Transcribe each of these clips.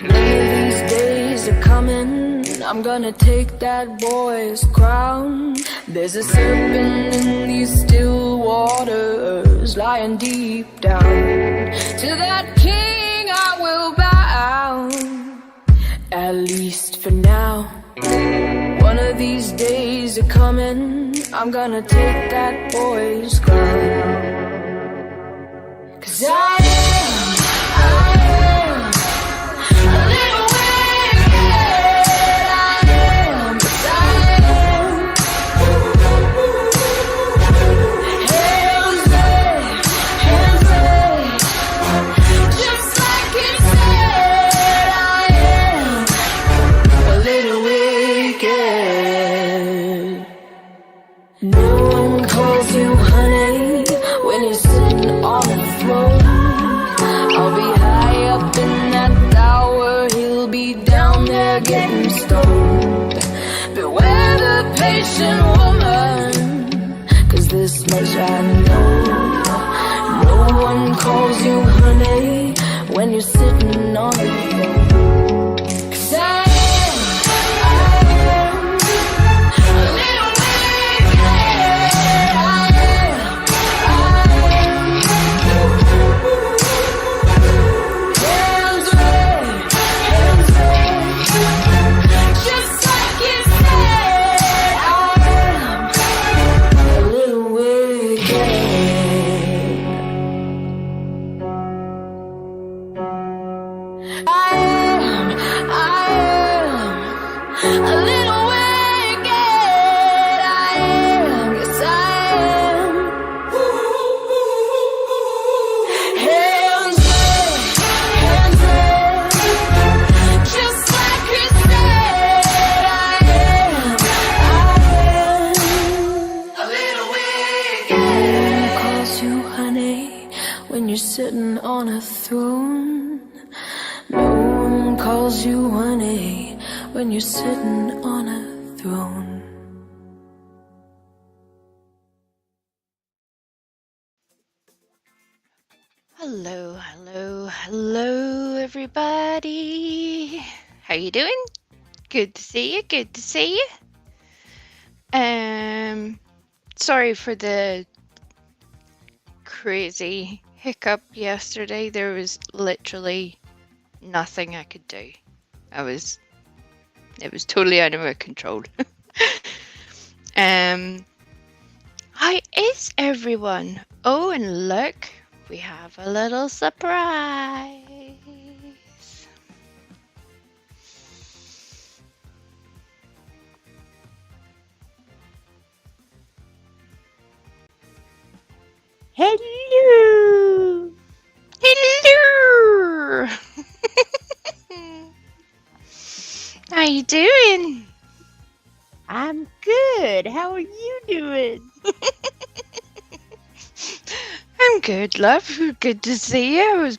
One of these days are coming, I'm gonna take that boy's crown. There's a serpent in these still waters, lying deep down. To that king I will bow, at least for now. One of these days are coming, I'm gonna take that boy's crown. 'Cause I am a little wicked. I am, 'cause I am. Hands raised, just like it said. I am a little wicked. No one calls you honey when you're sitting on a throne. I'll be high up in that tower, he'll be down there getting stoned. Beware the patient woman, 'cause this much I know. No one calls you honey when you're sitting on a throne. 'Cause I am a little wicked. I am. Hands raised, just like it said. I am a little wicked. I am a little wicked. I am, yes I am. Hands raised, just like it said. I am a little wicked. No one calls you honey when you're sitting on a throne. No one calls you honey when you're sitting on a throne. Hello, everybody. How you doing? Good to see you. Sorry for the crazy hiccup yesterday. There was literally nothing I could do. It was totally out of my control. How is everyone? Oh, and look, we have a little surprise. Hello. Hello. How you doing? I'm good. How are you doing? I'm good, love. Good to see you.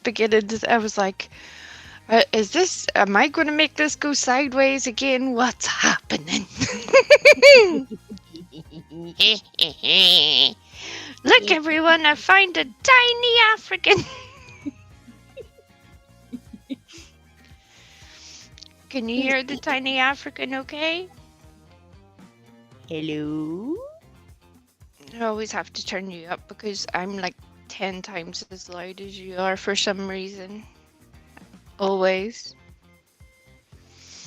I was like, am I going to make this go sideways again? What's happening? Look, everyone, I found a tiny African. Can you hear the tiny African okay? Hello. I always have to turn you up because I'm like 10 times as loud as you are for some reason. Always.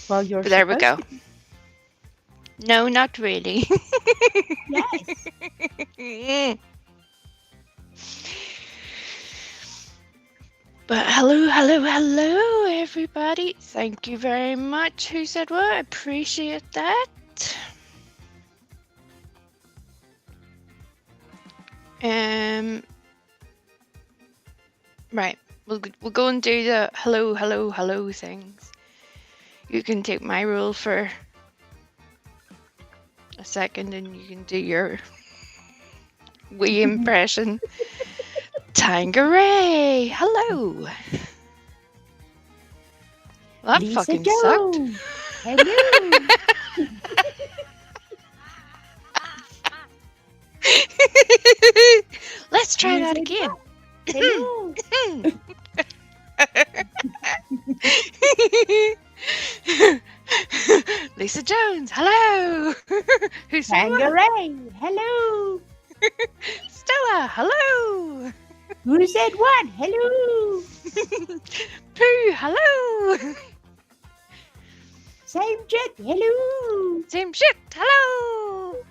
Well, you're But there we go. supposed to. No, not really. Yes. But hello, everybody. Thank you very much. Who said what? I appreciate that. Right. We'll go and do the hello things. You can take my role for a second and you can do your wee impression. Tangeray, hello. Well, that Lisa fucking Joe. sucked. Hello. Let's try that again. Hello. Lisa Jones, hello. Who's that? Tangeray, hello. Stella, hello. Who said what? Hello. Pooh, hello. Same jet, hello. Same shit, hello.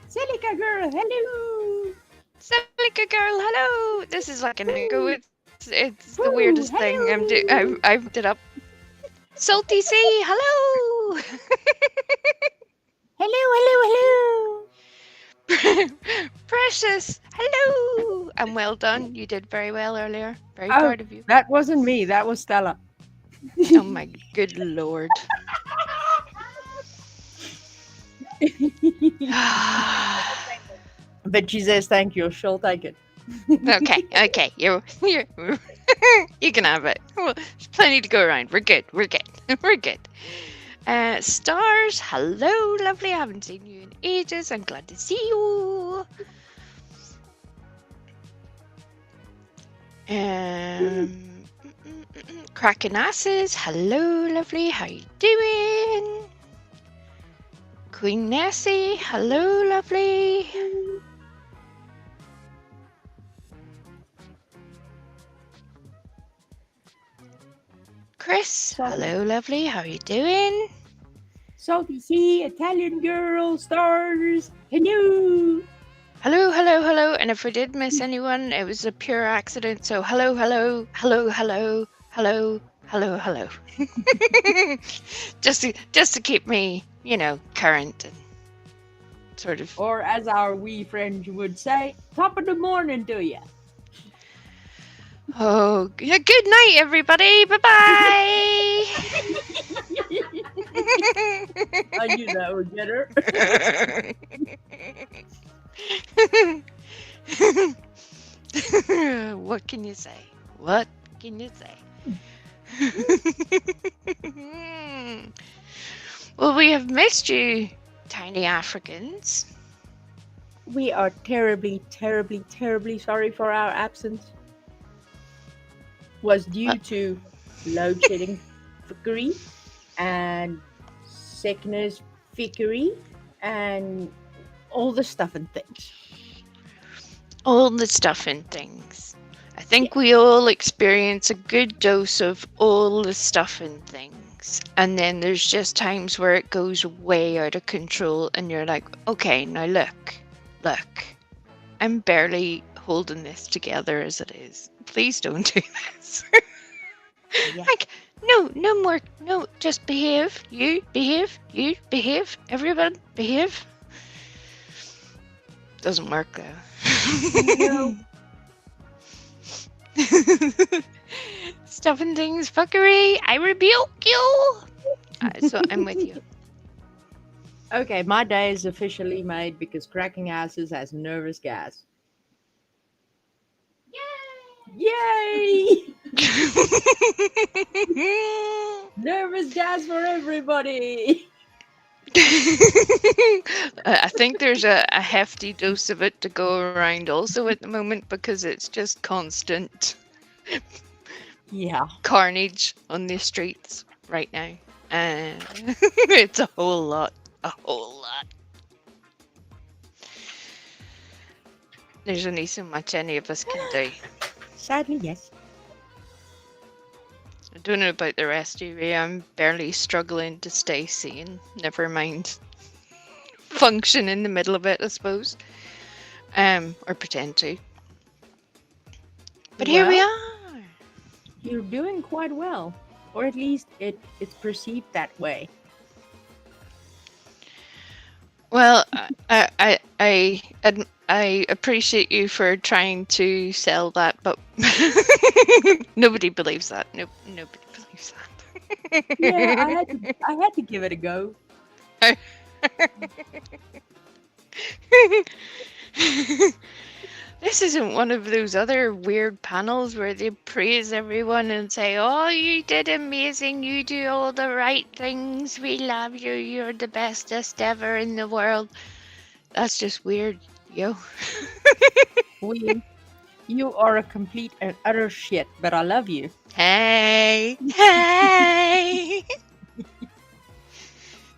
Silica girl, hello. Celica girl, hello. This is like an echo. It's the Woo, weirdest thing. hello. I've did up. Salty Sea, hello. Hello, hello, Precious, hello. And well done. You did very well earlier. Very hello. proud of you. That wasn't me. That was Stella. Oh my good lord. But she says thank you. She'll take it. Okay. You can have it. Well, there's plenty to go around. We're good. We're good. Stars, hello, lovely. I haven't seen you in ages. I'm glad to see you. Cracking asses, hello, lovely. How you doing? Queen Nessie, hello, lovely. Chris, hello, lovely. How are you doing? Salty Sea, Italian girl, stars, hello. Hello. And if I did miss anyone, it was a pure accident. So hello. just to keep me, current and sort of. Or as our wee friend would say, top of the morning to you. Oh, good night, everybody. Bye bye. I knew that would get her. What can you say? Well, we have missed you, tiny Africans. We are terribly, terribly, terribly sorry for our absence. Was due to load shedding fuckery and sickness fickery and all the stuff and things. All the stuff and things. I think we all experience a good dose of all the stuff and things. And then there's just times where it goes way out of control and you're like, okay, now look. I'm barely holding this together as it is. Please don't do this. Yeah. Like, no more. No, just behave. You behave. Everyone behave. Doesn't work though. No. Stuff and things, fuckery. I rebuke you. So I'm with you. Okay, my day is officially made because cracking asses has nervous gas. Yay! Nervous gas for everybody. I think there's a hefty dose of it to go around also at the moment because it's just constant Yeah. carnage on the streets right now. It's a whole lot. There's only so much any of us can do. Sadly, yes. I don't know about the rest of you. I'm barely struggling to stay sane. Never mind function in the middle of it, I suppose. Or pretend to. But here we Well, are. You're doing quite well. Or at least it's perceived that way. Well, I appreciate you for trying to sell that, but nobody believes that. Nobody believes that. Yeah, I had to give it a go. This isn't one of those other weird panels where they praise everyone and say, oh, you did amazing, you do all the right things, we love you, you're the bestest ever in the world. That's just weird, yo. You are a complete and utter shit, but I love you. Hey.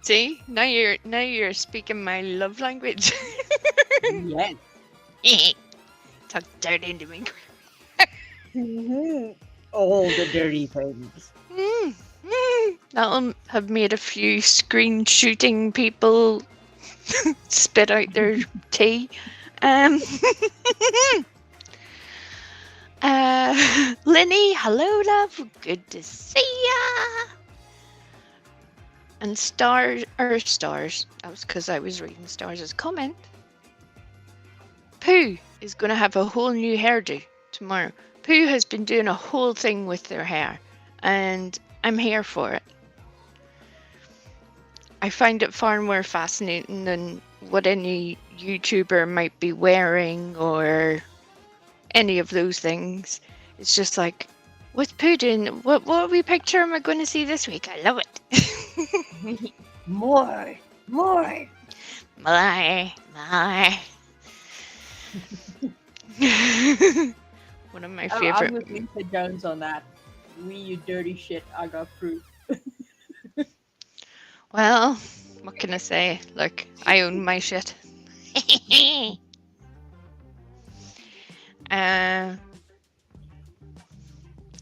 See, now you're speaking my love language. Yes. Talk dirty into me. All the dirty things. That'll have made a few screen shooting people spit out their tea. Um, Linny, hello, love. Good to see ya. And stars. That was because I was reading Stars' comment. Pooh is going to have a whole new hairdo tomorrow. Pooh has been doing a whole thing with their hair, and I'm here for it. I find it far more fascinating than what any YouTuber might be wearing or any of those things. It's just like, what's Pooh doing? What wee picture am I going to see this week? I love it. More. My. One of my I'm favorite. with Lisa Jones on that. You dirty shit. I got proof. Well, what can I say? Look, I own my shit.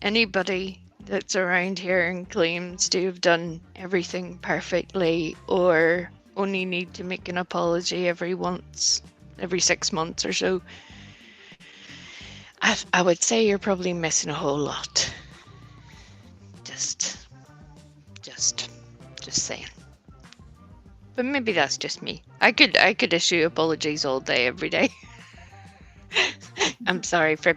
Anybody that's around here and claims to have done everything perfectly or only need to make an apology every 6 months or so, I would say you're probably missing a whole lot. Just saying. But maybe that's just me. I could issue apologies all day, every day. I'm sorry for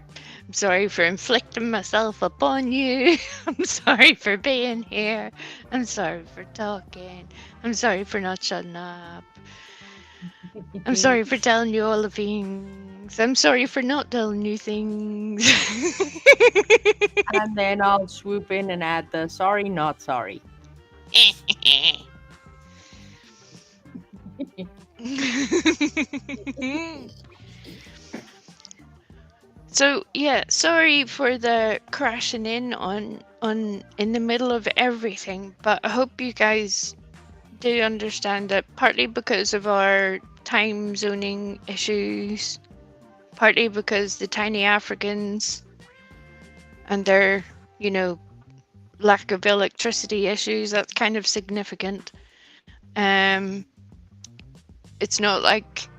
inflicting myself upon you. I'm sorry for being here. I'm sorry for talking. I'm sorry for not shutting up. I'm sorry for telling you all the things. I'm sorry for not telling you things. And then I'll swoop in and add the sorry, not sorry. So yeah, sorry for the crashing in in the middle of everything, but I hope you guys do understand that partly because of our time zoning issues, partly because the tiny Africans and their, lack of electricity issues, that's kind of significant. It's not like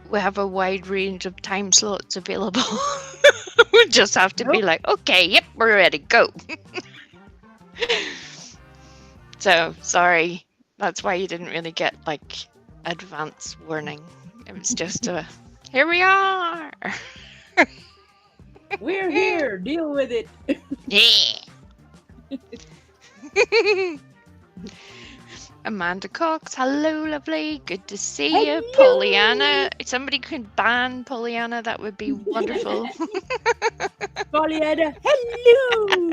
we have a wide range of time slots available. We just have to be like, okay, yep, we're ready, go. So, sorry. That's why you didn't really get, advance warning. It was just here we are. We're here. Deal with it. Yeah. Amanda Cox, hello, lovely. Good to see you. Pollyanna, if somebody could ban Pollyanna, that would be wonderful. Pollyanna, hello.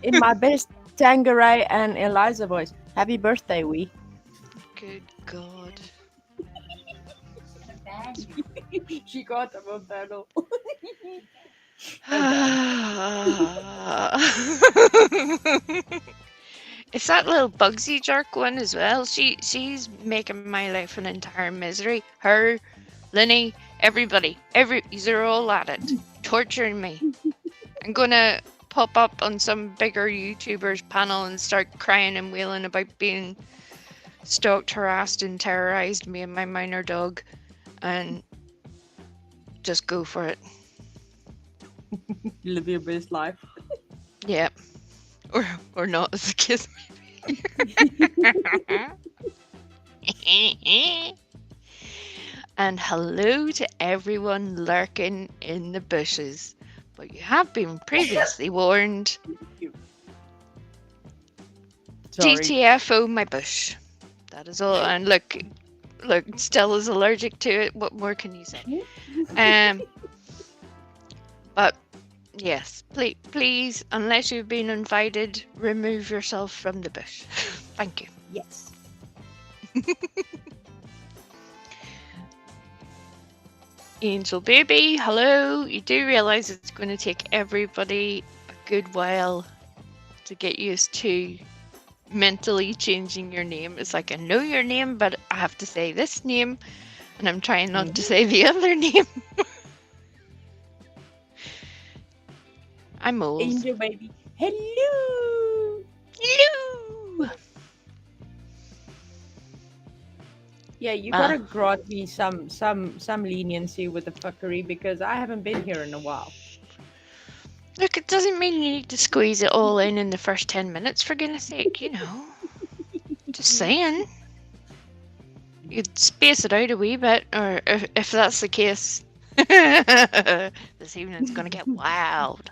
In my best Tangeray and Eliza voice, happy birthday, wee. Good God. She got a battle. It's that little Bugsy jerk one as well. She's making my life an entire misery. Her, Linny, everybody, they're all at it, torturing me. I'm gonna pop up on some bigger YouTubers panel and start crying and wailing about being stalked, harassed, and terrorized, me and my minor dog, and just go for it. Live your best life. Yeah. Or not, as a kid. And hello to everyone lurking in the bushes. But you have been previously warned. Sorry. GTFO my bush. That is all. And look, Stella's allergic to it. What more can you say? But yes, please, unless you've been invited, remove yourself from the bush. Thank you. Yes. Angel baby, hello. You do realize it's going to take everybody a good while to get used to mentally changing your name. It's like I know your name, but I have to say this name, and I'm trying not to say the other name. I'm old. Angel baby. Hello. Hello. Yeah, you gotta grant me some leniency with the fuckery because I haven't been here in a while. Look, it doesn't mean you need to squeeze it all in the first 10 minutes, for goodness sake, you know. Just saying. You'd space it out a wee bit, or if that's the case, this evening's going to get wild.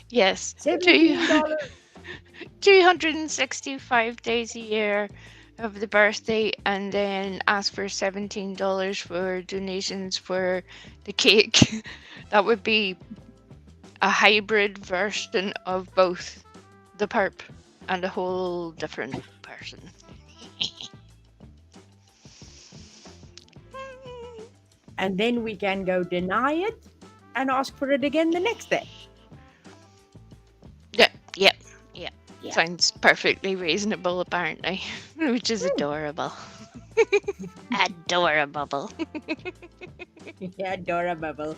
Yes, $17. 265 days a year of the birthday, and then ask for $17 for donations for the cake. That would be a hybrid version of both the perp and a whole different person. And then we can go deny it and ask for it again the next day. Yep. Yeah. Sounds perfectly reasonable, apparently, which is adorable. Adorable. Yeah, adorable.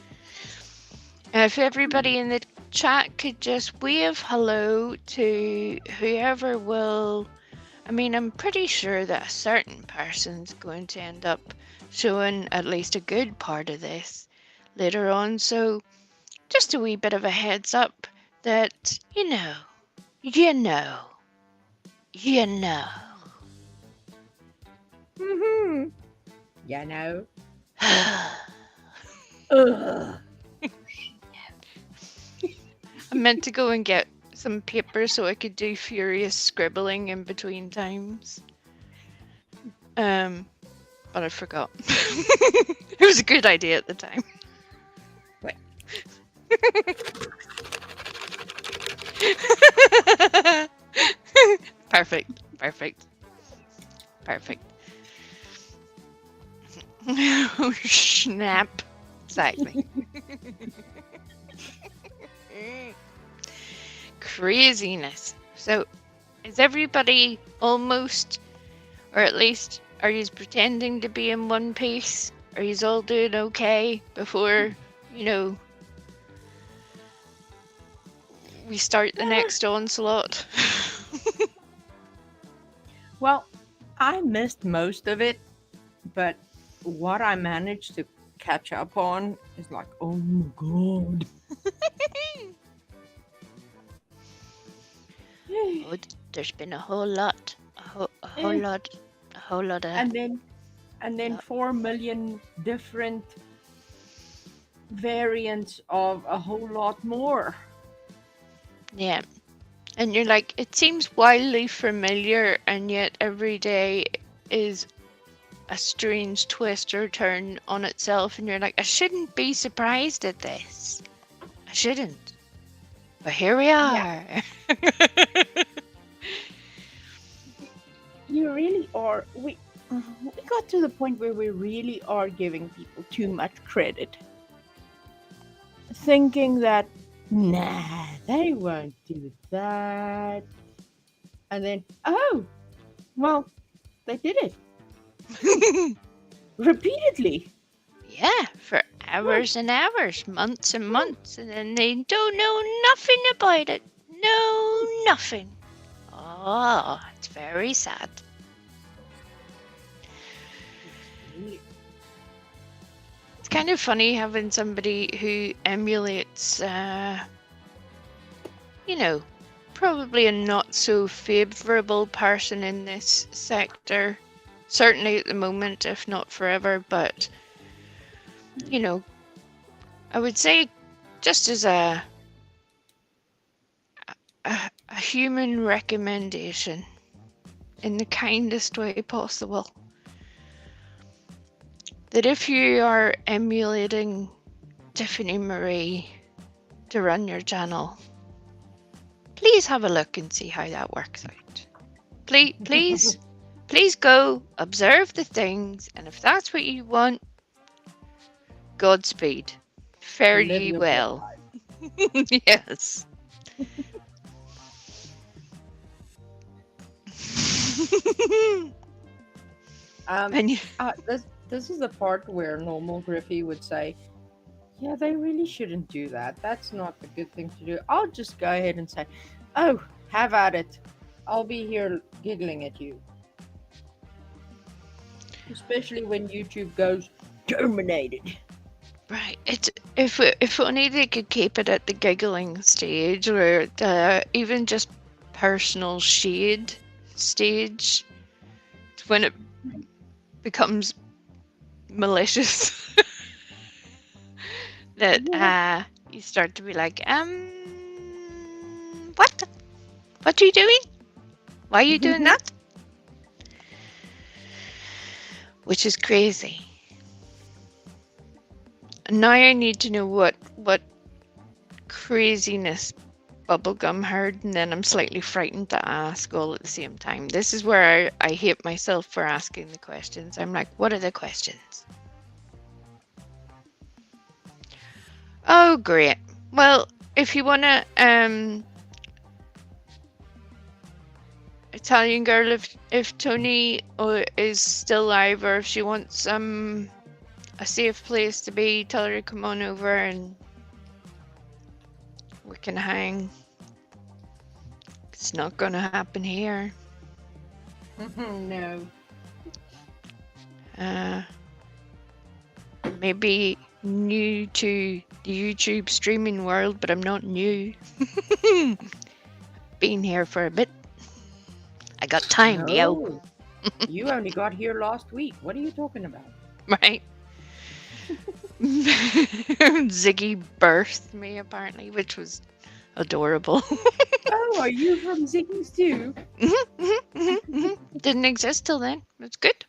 If everybody in the chat could just wave hello to whoever will. I mean, I'm pretty sure that a certain person's going to end up showing at least a good part of this later on. So just a wee bit of a heads up that, you know. Mm-hmm. You know. Ugh. I meant to go and get some paper so I could do furious scribbling in between times. But I forgot. It was a good idea at the time. What? Perfect. Oh, snap. Exactly. Craziness. So, is everybody almost, or at least, are you pretending to be in one piece? Are you all doing okay before, we start the next onslaught? Well, I missed most of it, but what I managed to catch up on is like, oh my god. Oh, there's been a whole lot. A whole lot of... And then 4 million different variants of a whole lot more. Yeah. And you're like, it seems wildly familiar, and yet every day is a strange twist or turn on itself, and you're like, I shouldn't be surprised at this. I shouldn't. But here we are. Yeah. You really are. We got to the point where we really are giving people too much credit. Thinking that, nah, they won't do that. And then, oh, well, they did it. Repeatedly. Yeah, for hours and hours, months and months, and then they don't know nothing about it. No, nothing. Oh, it's very sad. It's kind of funny having somebody who emulates, probably a not so favourable person in this sector. Certainly at the moment, if not forever, but, I would say just as a human recommendation in the kindest way possible, that if you are emulating Tiffany Marie to run your channel, please have a look and see how that works out. Please go observe the things, and if that's what you want, Godspeed. Fare ye well. Yes. Um, And you, this is the part where normal Griffey would say, "Yeah, they really shouldn't do that. That's not a good thing to do." I'll just go ahead and say, "Oh, have at it. I'll be here giggling at you." Especially when YouTube goes terminated. right, it's if only they could keep it at the giggling stage, or even just personal shade stage, when it becomes malicious. That Yeah. you start to be like, what? What are you doing? Why are you doing that? Which is crazy. Now I need to know what craziness Bubblegum heard, and then I'm slightly frightened to ask all at the same time. This is where I hate myself for asking the questions. I'm like, what are the questions? Oh, great. Well, if you wanna Italian girl, if Tony is still alive, or if she wants a safe place to be, tell her to come on over and we can hang. It's not gonna happen here. No. Uh, maybe new to the YouTube streaming world, but I'm not new. Been here for a bit. I got time, yo. No. You only got here last week. What are you talking about? Right? Ziggy birthed me, apparently, which was adorable. Oh, are you from Ziggy's too? Didn't exist till then. It's good.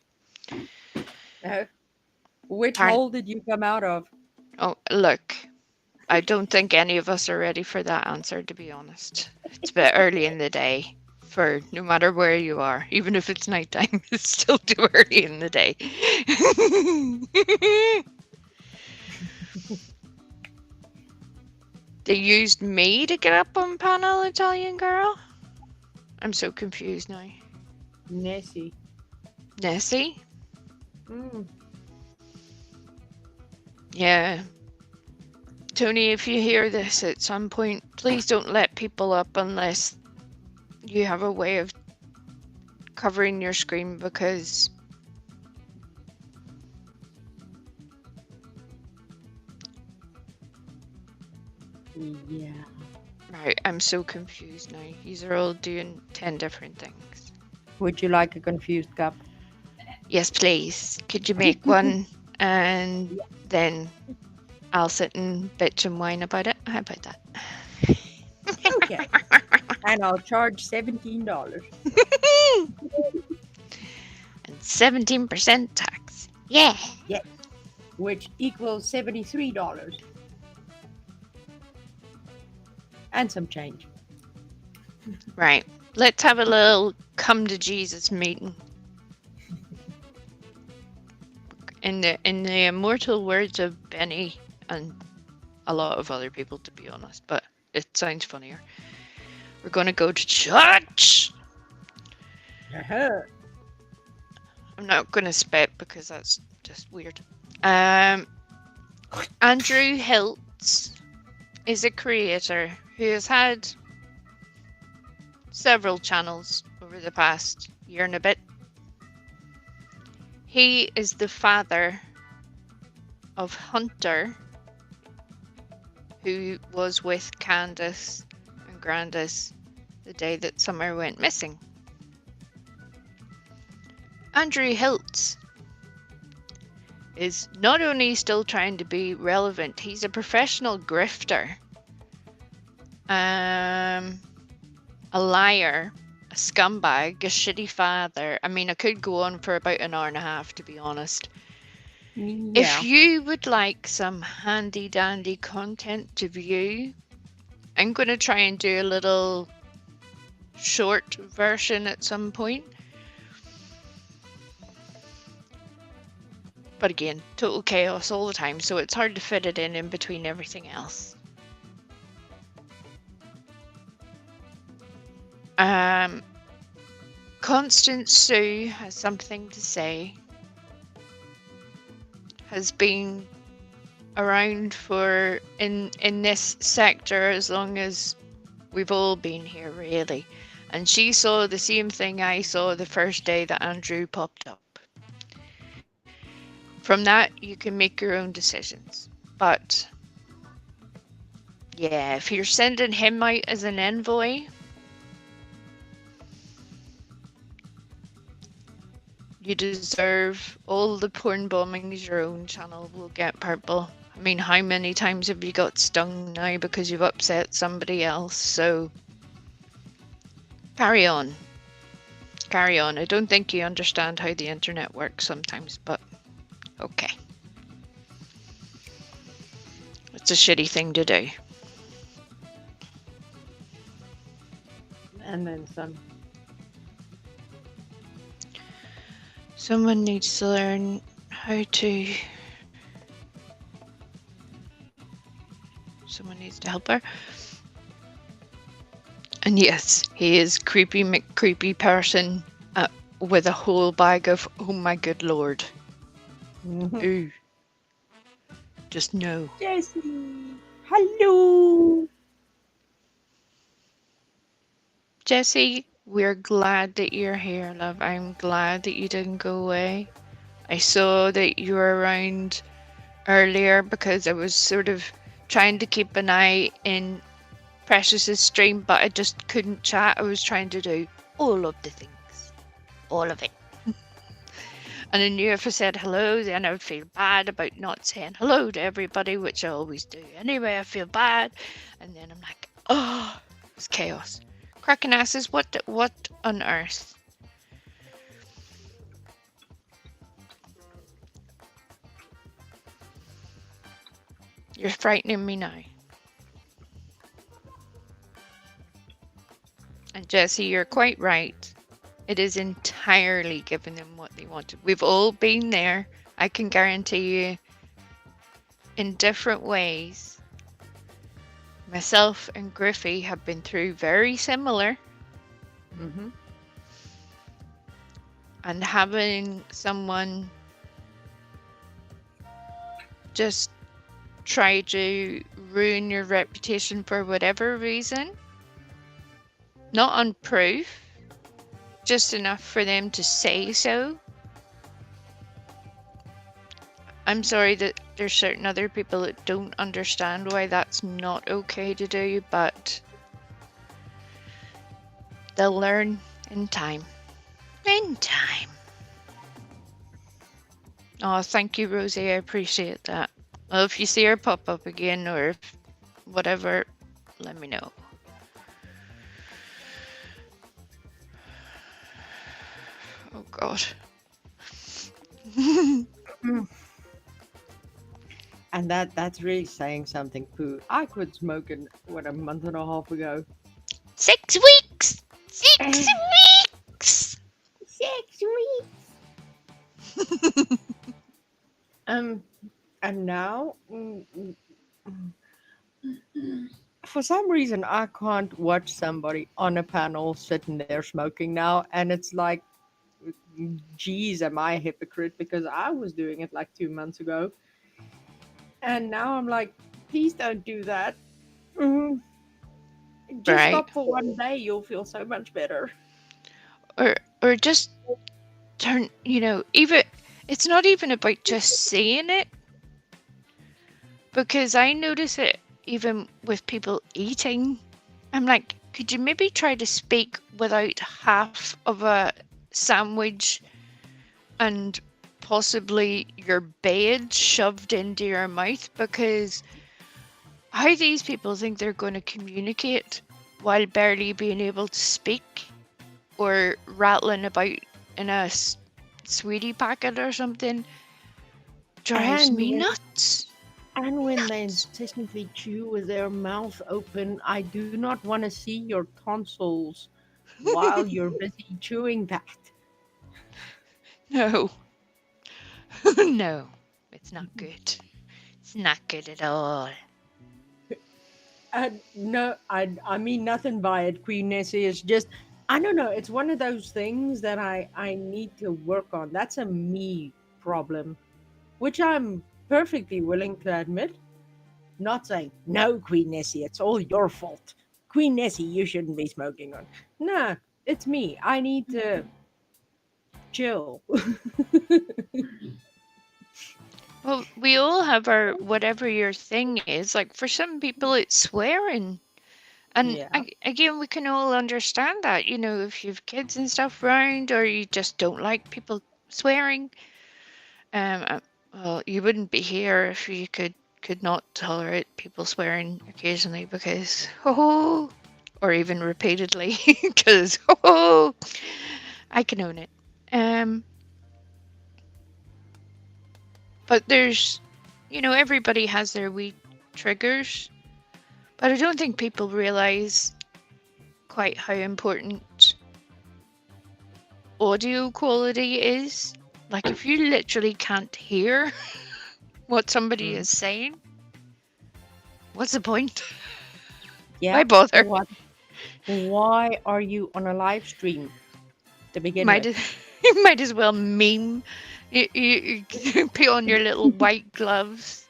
Which Apparent- hole did you come out of? Oh, look. I don't think any of us are ready for that answer, to be honest. It's a bit early in the day for no matter where you are. Even if it's nighttime, it's still too early in the day. They used me to get up on panel, Italian girl? I'm so confused now. Nessie. Nessie? Mm. Yeah. Tony, if you hear this at some point, please don't let people up unless you have a way of covering your screen, because Yeah. right, I'm so confused now. These are all doing 10 different things. Would you like a confused cup? Yes, please. Could you make one, and then I'll sit and bitch and whine about it? How about that? Okay. And I'll charge $17. And 17% tax. Yeah. Yes. Which equals $73. And some change. Right. Let's have a little come to Jesus meeting. In the immortal words of Benny and a lot of other people, to be honest, but it sounds funnier. We're going to go to church. Uh-huh. I'm not going to spit because that's just weird. Andrew Hiltz is a creator who has had several channels over the past year and a bit. He is the father of Hunter, who was with Candace and Grandis the day that Summer went missing. Andrew Hiltz is not only still trying to be relevant, he's a professional grifter, a liar, a scumbag, a shitty father. I mean, I could go on for about an hour and a half, to be honest. Yeah. If you would like some handy dandy content to view, I'm going to try and do a little short version at some point. But again, total chaos all the time, so it's hard to fit it in between everything else. Um, Constance Sue has something to say. Has been around for in this sector as long as we've all been here, really. And she saw the same thing I saw the first day that Andrew popped up. From that, you can make your own decisions. But yeah, if you're sending him out as an envoy, you deserve all the porn bombings your own channel will get purple. I mean, how many times have you got stung now because you've upset somebody else? So carry on. Carry on. I don't think you understand how the internet works sometimes, but okay. It's a shitty thing to do. And then some. Someone needs to learn how to... Someone needs to help her. And yes, he is creepy McCreepy person with a whole bag of, oh my good lord. Ooh. Just no. Jessie, hello. Jessie, we're glad that you're here, love. I'm glad that you didn't go away. I saw that you were around earlier because I was sort of trying to keep an eye in Precious's stream, but I just couldn't chat. I was trying to do all of the things. All of it. And I knew if I said hello, then I would feel bad about not saying hello to everybody, which I always do. Anyway, I feel bad. And then I'm like, oh, it's chaos. Cracking asses, what on earth? You're frightening me now. And Jessie, you're quite right. It is entirely giving them what they wanted. We've all been there. I can guarantee you, in different ways. Myself and Griffey have been through very similar. Mm-hmm. And having someone just try to ruin your reputation for whatever reason, not on proof, just enough for them to say so. I'm sorry that there's certain other people that don't understand why that's not okay to do, but they'll learn in time. In time. Oh, thank you, Rosie. I appreciate that. Well, if you see her pop up again or if whatever, let me know. Oh, God. And that's really saying something, Pooh. I quit smoking, a month and a half ago. 6 weeks! 6 weeks! 6 weeks! And now, for some reason, I can't watch somebody on a panel sitting there smoking now, and it's like, geez, am I a hypocrite? Because I was doing it like 2 months ago. And now I'm like, please don't do that. Just Right. stop for one day, you'll feel so much better. Or just turn, even, it's not even about just saying it. Because I notice it even with people eating. I'm like, could you maybe try to speak without half of a sandwich and possibly your bed shoved into your mouth? Because how these people think they're going to communicate while barely being able to speak or rattling about in a sweetie packet or something drives me nuts. And when they incessantly chew with their mouth open, I do not want to see your tonsils while you're busy chewing that. No. No, it's not good. It's not good at all. No, I mean nothing by it, Queen Nessie. It's just I don't know. It's one of those things that I need to work on. That's a me problem, which I'm perfectly willing to admit. Not saying, no, Queen Nessie, it's all your fault. Queen Nessie, you shouldn't be smoking on. Nah, it's me. I need to chill. Well, we all have our whatever your thing is. Like for some people, it's swearing. And Yeah. again, we can all understand that, if you have kids and stuff around, or you just don't like people swearing. Well, you wouldn't be here if you could not tolerate people swearing occasionally because, or even repeatedly because, I can own it. But there's, everybody has their wee triggers, but I don't think people realize quite how important audio quality is. Like if you literally can't hear what somebody is saying, what's the point? Why Yeah. bother? Why are you on a live stream to begin Might with? as, you might as well meme. You put on your little white gloves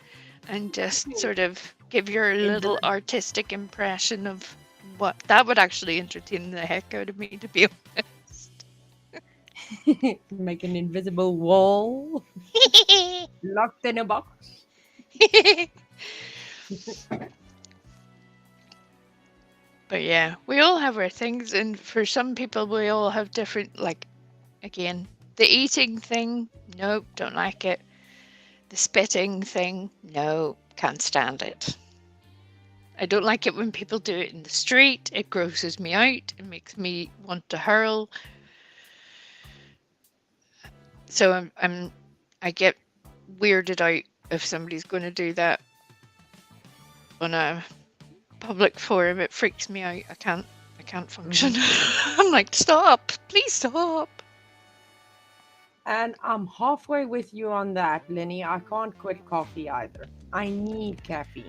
and just sort of give your Into little artistic impression of what that would actually entertain the heck out of me, to be make an invisible wall honest. locked in a box. But yeah, we all have our things, and for some people, we all have different, like, again, the eating thing, nope, don't like it. The spitting thing, no, can't stand it. I don't like it when people do it in the street. It grosses me out. It makes me want to hurl. So I get weirded out if somebody's going to do that on a public forum. It freaks me out. I can't function. I'm like, stop, please stop. And I'm halfway with you on that, Lenny. I can't quit coffee either. I need caffeine.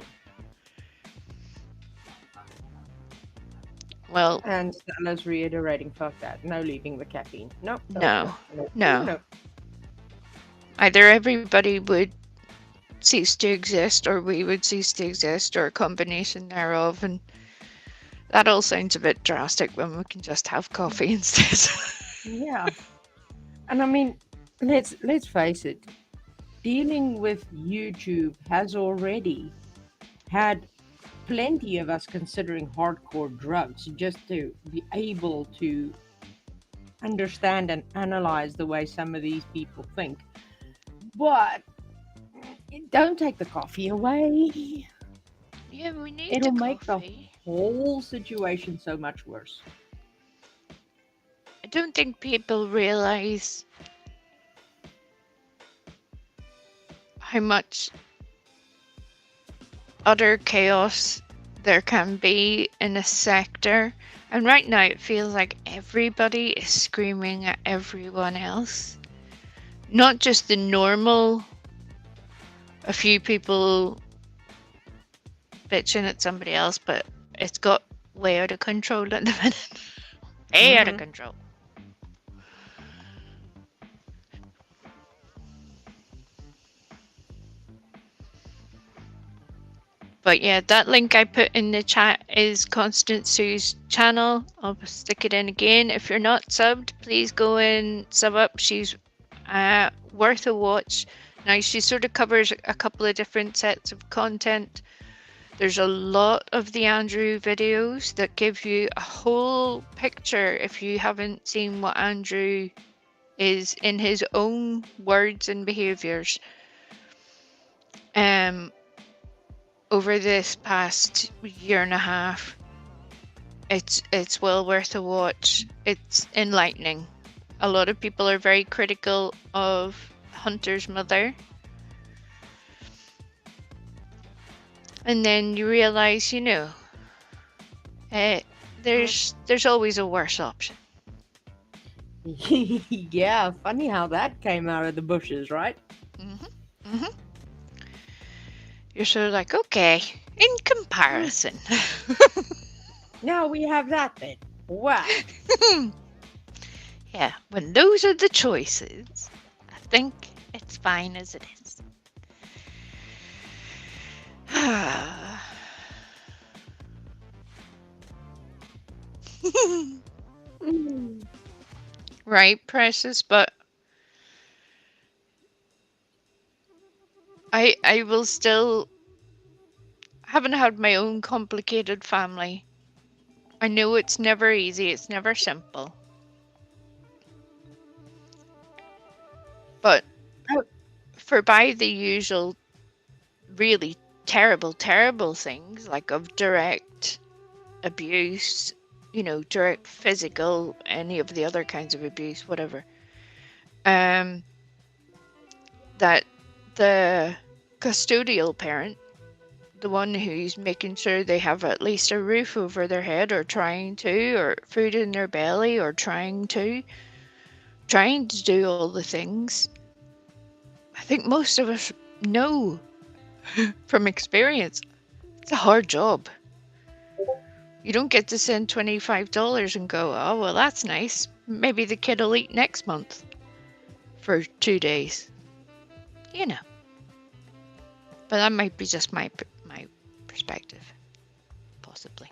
Well, And Stella's reiterating, fuck that. No leaving the caffeine. Nope. no. Either everybody would cease to exist, or we would cease to exist, or a combination thereof, and that all sounds a bit drastic when we can just have coffee instead. Yeah. And I mean, let's face it. Dealing with YouTube has already had plenty of us considering hardcore drugs just to be able to understand and analyze the way some of these people think. But don't take the coffee away. Yeah, we need It'll the make the coffee. whole situation so much worse. I don't think people realize how much utter chaos there can be in a sector. And right now it feels like everybody is screaming at everyone else. Not just the normal, a few people bitching at somebody else, but it's got way out of control at the minute. Way out of control. But yeah, that link I put in the chat is Constant Sue's channel. I'll stick it in again. If you're not subbed, please go and sub up. She's worth a watch. Now, she sort of covers a couple of different sets of content. There's a lot of the Andrew videos that give you a whole picture if you haven't seen what Andrew is in his own words and behaviors. Over this past year and a half, it's well worth a watch. It's enlightening. A lot of people are very critical of Hunter's mother, and then you realize, there's always a worse option. Yeah, funny how that came out of the bushes, right? You're sort of like, okay, in comparison. Now we have that then. Wow. Yeah, when those are the choices, I think it's fine as it is. Mm. Right, precious, but I will still haven't had my own complicated family. I know it's never easy, it's never simple. But Oh, for by the usual really terrible, terrible things like of direct abuse, direct physical, any of the other kinds of abuse, whatever. Um, that the custodial parent, the one who's making sure they have at least a roof over their head or trying to, or food in their belly or trying to do all the things. I think most of us know from experience it's a hard job. You don't get to send $25 and go, oh, well, that's nice. Maybe the kid will eat next month for 2 days. You know. But that might be just my perspective, possibly.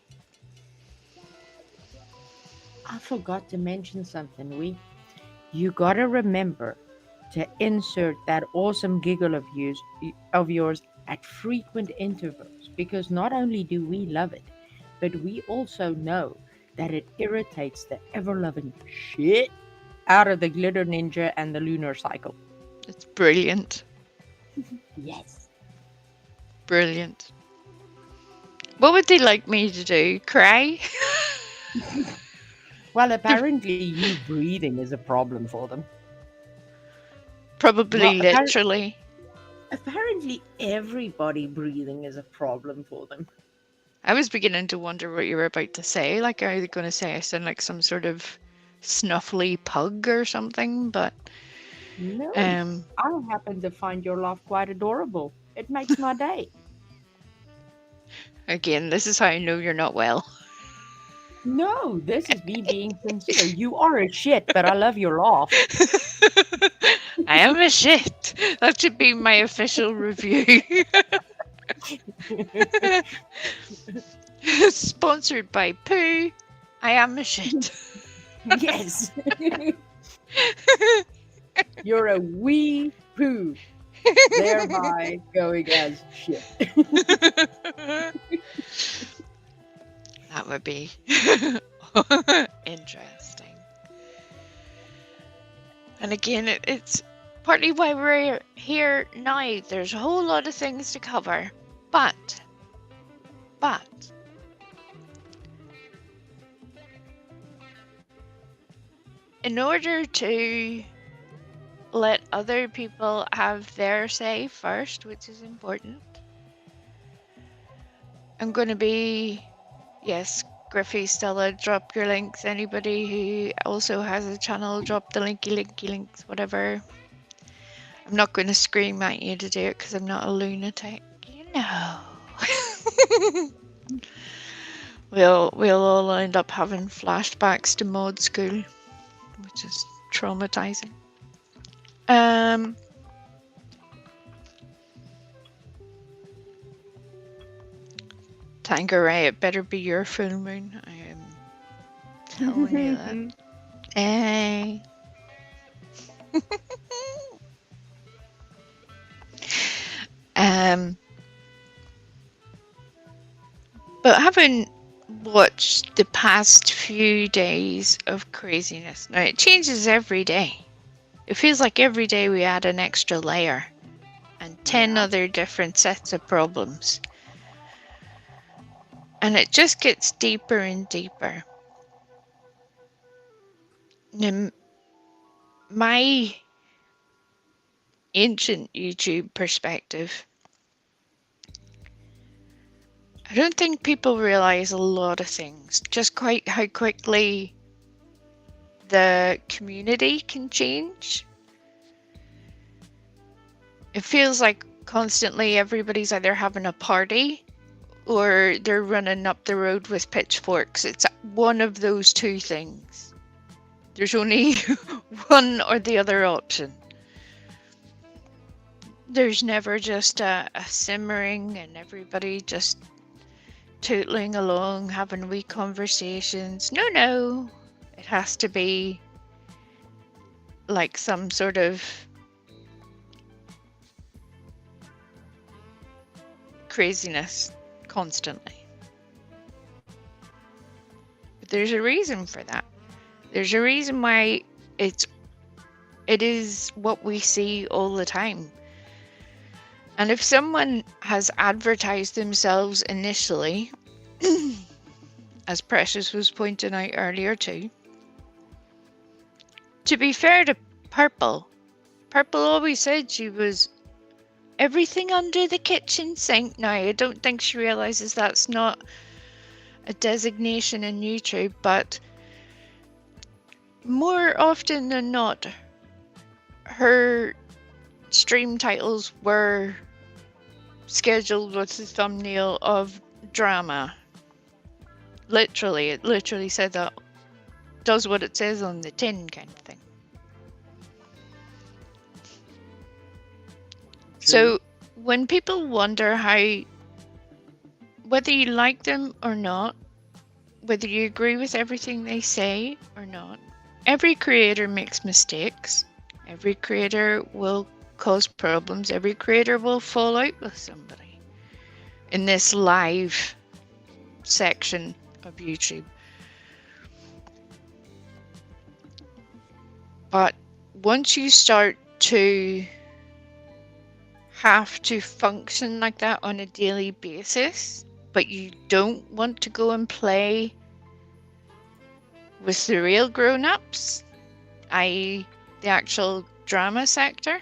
I forgot to mention something. You gotta remember to insert that awesome giggle of yours at frequent intervals, because not only do we love it, but we also know that it irritates the ever-loving shit out of the glitter ninja and the lunar cycle. It's brilliant. Yes. Brilliant. What would they like me to do? Cry? Well, apparently you breathing is a problem for them. Well, Probably literally. apparently everybody breathing is a problem for them. I was beginning to wonder what you were about to say. Like, are you going to say I sound like some sort of snuffly pug or something? But, No, um, I happen to find your laugh quite adorable. It makes my day. again, this is how I know you're not well. No, this is me being sincere. You are a shit, but I love your laugh. I am a shit. That should be my official review. Sponsored by Pooh. I am a shit. Yes. You're a wee poo, thereby going as shit. That would be interesting. And again, it's partly why we're here now. There's a whole lot of things to cover. But, in order to let other people have their say first, which is important, I'm going to be, yes, Griffey, Stella, drop your links. Anybody who also has a channel, drop the linky links, whatever. I'm not going to scream at you to do it because I'm not a lunatic, you know. We'll all end up having flashbacks to mod school, which is traumatizing. Tangeray, it better be your full moon. I am telling you that. Hey. But having watched the past few days of craziness, now it changes every day. It feels like every day we add an extra layer and 10 Yeah. other different sets of problems. And it just gets deeper and deeper. Now, my ancient YouTube perspective, I don't think people realize a lot of things, just quite how quickly the community can change. It feels like constantly everybody's either having a party or they're running up the road with pitchforks. It's one of those two things. There's only one or the other option. There's never just a simmering and everybody just tootling along, having wee conversations. No. It has to be like some sort of craziness constantly. But there's a reason for that. There's a reason why it is what we see all the time. And if someone has advertised themselves initially, as Precious was pointing out earlier too, to be fair to Purple always said she was everything under the kitchen sink. Now, I don't think she realizes that's not a designation in YouTube, but more often than not, her stream titles were scheduled with the thumbnail of drama. Literally, it literally said that. Does what it says on the tin kind of thing. So when people wonder whether you like them or not, whether you agree with everything they say or not, every creator makes mistakes. Every creator will cause problems. Every creator will fall out with somebody in this live section of YouTube. But once you start to have to function like that on a daily basis, but you don't want to go and play with the real grown-ups, i.e. the actual drama sector,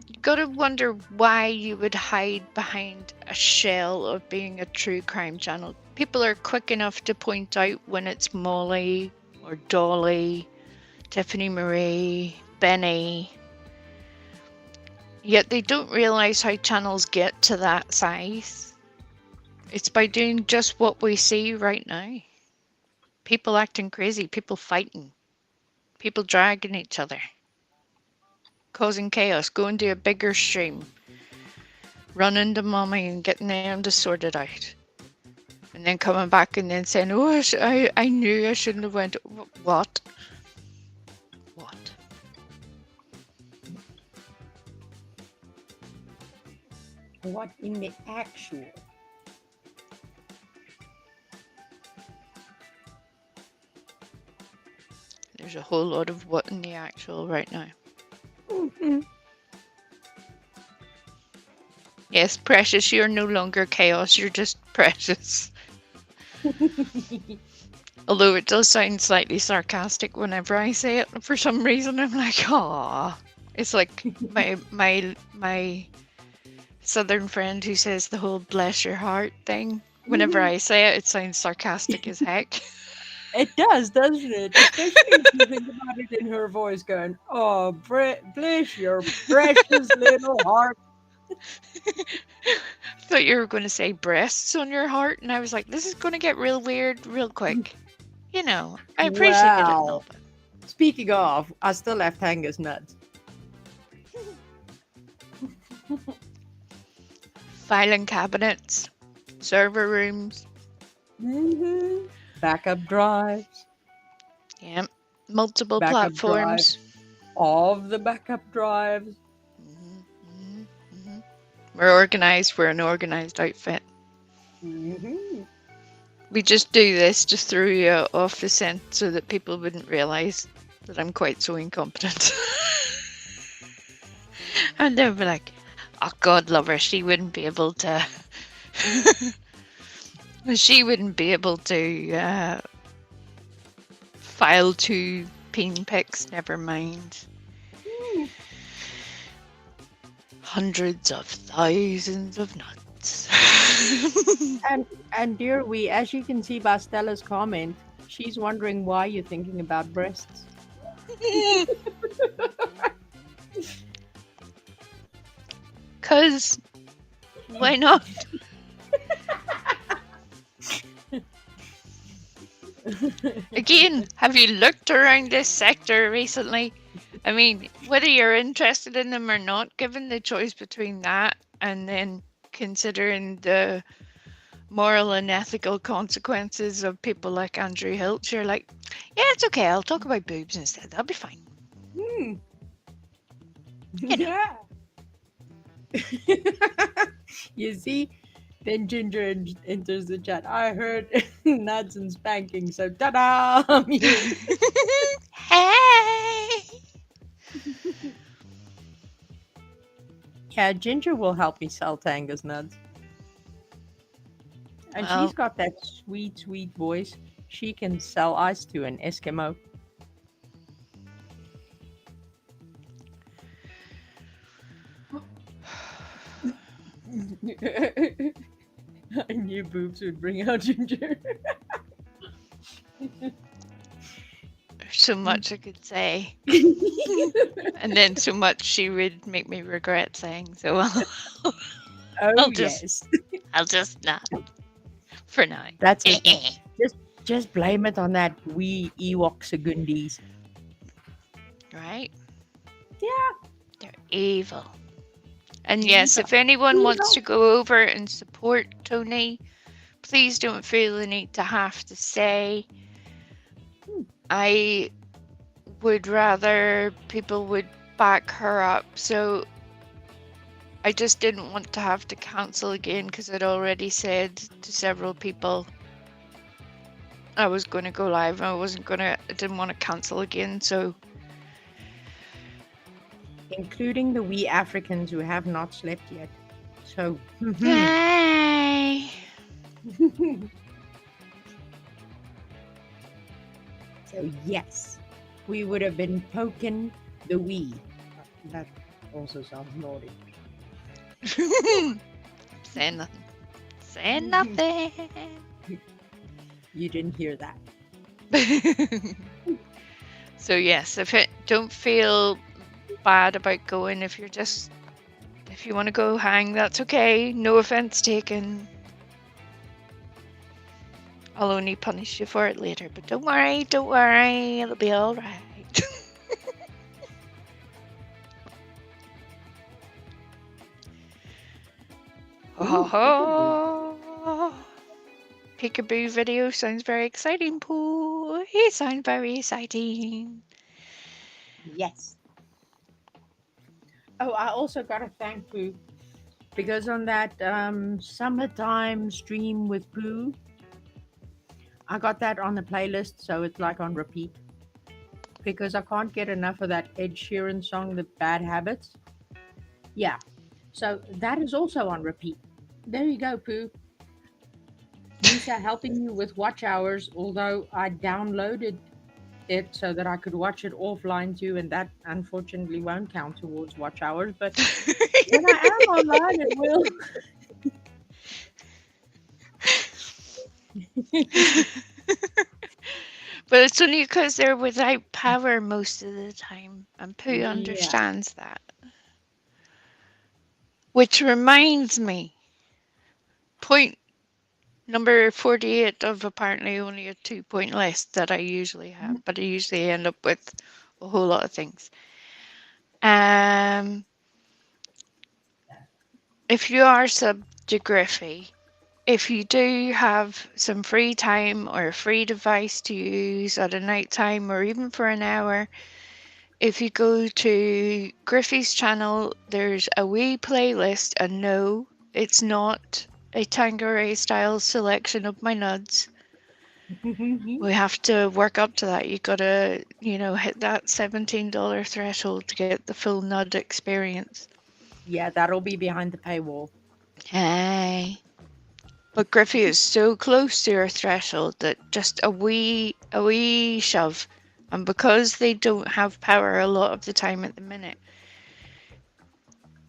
you gotta wonder why you would hide behind a shell of being a true crime channel. People are quick enough to point out when it's Molly or Dolly, Tiffany Marie, Benny, yet they don't realize how channels get to that size. It's by doing just what we see right now. People acting crazy, people fighting, people dragging each other, causing chaos, going to a bigger stream, running to mommy and getting them to sort it out. And then coming back and then saying, oh, I knew I shouldn't have went. What? What? What in the actual? There's a whole lot of what in the actual right now. Mm-hmm. Yes, Precious, you're no longer chaos, you're just Precious. Although it does sound slightly sarcastic whenever I say it. For some reason, I'm like, "Aw." It's like my southern friend who says the whole "bless your heart" thing. Whenever I say it, it sounds sarcastic as heck. It does, doesn't it? Especially if you think about it in her voice, going, "Oh, bless your precious little heart." I thought you were going to say breasts on your heart, and I was like, this is going to get real weird real quick. You know, I appreciate it a little bit. Speaking of, I still left Angus nuts. Filing cabinets, server rooms. Mm-hmm. Backup drives. Yeah, multiple Backup platforms. Of the backup drives. We're organized. We're an organized outfit. Mm-hmm. We just do this just throw you off the scent so that people wouldn't realize that I'm quite so incompetent. And they'll be like, oh, God love her. She wouldn't be able to... she wouldn't be able to file 2 peen pics. Never mind. Hundreds of thousands of nuts. And dear we, as you can see by Stella's comment, she's wondering why you're thinking about breasts. Because Why not? Again, have you looked around this sector recently? I mean, whether you're interested in them or not, given the choice between that and then considering the moral and ethical consequences of people like Andrew Hiltz, you're like, yeah, it's okay, I'll talk about boobs instead. That'll be fine. Hmm. You know. Yeah. You see, then Ginger enters the chat. I heard nuts and spanking, so ta-da! I'm in. Hey! Yeah, Ginger will help me sell Tangus nuts. And Well, she's got that sweet, sweet voice. She can sell ice to an Eskimo. I knew boobs would bring out Ginger. there's so much I could say. And then so much she would make me regret saying, so Oh, I'll just- yes. I'll just not. For now. That's okay. Just blame it on that wee Ewok Segundis. Right? Yeah. They're evil. And yes, Evil. if anyone wants Evil. to go over and support Tony, please don't feel the need to have to say. I would rather people would back her up. So I just didn't want to have to cancel again because I'd already said to several people I was going to go live. I didn't want to cancel again. So Including the wee Africans who have not slept yet. So, yay! so yes, we would have been poking the wee. That also sounds naughty. Say nothing. Say nothing. You didn't hear that. So yes, don't feel bad about going. If you want to go hang, that's okay. No offense taken. I'll only punish you for it later, but don't worry, it'll be all right. Oh, peekaboo video sounds very exciting, Pooh. It sounds very exciting. Yes. Oh, I also got to thank Pooh because on that summertime stream with Pooh, I got that on the playlist, so it's like on repeat because I can't get enough of that Ed Sheeran song, The Bad Habits. Yeah, so that is also on repeat. There you go, Pooh. Lisa helping you with watch hours, although I downloaded it so that I could watch it offline too, and that unfortunately won't count towards watch hours. But when I am online, it will. But it's only because they're without power most of the time, and Pooh Yeah. understands that. Which reminds me, point number 48 of apparently only a 2-point list that I usually have, but I usually end up with a whole lot of things. If you are sub to Griffey, if you do have some free time or a free device to use at a night time or even for an hour, if you go to Griffey's channel, there's a wee playlist, and no, it's not a Tanqueray style selection of my nuds. We have to work up to that. You gotta, hit that $17 threshold to get the full nud experience. Yeah, that'll be behind the paywall. Hey. But Griffey is so close to your threshold that just a wee shove. And because they don't have power a lot of the time at the minute,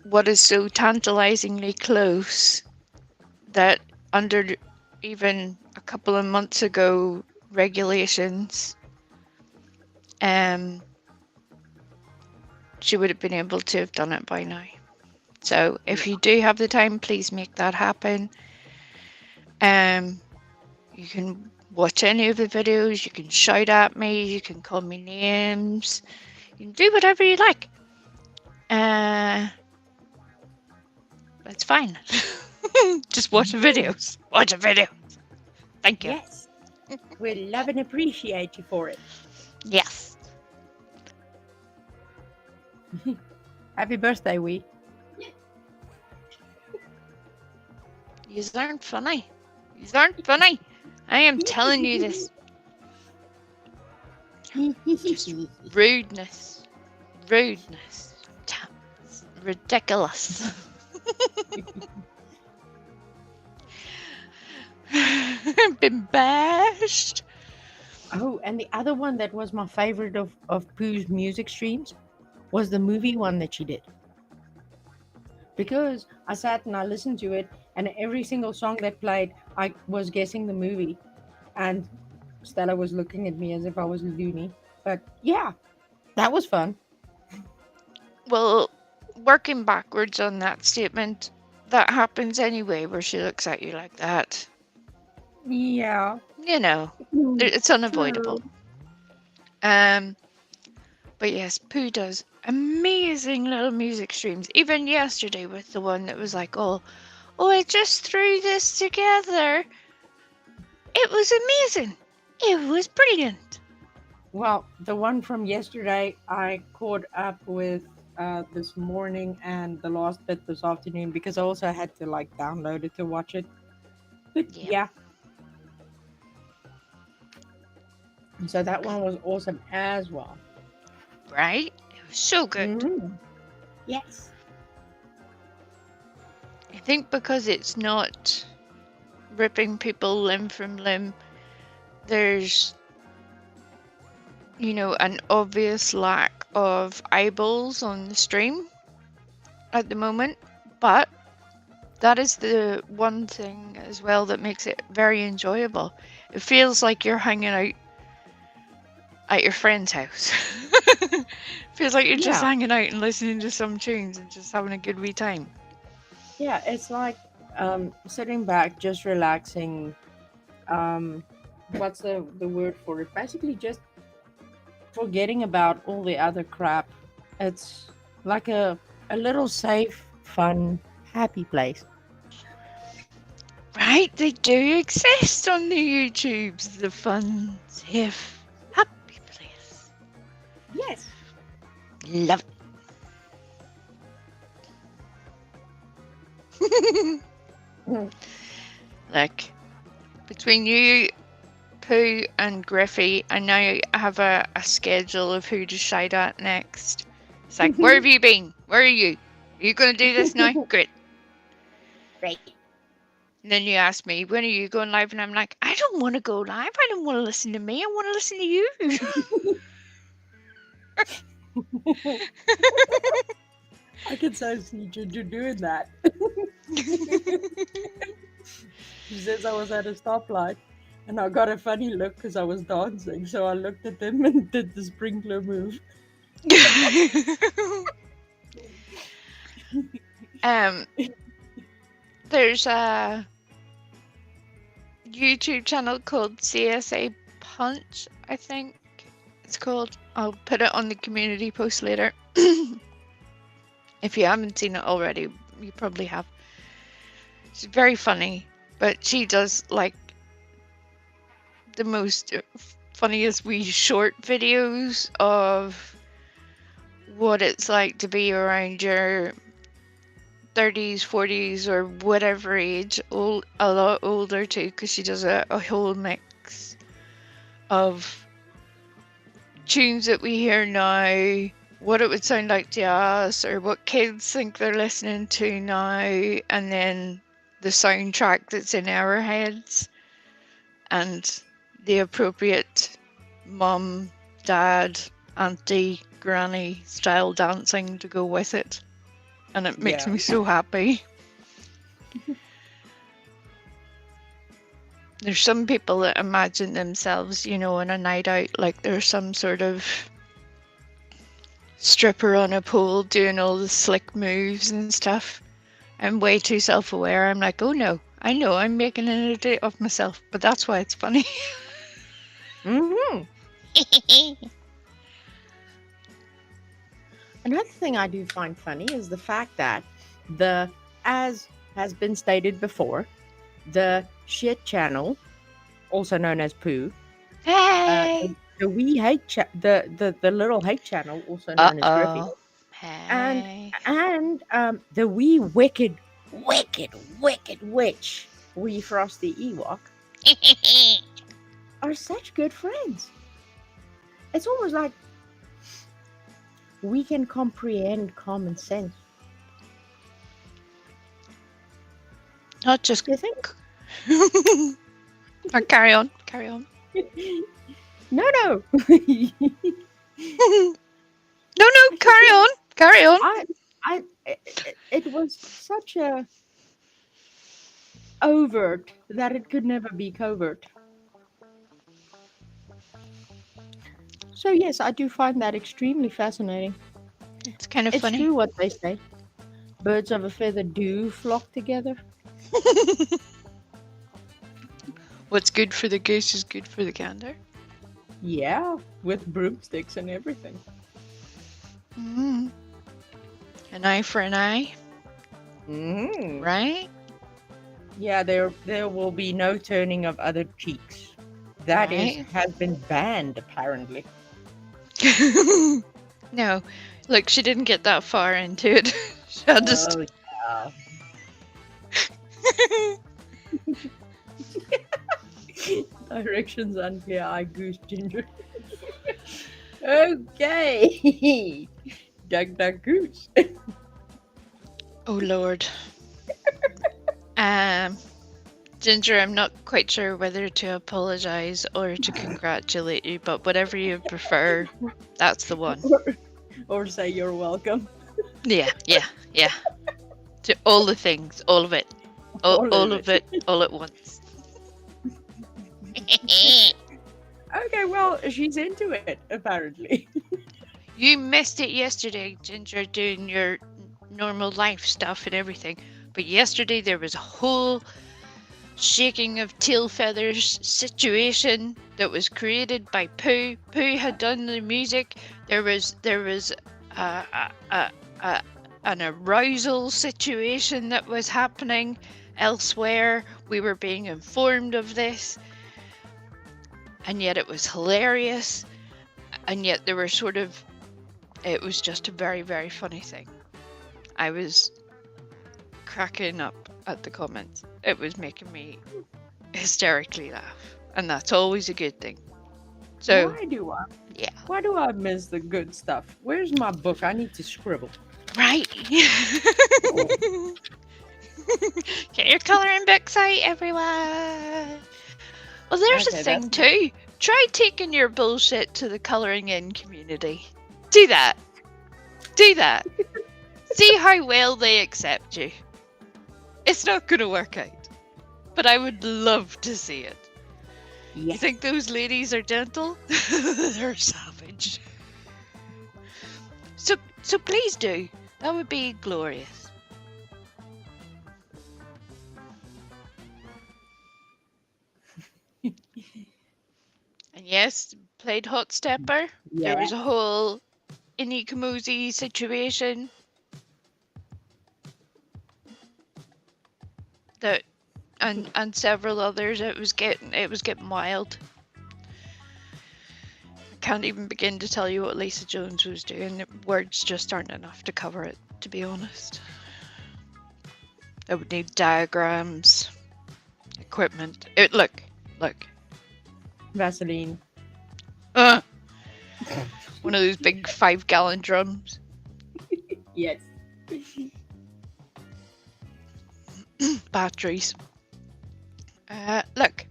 what is so tantalizingly close that under even a couple of months ago regulations, she would have been able to have done it by now. So if you do have the time, please make that happen. You can watch any of the videos, you can shout at me, you can call me names, you can do whatever you like. That's fine. Just watch the videos. Watch the videos. Thank you. Yes. We love and appreciate you for it. Yes. Happy birthday, Wee. You aren't funny. You aren't funny. I am telling you this. Just rudeness. Rudeness. It's ridiculous. Been bashed. Oh, and the other one that was my favorite of Pooh's music streams was the movie one that she did. Because I sat and I listened to it, and every single song that played, I was guessing the movie. And Stella was looking at me as if I was loony. But yeah, that was fun. Well, working backwards on that statement, that happens anyway where she looks at you like that. Yeah. You know, it's unavoidable. But yes, Pooh does amazing little music streams. Even yesterday with the one that was like, oh, I just threw this together. It was amazing. It was brilliant. Well, the one from yesterday, I caught up with this morning and the last bit this afternoon because I also had to like download it to watch it. But Yep. yeah. So that one was awesome as well. Right? It was so good. Mhm. Yes. I think because it's not ripping people limb from limb, there's, an obvious lack of eyeballs on the stream at the moment. But that is the one thing as well that makes it very enjoyable. It feels like you're hanging out at your friend's house. Feels like you're just Yeah. hanging out and listening to some tunes and just having a good wee time. Yeah, it's like sitting back, just relaxing. What's the word for it? Basically, just forgetting about all the other crap. It's like a little safe, fun, happy place. Right? They do exist on the YouTubes. The fun, safe, happy place. Yes. Love it. Look, between you, Pooh, and Griffey, I now have a schedule of who to shout at next. It's like, where have you been? Where are you? Are you going to do this now? Great. Great. And then you ask me, when are you going live? And I'm like, I don't want to go live. I don't want to listen to me. I want to listen to you. I can so see Ginger doing that. She says I was at a stoplight and I got a funny look because I was dancing. So I looked at them and did the sprinkler move. There's a YouTube channel called CSA Punch, I think it's called. I'll put it on the community post later. If you haven't seen it already, you probably have. She's very funny, but she does like the most funniest wee short videos of what it's like to be around your 30s, 40s, or whatever age, a lot older too, because she does a whole mix of tunes that we hear now, what it would sound like to us, or what kids think they're listening to now, and then the soundtrack that's in our heads, and the appropriate mum, dad, auntie, granny style dancing to go with it. And it makes me so happy. There's some people that imagine themselves, in a night out like they're some sort of stripper on a pole doing all the slick moves and stuff. I'm way too self-aware. I'm like, oh no, I know I'm making an idiot of myself, but that's why it's funny. Mm-hmm. Another thing I do find funny is the fact that as has been stated before, the shit channel, also known as poo, Hey! the wee hate the little hate channel, also known as Griffy, Uh-oh. and Hey. the wee wicked witch, wee Frosty Ewok, are such good friends. It's almost like we can comprehend common sense. Not just... You think? Oh, carry on. Carry on. No. No, carry on. Carry on. It was such a overt that it could never be covert. So yes, I do find that extremely fascinating. It's kind of It's funny. true what they say. Birds of a feather do flock together. What's good for the goose is good for the gander. Yeah, with broomsticks and everything. Mm. An eye for an eye, Mm-hmm. right? Yeah, there will be no turning of other cheeks. That Right. has been banned apparently. No, look, she didn't get that far into it. She had to Oh yeah. Directions unclear. I goose ginger. Okay. Duck goose. Oh Lord. Ginger, I'm not quite sure whether to apologize or to congratulate you, but whatever you prefer, that's the one. Or say you're welcome. Yeah. To all the things, all of it. All of it, all at once. Okay, well, she's into it, apparently. You missed it yesterday, Ginger, doing your normal life stuff and everything. But yesterday there was a whole shaking of tail feathers situation that was created by Pooh. Pooh had done the music. There was an arousal situation that was happening elsewhere. We were being informed of this, and yet it was hilarious. And yet there were it was just a very, very funny thing. I was cracking up at the comments. It was making me hysterically laugh, and that's always a good thing. So why do I miss the good stuff? Where's my book? I need to scribble. Right. Get your colouring books out, everyone. Well, there's a thing too. Try taking your bullshit to the colouring in community. Do that. See how well they accept you. It's not going to work out, but I would love to see it. Yeah. You think those ladies are gentle? They're savage. So please do. That would be glorious. And yes, played Hot Stepper. Yeah. There was a whole Inikamuzi situation. That and several others. It was getting wild. I can't even begin to tell you what Lisa Jones was doing. Words just aren't enough to cover it, to be honest. I would need diagrams, equipment. Look. Vaseline. One of those big 5-gallon drums. Yes. Batteries. Look.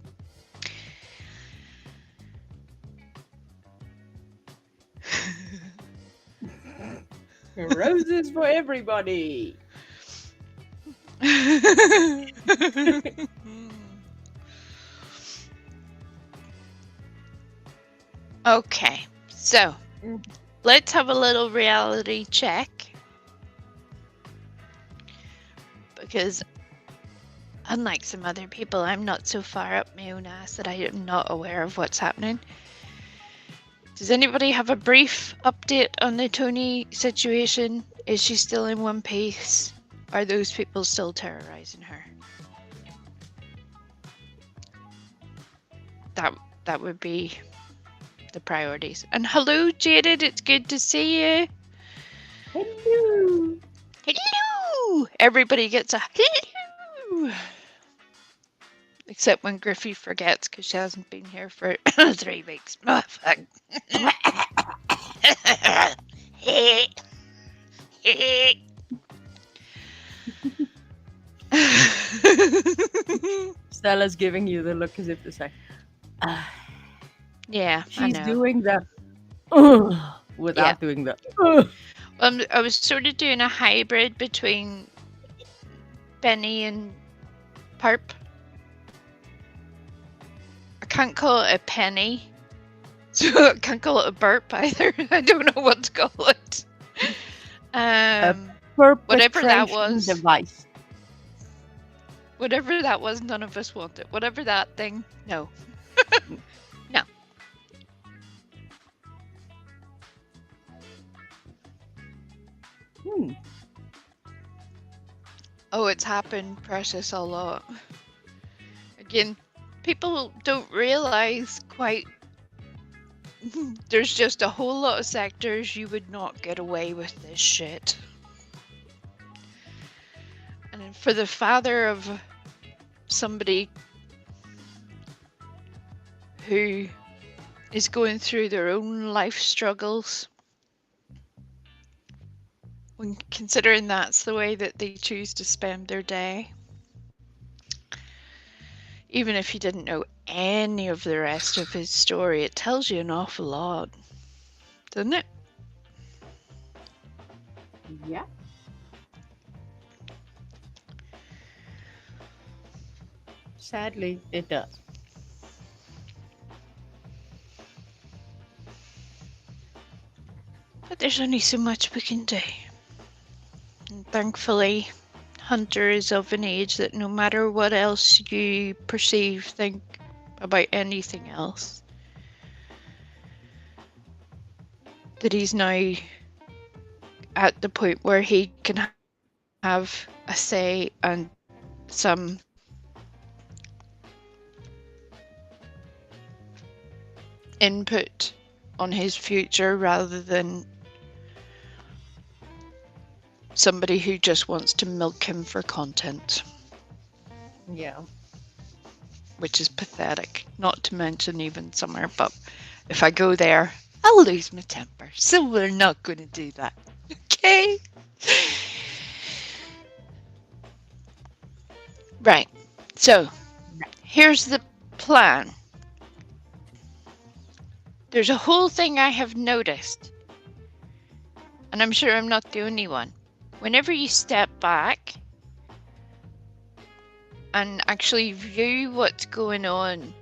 Roses for everybody. Okay, so let's have a little reality check. Because unlike some other people, I'm not so far up my own ass that I am not aware of what's happening. Does anybody have a brief update on the Tony situation? Is she still in one piece? Are those people still terrorizing her? That would be the priorities. And hello, Jaded. It's good to see you. Hello. Hello. Everybody gets a hello. Except when Griffey forgets because she hasn't been here for 3 weeks. Oh, fuck. Stella's giving you the look as if to say, Yeah, I she's know. doing the without doing the. I was sort of doing a hybrid between Benny and Parp. I can't call it a penny, so I can't call it a burp either. I don't know what to call it. Whatever that was. Device. Whatever that was, none of us want it. Whatever that thing, no. No. Oh, it's happened, Precious, a lot. Again, people don't realize quite. There's just a whole lot of sectors you would not get away with this shit. And for the father of somebody who is going through their own life struggles, when considering that's the way that they choose to spend their day, even if you didn't know any of the rest of his story, it tells you an awful lot, doesn't it? Yeah. Sadly, it does. But there's only so much we can do. And thankfully, Hunter is of an age that no matter what else you perceive, think about anything else, that he's now at the point where he can have a say and some input on his future rather than somebody who just wants to milk him for content. Yeah. Which is pathetic, not to mention even Summer, but if I go there, I'll lose my temper, so we're not going to do that, okay? Right, so here's the plan. There's a whole thing I have noticed, and I'm sure I'm not the only one. Whenever you step back and actually view what's going on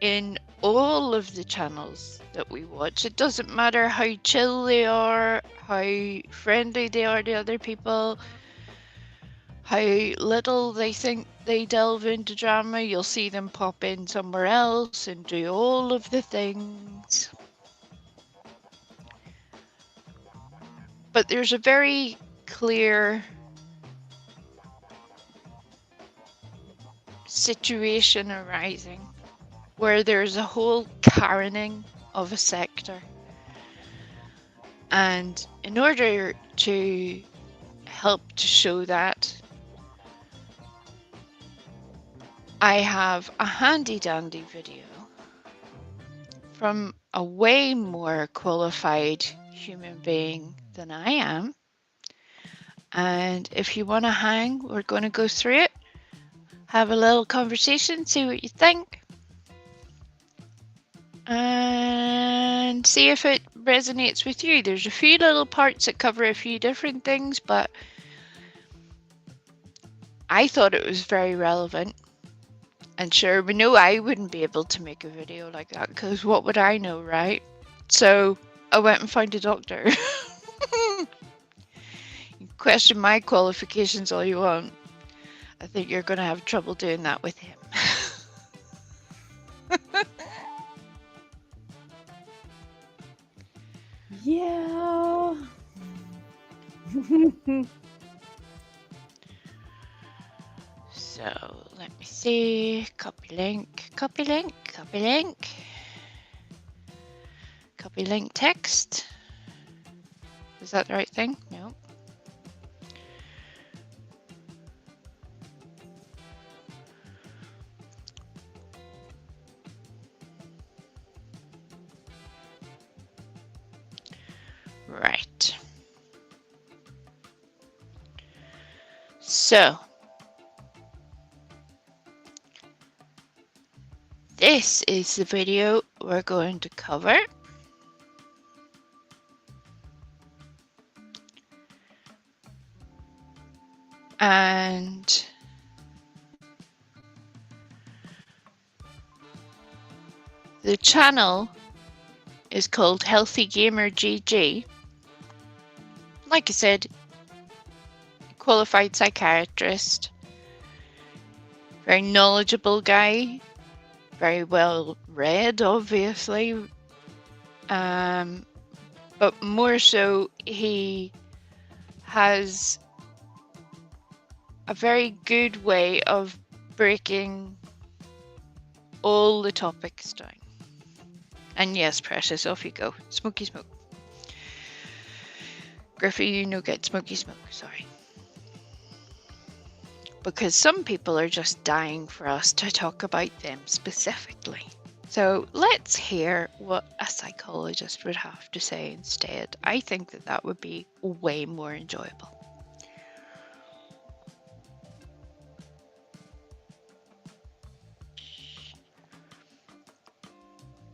in all of the channels that we watch, it doesn't matter how chill they are, how friendly they are to other people, how little they think they delve into drama, you'll see them pop in somewhere else and do all of the things. But there's a very clear situation arising where there's a whole Karening of a sector. And in order to help to show that, I have a handy dandy video from a way more qualified human being than I am. And if you want to hang, we're going to go through it, have a little conversation, see what you think, and see if it resonates with you. There's a few little parts that cover a few different things, but I thought it was very relevant. And sure, we know I wouldn't be able to make a video like that, because what would I know, right? So I went and found a doctor. You question my qualifications all you want. I think you're going to have trouble doing that with him. Yeah. So let me see. Copy link, copy link, copy link. Copy link text. Is that the right thing? No. Right. So this is the video we're going to cover. And the channel is called Healthy Gamer GG. Like I said, qualified psychiatrist, very knowledgeable guy, very well read, obviously. But more so, he has a very good way of breaking all the topics down. And yes, Precious, off you go. Smoky smoke. Griffey, you no get smoky smoke, sorry. Because some people are just dying for us to talk about them specifically. So let's hear what a psychologist would have to say instead. I think that that would be way more enjoyable.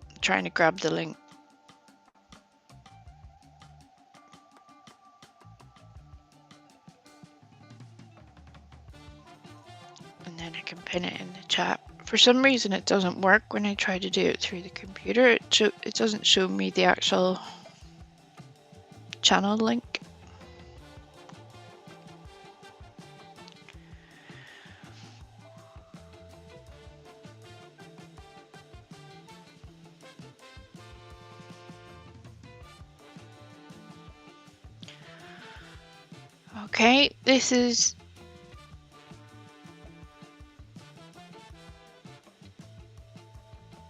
I'm trying to grab the link. And then I can pin it in the chat. For some reason it doesn't work when I try to do it through the computer. It doesn't show me the actual channel link. Okay, this is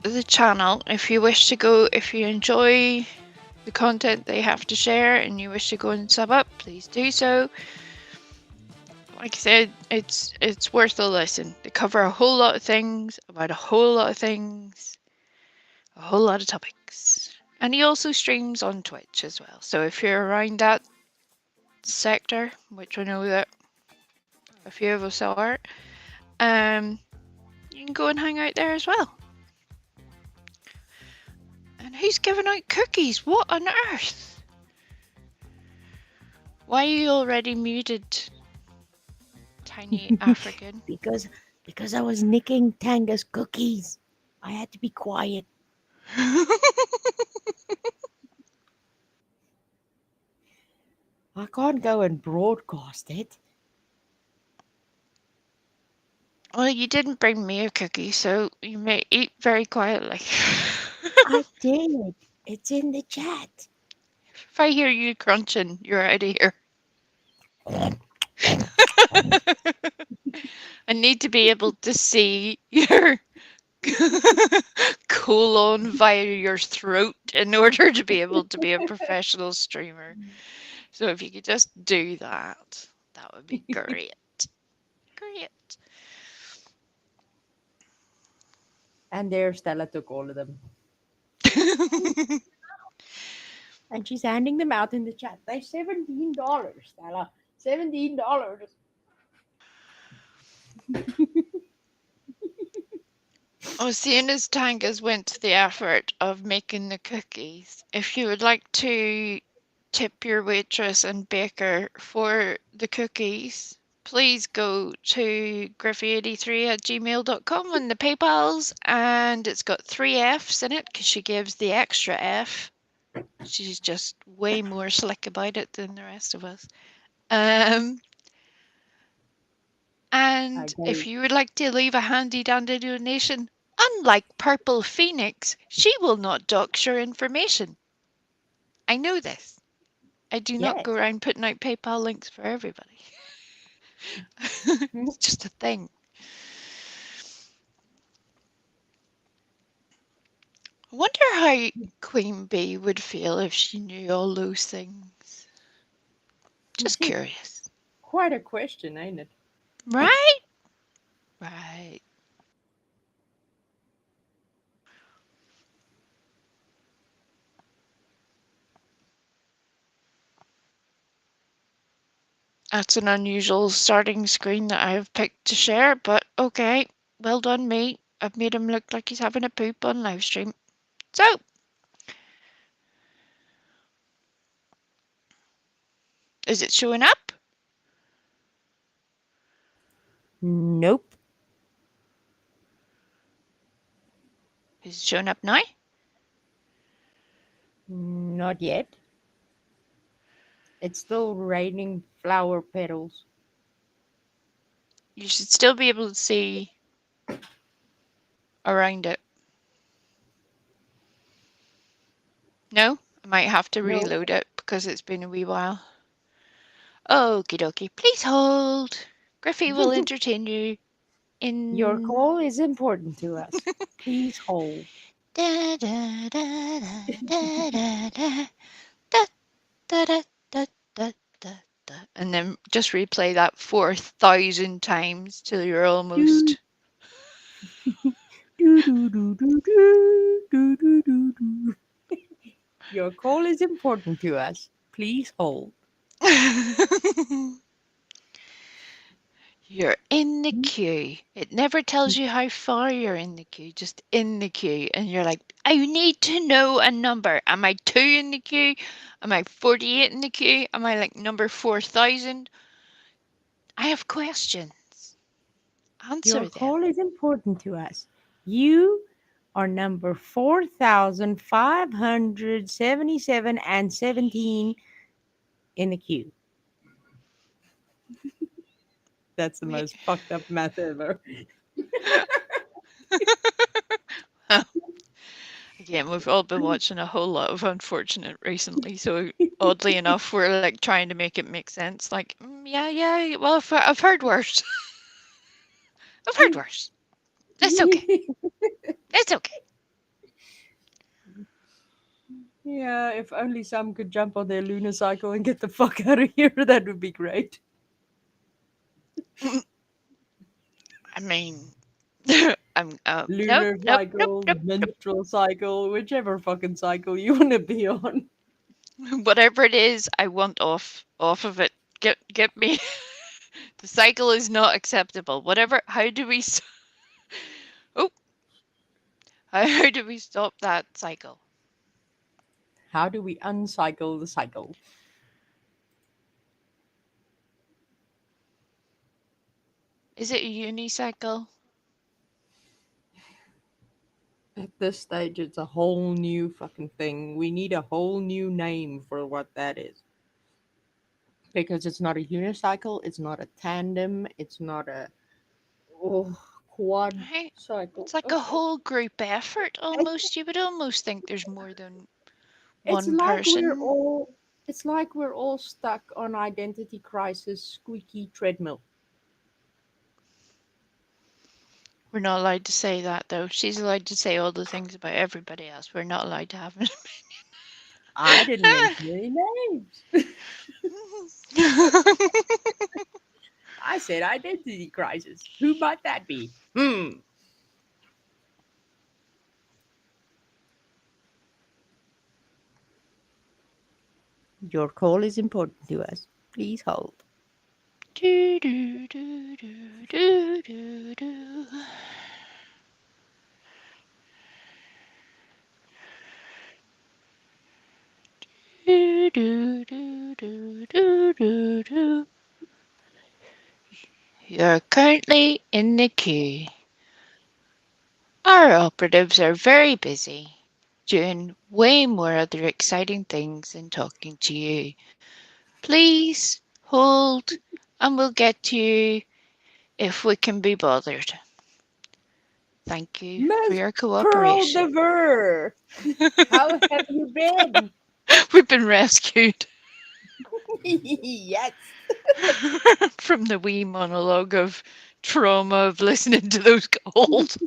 the channel. If you wish to go, if you enjoy the content they have to share and you wish to go and sub up, please do so. Like I said, it's worth a listen. They cover a whole lot of things about a whole lot of things, a whole lot of topics. And he also streams on Twitch as well. So if you're around that sector, which I know that a few of us are, you can go and hang out there as well. And who's giving out cookies? What on earth? Why are you already muted, tiny African? Because I was nicking Tanga's cookies. I had to be quiet. I can't go and broadcast it. Well, you didn't bring me a cookie, so you may eat very quietly. I did. It's in the chat. If I hear you crunching, you're out of here. I need to be able to see your colon via your throat in order to be able to be a professional streamer. So if you could just do that, that would be great. Great. And there Stella took all of them. And she's handing them out in the chat. They're $17, Stella. $17. Oh, seeing as Tangas went to the effort of making the cookies, if you would like to tip your waitress and baker for the cookies, please go to griffy83@gmail.com on the PayPals, and it's got 3 F's in it because she gives the extra F She's just way more slick about it than the rest of us. Um, and if Okay. you would like to leave a handy dandy donation, unlike Purple Phoenix, she will not dox your information. I know this. I do not go Yes. around putting out PayPal links for everybody. It's just a thing. I wonder how Queen Bee would feel if she knew all those things. Just curious. Quite a question, ain't it? Right? Right. That's an unusual starting screen that I have picked to share, but okay. Well done, me. I've made him look like he's having a poop on live stream. So, is it showing up? Nope. Is it showing up now? Not yet. It's still raining flower petals. You should still be able to see around it. No? I might have to No. reload it because it's been a wee while. Okie dokie. Please hold. Griffey will entertain you Your in. call is important to us. Please hold. Da, da, da, da, da, da, da, da, da, da, da, da, da. And then just replay that 4,000 times till you're Do, almost. do, do, do, do, do, do, do, do, do. Your call is important to us. Please hold. You're in the queue. It never tells you how far you're in the queue, just in the queue. And you're like, I need to know a number. Am I 2 in the queue? Am I 48 in the queue? Am I like number 4,000? I have questions. Your Answer them. call is important to us. You are number 4,577 and 17 in the queue. That's the We... most fucked up math ever. Again, we've all been watching a whole lot of Unfortunate recently, so oddly enough, we're like trying to make it make sense. Like, yeah, yeah, well, I've heard worse. I've heard worse. It's okay. It's okay. Yeah, if only some could jump on their lunar cycle and get the fuck out of here, that would be great. I mean, I'm nope, Lunar nope, nope, cycle, nope, menstrual cycle, whichever fucking cycle you want to be on. nope. Whatever it is, I want off of it. Get me. The cycle is not acceptable. Whatever. How do we? Oh, how do we stop that cycle? How do we uncycle the cycle? Is it a unicycle? At this stage, it's a whole new fucking thing. We need a whole new name for what that is. Because it's not a unicycle, it's not a tandem, it's not a quad Right. cycle. It's like a whole group effort It's, almost. You would almost think there's more than it's one like we're person. all it's like we're all stuck on identity crisis squeaky treadmill. We're not allowed to say that though. She's allowed to say all the things about everybody else. We're not allowed to have an I didn't mention any names. opinion. I said identity crisis. Who might that be? Your call is important to us. Please hold. Do, do, do, do, do, do, do. Do, do, do, do, do, do, do. You're currently in the queue. Our operatives are very busy. doing way more other exciting things than talking to you. Please hold and we'll get to you if we can be bothered. Thank you for Miss your Pearl cooperation. Dever, how have you been? We've been rescued Yes. from the wee monologue of trauma of listening to those calls.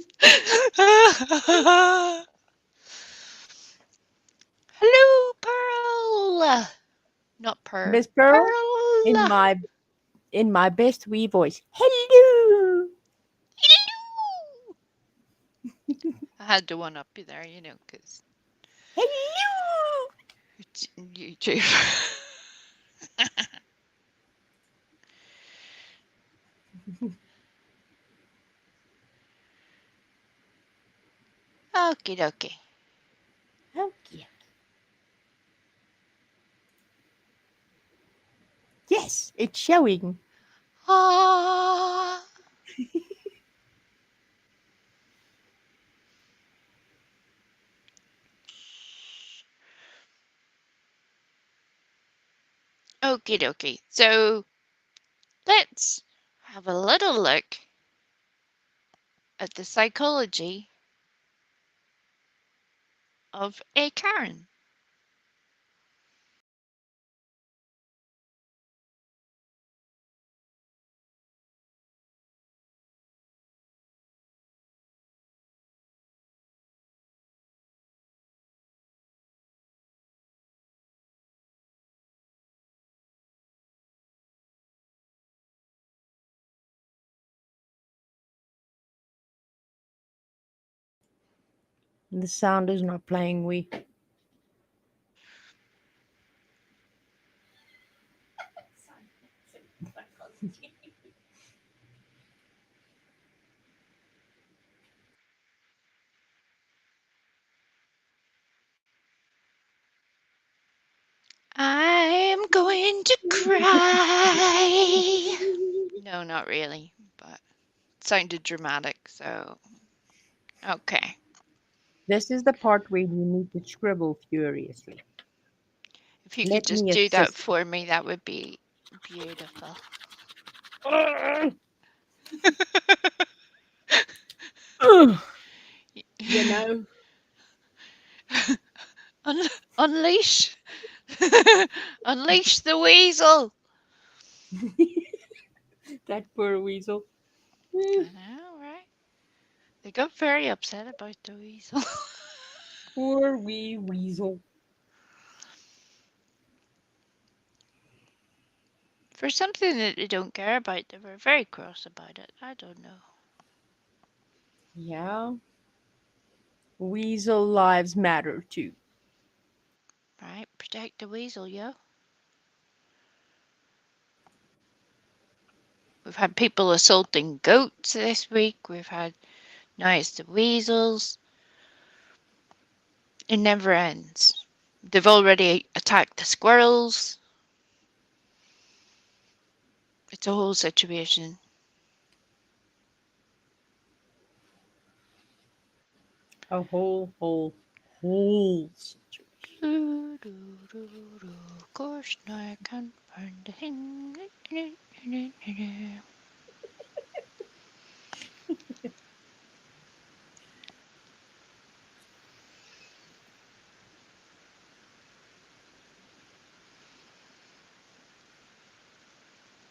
Hello, Pearl. Not Miss Pearl, in Pearl. my in my best wee voice. Hello. Hello. I had to one up you there, because Hello. it's YouTube. Okie dokie. Okay. Yes, it's showing. Ah. Okie dokie. So let's have a little look at the psychology of a Karen. The sound is not playing we. I'm going to cry. No, not really, but it sounded dramatic, so okay. This is the part where you need to scribble furiously. If you could Let just me do that assist. for me, that would be beautiful. Ugh. Ugh. You know, Un- unleash, unleash the weasel. that poor weasel. I know, right? They got very upset about the weasel. Poor wee weasel. For something that they don't care about, they were very cross about it. I don't know. Yeah. Weasel lives matter too. Right? Protect the weasel, yo. We've had people assaulting goats this week. We've had now it's the weasels. It never ends. They've already attacked the squirrels. It's a whole situation. A whole situation. Of course, I can't find a thing.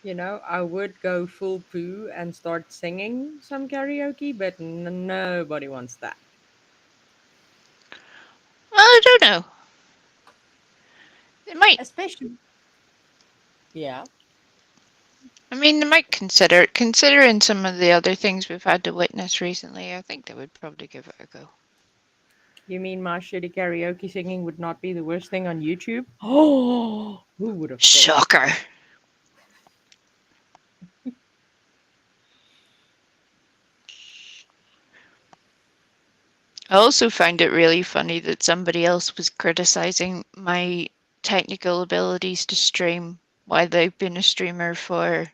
You know, I would go full poo and start singing some karaoke, but nobody wants that. I don't know. They might. Especially, yeah. I mean, they might consider it. Considering some of the other things we've had to witness recently, I think they would probably give it a go. You mean my shitty karaoke singing would not be the worst thing on YouTube? Oh, who would have thought? Shocker. I also found it really funny that somebody else was criticizing my technical abilities to stream while they've been a streamer for,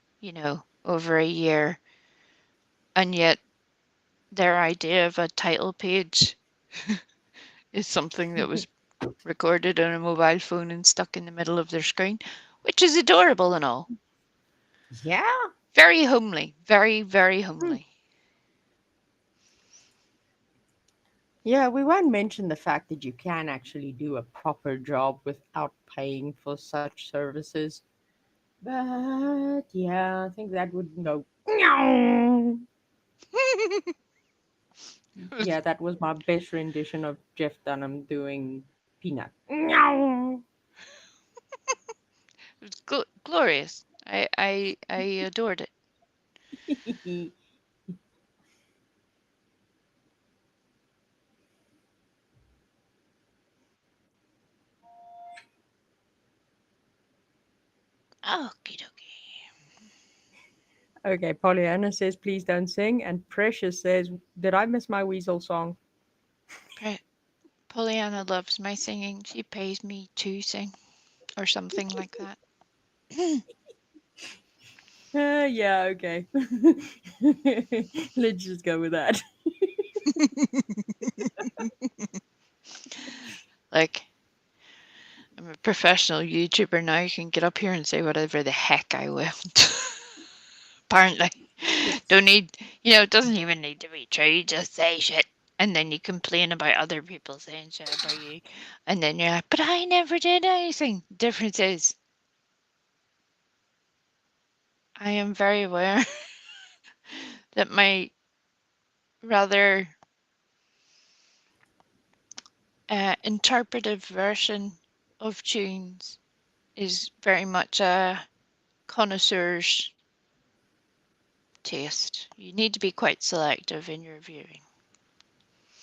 over a year. And yet their idea of a title page is something that was recorded on a mobile phone and stuck in the middle of their screen, which is adorable and all. Yeah. Very homely. Very, very Hmm. homely. Yeah, we won't mention the fact that you can actually do a proper job without paying for such services. But yeah, I think that would go. Meow. It was, Yeah, that was my best rendition of Jeff Dunham doing Peanut. Meow. it was glorious. I adored it. Okie dokie. Okay, Pollyanna says, please don't sing. And Precious says, did I miss my weasel song? Pollyanna loves my singing. She pays me to sing or something like that. Yeah, okay. Let's just go with that. Like, I'm a professional YouTuber now. I can get up here and say whatever the heck I want. Apparently. Yes. Don't need, it doesn't even need to be true. Just say shit. And then you complain about other people saying shit about you. And then you're like, but I never did anything. Difference is, I am very aware that my rather interpretive version of tunes is very much a connoisseur's taste. You need to be quite selective in your viewing.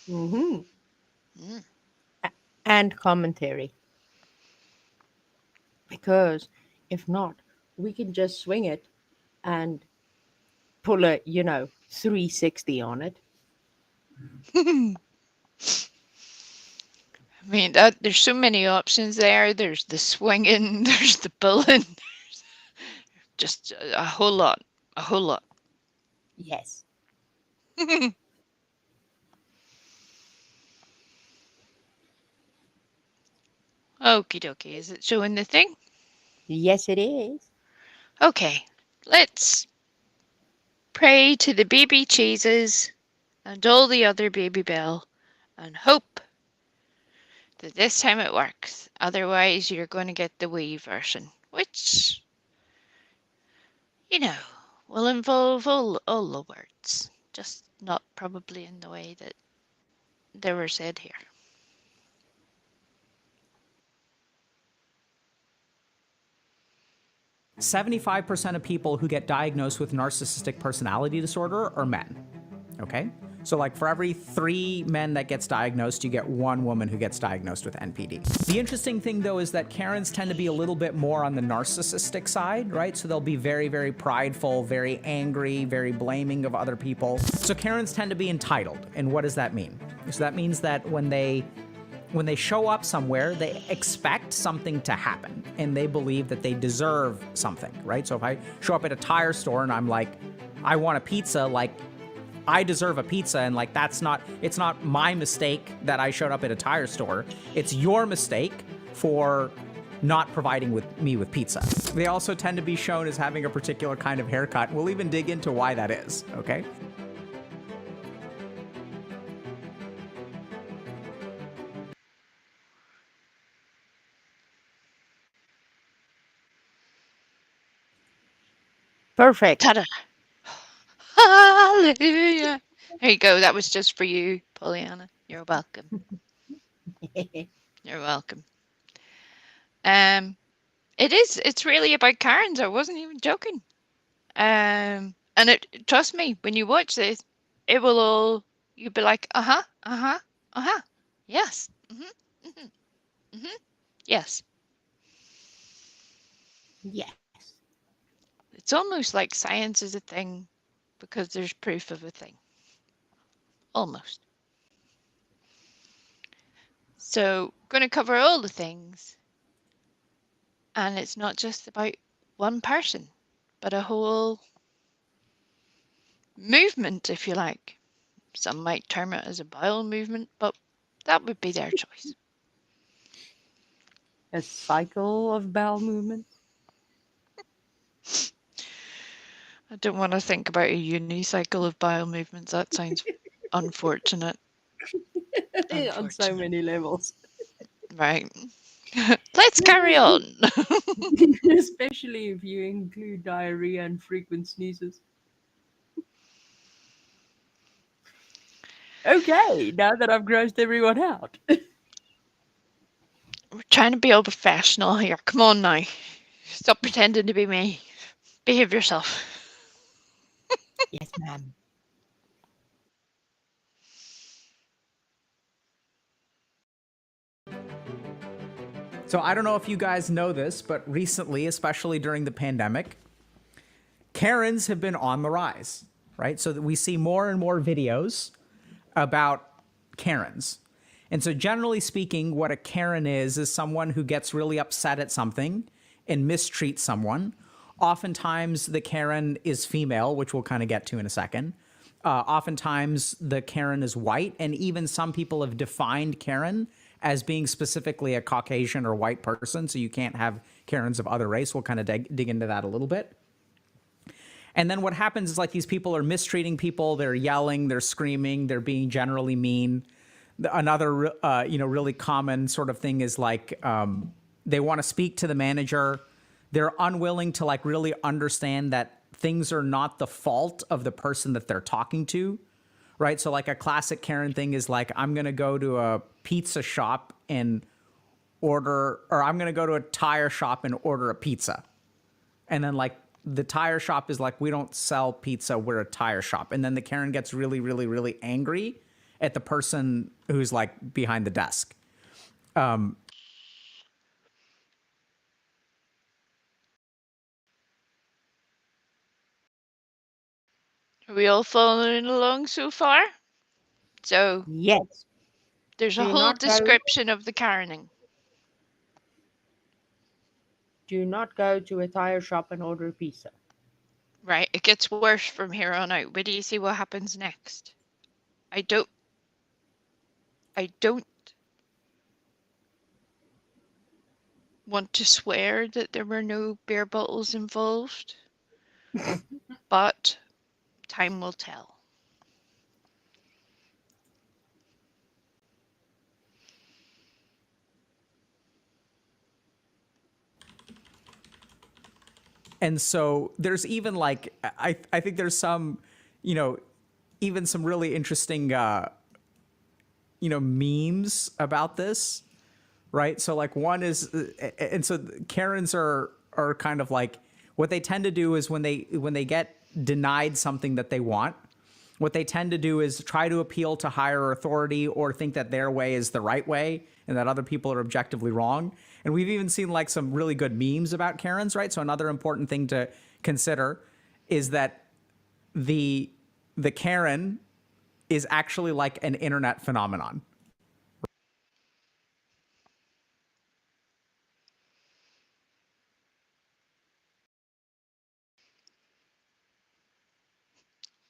Mm-hmm. Mm. And commentary. Because if not, we can just swing it and pull a, 360 on it. I mean, that there's so many options there. There's the swinging, there's the pulling, just a whole lot, a whole lot. Yes. Okie dokie, is it showing the thing? Yes, it is. Okay, let's pray to the baby cheeses and all the other baby bell and hope that this time it works. Otherwise, you're going to get the Wii version, which, you know, will involve all the words, just not probably in the way that they were said here. 75% of people who get diagnosed with narcissistic personality disorder are men. Okay? So like for every 3 men that gets diagnosed, you get 1 woman who gets diagnosed with NPD. The interesting thing though is that Karens tend to be a little bit more on the narcissistic side, right? So they'll be very, very prideful, very angry, very blaming of other people. So Karens tend to be entitled. And what does that mean? So that means that when they show up somewhere, they expect something to happen and they believe that they deserve something, right? So if I show up at a tire store and I'm like, I want a pizza, like I deserve a pizza, and like it's not my mistake that I showed up at a tire store. It's your mistake for not providing me with pizza. They also tend to be shown as having a particular kind of haircut. We'll even dig into why that is, okay? Perfect. Ta-da! Hallelujah! There you go. That was just for you, Pollyanna. You're welcome. You're welcome. It's really about Karens. I wasn't even joking. And trust me, when you watch this, it will all, you'll be like, uh-huh, uh-huh, uh-huh, yes, mm-hmm, mm-hmm, mm-hmm, yes. Yes. It's almost like science is a thing because there's proof of a thing. Almost. So, going to cover all the things, and it's not just about one person, but a whole movement, if you like. Some might term it as a bowel movement, but That would be their choice. A cycle of bowel movements. I don't want to think about a unicycle of bowel movements. That sounds unfortunate. On so many levels. Right. Let's carry on. Especially if you include diarrhea and frequent sneezes. Okay, now that I've grossed everyone out. We're trying to be all professional here. Come on now. Stop pretending to be me. Behave yourself. Yes, ma'am. So I don't know if you guys know this, but recently, especially during the pandemic, Karens have been on the rise, right? So that we see more and more videos about Karens. And so generally speaking, what a Karen is someone who gets really upset at something and mistreats someone. Oftentimes the Karen is female, which we'll kind of get to in a second. Oftentimes the Karen is white, and even some people have defined Karen as being specifically a Caucasian or white person, so you can't have Karens of other race. We'll kind of dig into that a little bit. And then what happens is like these people are mistreating people, they're yelling, they're screaming, they're being generally mean. Another really common sort of thing is like they want to speak to the manager. They're unwilling to like really understand that things are not the fault of the person that they're talking to, right? So like a classic Karen thing is like, I'm going to go to a pizza shop and order, or I'm going to go to a tire shop and order a pizza. And then like the tire shop is like, we don't sell pizza, we're a tire shop. And then the Karen gets really, really, really angry at the person who's like behind the desk. Are we all following along so far? So Yes. there's a Do whole not go. description of the Karening. Do not go to a tire shop and order pizza. Right, it gets worse from here on out. Where do you see what happens next? I don't want to swear that there were no beer bottles involved, but time will tell. And so there's even like, I think there's some, even some really interesting, memes about this, right? So like one is, and so Karens are kind of like, what they tend to do is when they get denied something that they want, what they tend to do is try to appeal to higher authority or think that their way is the right way and that other people are objectively wrong. And we've even seen like some really good memes about Karens, right? So another important thing to consider is that the Karen is actually like an internet phenomenon.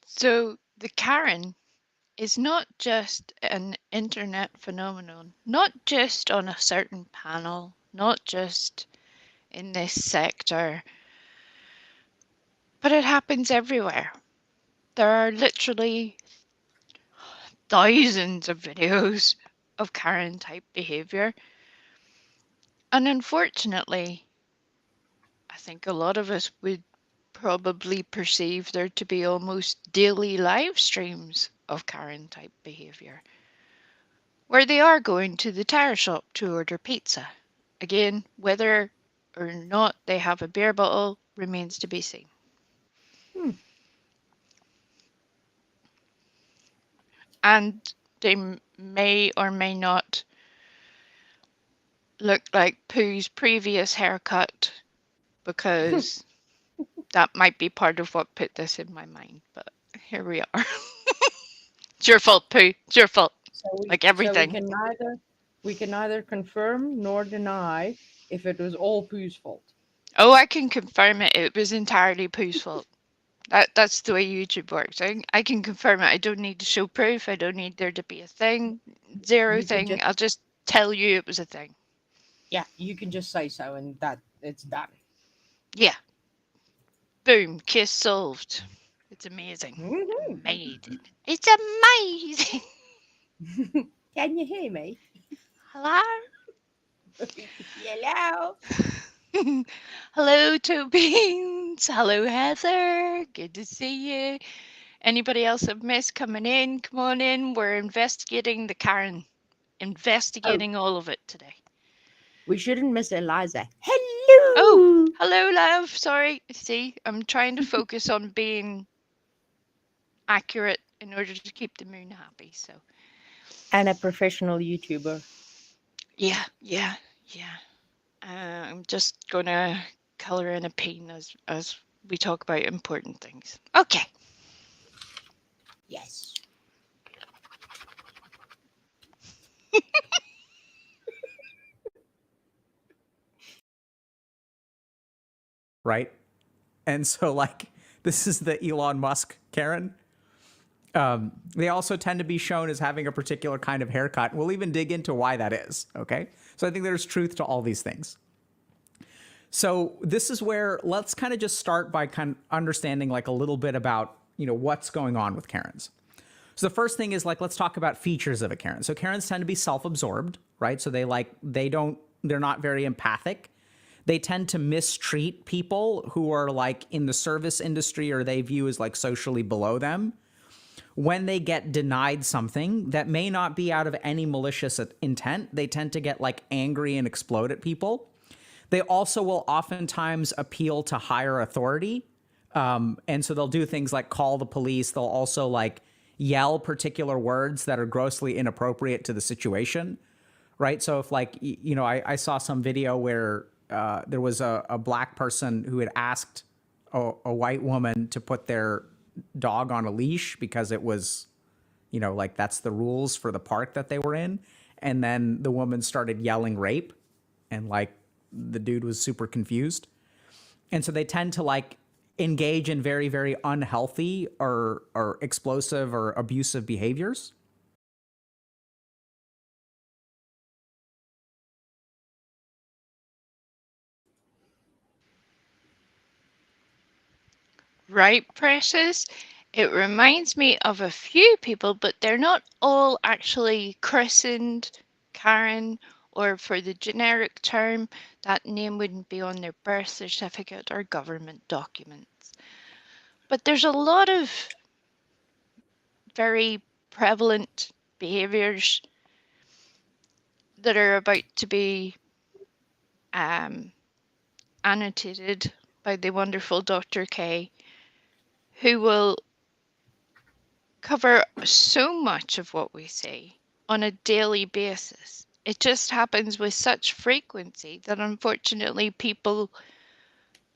So the Karen is not just an internet phenomenon, not just on a certain panel, not just in this sector, but it happens everywhere. There are literally thousands of videos of Karen type behavior. And unfortunately, I think a lot of us would probably perceive there to be almost daily live streams of Karen type behavior, where they are going to the tire shop to order pizza. Again, whether or not they have a beer bottle remains to be seen. And they may or may not look like Pooh's previous haircut, because that might be part of what put this in my mind. But here we are. It's your fault, Pooh. It's your fault. Like everything. So we can neither confirm nor deny if it was all Pooh's fault. Oh, I can confirm it. It was entirely Pooh's fault. That's the way YouTube works. I can confirm it. I don't need to show proof. I don't need there to be a thing. Zero You can thing. just I'll just tell you it was a thing. yeah, you can just say so, and that it's done. Yeah. Boom. Case solved. It's amazing. Mhm. Amazing. It's amazing. Can you hear me? Hello? Hello. Hello, Tobeans. Hello, Heather. Good to see you. Anybody else I've missed coming in? Come on in. We're investigating the Karen. Oh, Investigating all of it today. we shouldn't miss Eliza. Oh, Hello. hello, love. Sorry. See, I'm trying to focus on being accurate in order to keep the moon happy. So, And a professional YouTuber. yeah. I'm just gonna color in a pain as we talk about important things. Okay. Yes. Right? And so, like, this is the Elon Musk Karen. They also tend to be shown as having a particular kind of haircut. We'll even dig into why that is. Okay. So I think there's truth to all these things. So this is where let's kind of just start by kind of understanding like a little bit about, what's going on with Karens. So the first thing is like, let's talk about features of a Karen. So Karens tend to be self-absorbed, right? So they're not very empathic. They tend to mistreat people who are like in the service industry or they view as like socially below them. When they get denied something that may not be out of any malicious intent, they tend to get like angry and explode at people. They also will oftentimes appeal to higher authority. And so they'll do things like call the police. They'll also like yell particular words that are grossly inappropriate to the situation. Right. So if like, I saw some video where there was a black person who had asked a white woman to put their dog on a leash because it was, like that's the rules for the park that they were in. And then the woman started yelling rape and like the dude was super confused. And so they tend to like engage in very, very unhealthy or explosive or abusive behaviors. Right, Precious? It reminds me of a few people, but they're not all actually christened Karen, or for the generic term, that name wouldn't be on their birth certificate or government documents. But there's a lot of very prevalent behaviors that are about to be um, annotated by the wonderful Dr. K, who will cover so much of what we say on a daily basis. It just happens with such frequency that unfortunately people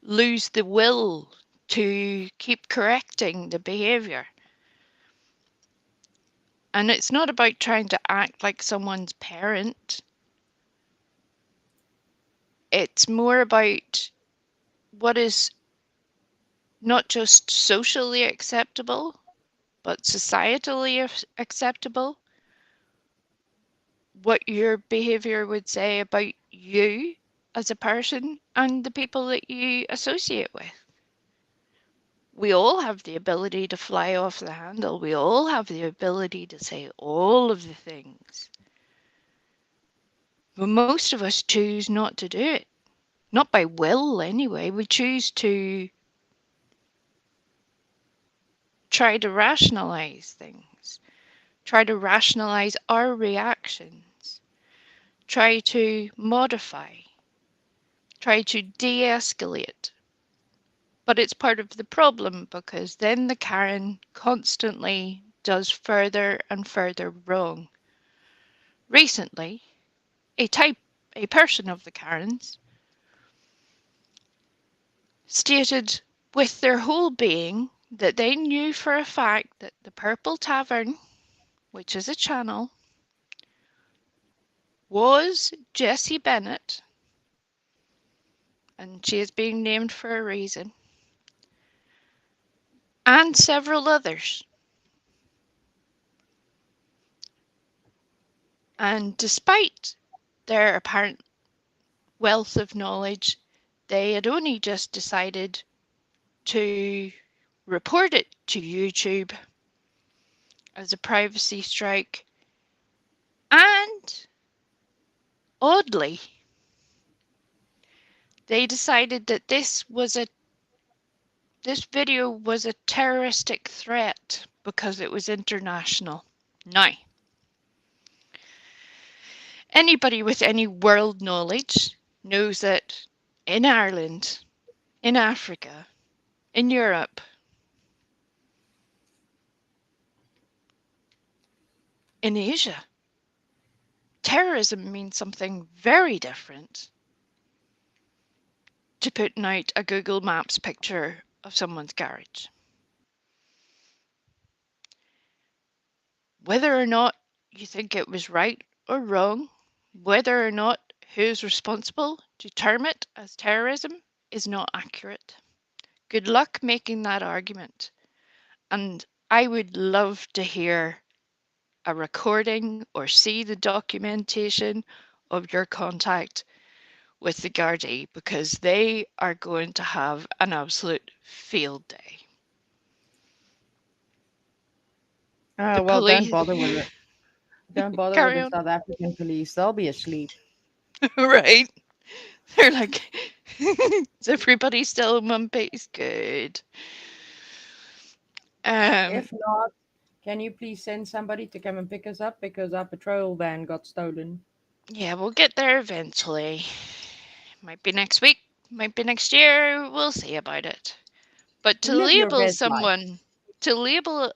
lose the will to keep correcting the behavior. And it's not about trying to act like someone's parent. It's more about what is not just socially acceptable, but societally acceptable, what your behavior would say about you as a person and the people that you associate with. We all have the ability to fly off the handle. We all have the ability to say all of the things. But most of us choose not to do it. Not by will, anyway. We choose to try to rationalize things, try to rationalize our reactions, try to modify, try to de escalate. But it's part of the problem because then the Karen constantly does further and further wrong. Recently, a person of the Karens stated with their whole being that they knew for a fact that the Purple Tavern, which is a channel, was Jessie Bennett, and she is being named for a reason, and several others. And despite their apparent wealth of knowledge, they had only just decided to report it to YouTube as a privacy strike. And oddly, they decided that this video was a terroristic threat because it was international. Now, anybody with any world knowledge knows that in Ireland, in Africa, in Europe, in Asia, terrorism means something very different to putting out a Google Maps picture of someone's garage. Whether or not you think it was right or wrong, whether or not who's responsible to term it as terrorism is not accurate. Good luck making that argument. And I would love to hear a recording or see the documentation of your contact with the Gardaí, because they are going to have an absolute field day. The Well, don't police, bother with it. Don't bother with carry the on, South African police. They'll be asleep. right? They're like, is everybody still in one piece? Good. If not, can you please send somebody to come and pick us up because our patrol van got stolen? Yeah, we'll get there eventually. Might be next week, might be next year. We'll see about it. But Live your best life. to label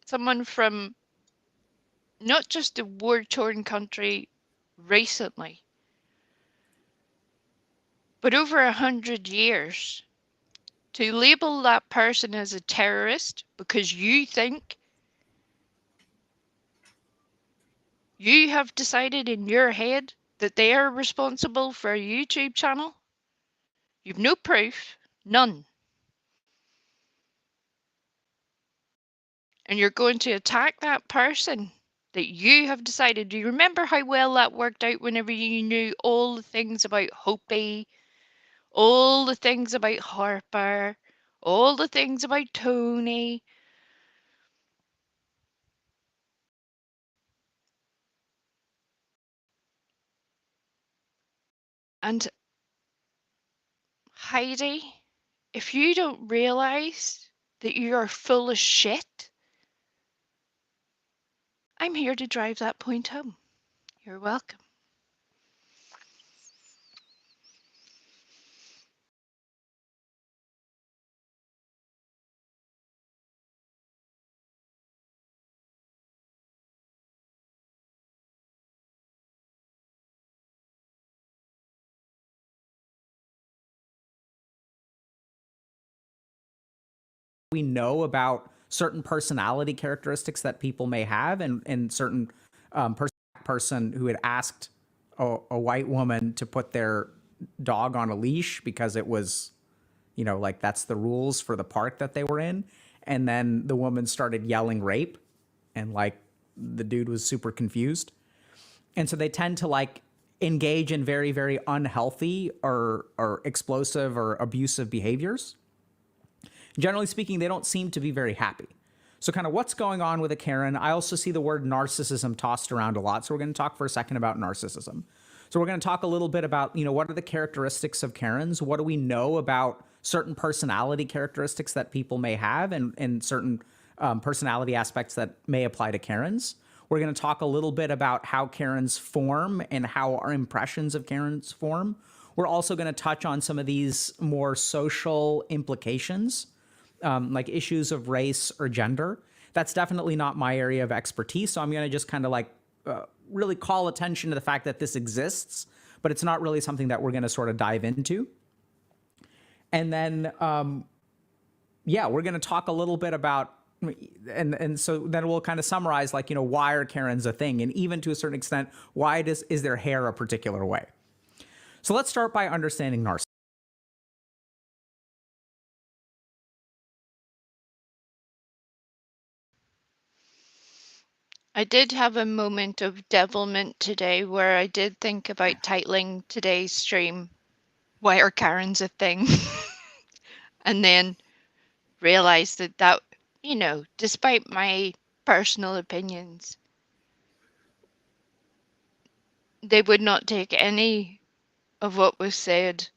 someone from not just a war-torn country recently, but over 100 years, to label that person as a terrorist because you think you have decided in your head that they are responsible for a YouTube channel? You've no proof, none. And you're going to attack that person that you have decided. Do you remember how well that worked out whenever you knew all the things about Hopi, all the things about Harper, all the things about Tony? And Heidi, if you don't realize that you are full of shit, I'm here to drive that point home. You're welcome. We know about certain personality characteristics that people may have, and certain person who had asked a white woman to put their dog on a leash because it was, like that's the rules for the park that they were in. And then the woman started yelling rape, and like the dude was super confused. And so they tend to like engage in very, very unhealthy or explosive or abusive behaviors. Generally speaking, they don't seem to be very happy. So kind of what's going on with a Karen? I also see the word narcissism tossed around a lot. So we're going to talk for a second about narcissism. So we're going to talk a little bit about, what are the characteristics of Karens? What do we know about certain personality characteristics that people may have, and certain personality aspects that may apply to Karens? We're going to talk a little bit about how Karens form and how our impressions of Karens form. We're also going to touch on some of these more social implications, like issues of race or gender. That's definitely not my area of expertise. So I'm going to just kind of like really call attention to the fact that this exists, but it's not really something that we're going to sort of dive into. And then, we're going to talk a little bit about, and so then we'll kind of summarize, like, why are Karens a thing? And even to a certain extent, why is their hair a particular way? So let's start by understanding narcissism. I did have a moment of devilment today where I did think about titling today's stream, Why Are Karens a Thing? And then realized that, despite my personal opinions, they would not take any of what was said,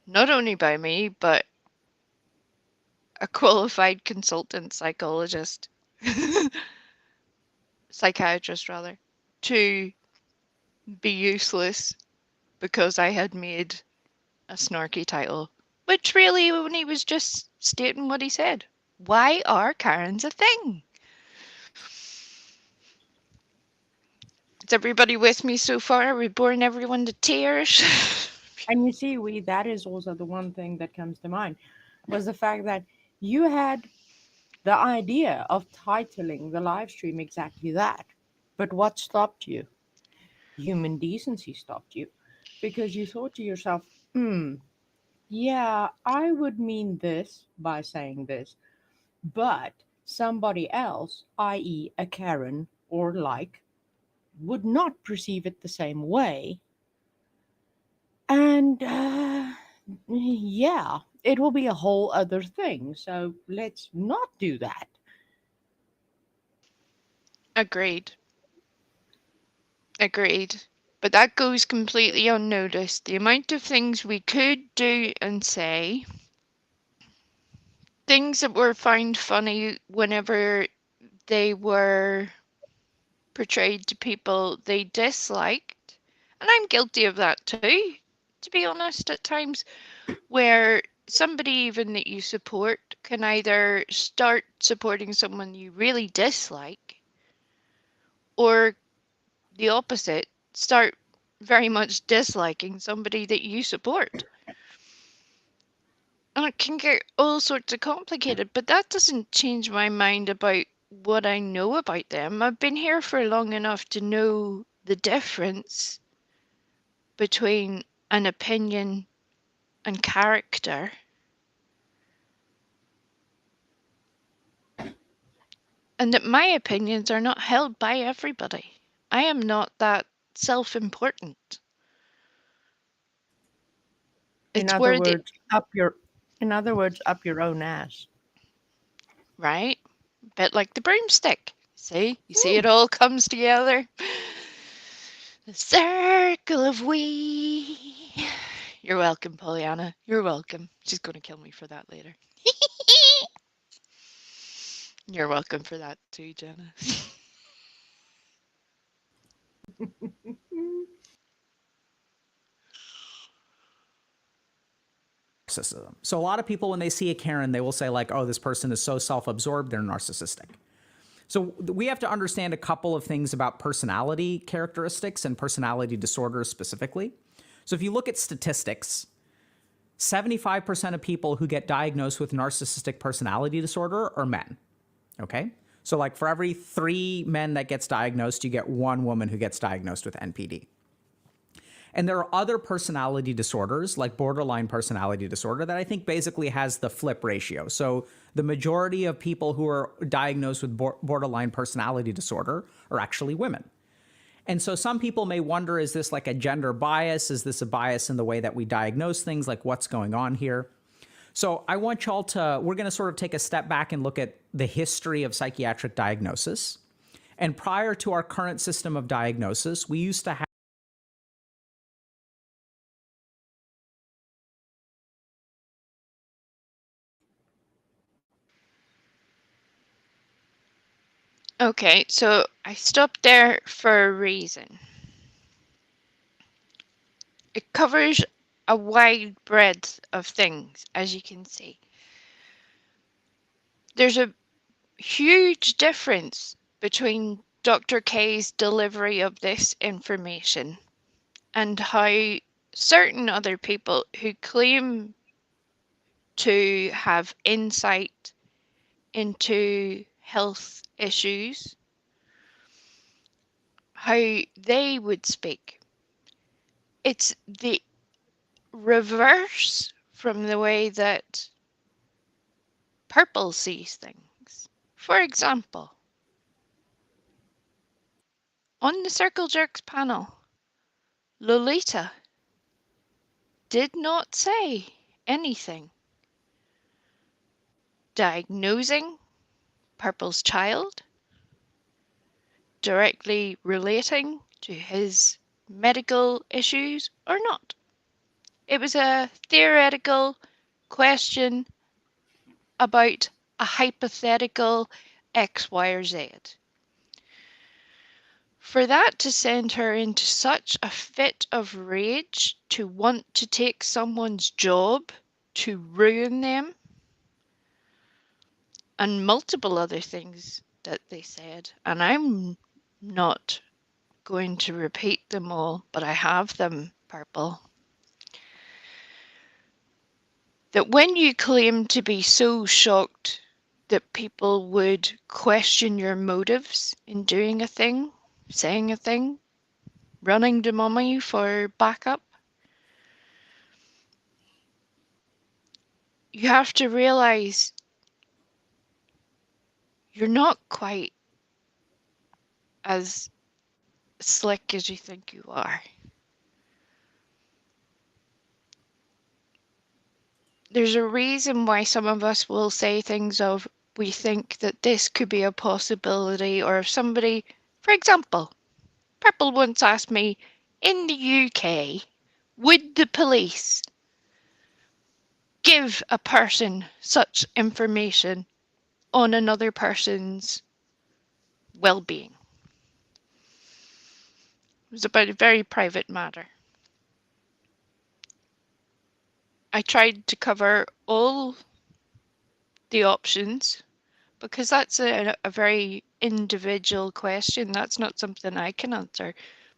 not only by me, but a qualified consultant psychologist, psychiatrist rather, to be useless because I had made a snarky title, which really only was just stating what he said. Why are Karens a thing? Is everybody with me so far? Are we boring everyone to tears? And you see, that is also the one thing that comes to mind was the fact that you had the idea of titling the live stream exactly that. But what stopped you? Human decency stopped you because you thought to yourself, yeah, I would mean this by saying this, but somebody else, i.e., a Karen or like, would not perceive it the same way. And yeah, it will be a whole other thing. So let's not do that. Agreed. Agreed. But that goes completely unnoticed. The amount of things we could do and say, things that were found funny whenever they were portrayed to people they disliked. And I'm guilty of that too, to be honest, at times, where somebody even that you support can either start supporting someone you really dislike or the opposite, start very much disliking somebody that you support. And it can get all sorts of complicated, but that doesn't change my mind about what I know about them. I've been here for long enough to know the difference between an opinion and character. And that my opinions are not held by everybody. I am not that self-important. In It's other where the words, up your own ass. right, bit like the broomstick. See, you see, it all comes together. The circle of we. You're welcome, Pollyanna. You're welcome. She's going to kill me for that later. You're welcome for that too, Jenna. Narcissism. So a lot of people, when they see a Karen, they will say like, oh, this person is so self-absorbed, they're narcissistic. So we have to understand a couple of things about personality characteristics and personality disorders specifically. So if you look at statistics, 75% of people who get diagnosed with narcissistic personality disorder are men. Okay? So like for every 3 men that gets diagnosed, you get 1 woman who gets diagnosed with NPD. And there are other personality disorders, like borderline personality disorder, that I think basically has the flip ratio. So the majority of people who are diagnosed with borderline personality disorder are actually women. And so some people may wonder, is this like a gender bias? Is this a bias in the way that we diagnose things? Like what's going on here? So I want y'all to, we're going to sort of take a step back and look at the history of psychiatric diagnosis. And prior to our current system of diagnosis, we used to have Okay, so I stopped there for a reason. It covers a wide breadth of things, as you can see. There's a huge difference between Dr. K's delivery of this information and how certain other people who claim to have insight into health issues, how they would speak. It's the reverse from the way that Purple sees things. For example, On the Circle Jerks panel, Lolita did not say anything diagnosing Purple's child, directly relating to his medical issues or not. It was a theoretical question about a hypothetical X, Y, or Z. For that to send her into such a fit of rage to want to take someone's job, to ruin them, and multiple other things that they said, and I'm not going to repeat them all, but I have them, Purple. That when you claim to be so shocked that people would question your motives in doing a thing, saying a thing, running to mummy for backup, you have to realize you're not quite as slick as you think you are. There's a reason why some of us will say things of, we think that this could be a possibility, or if somebody, for example, Purple once asked me, in the UK, would the police give a person such information on another person's well-being? It was about a very private matter. I tried to cover all the options because that's a very individual question. That's not something I can answer.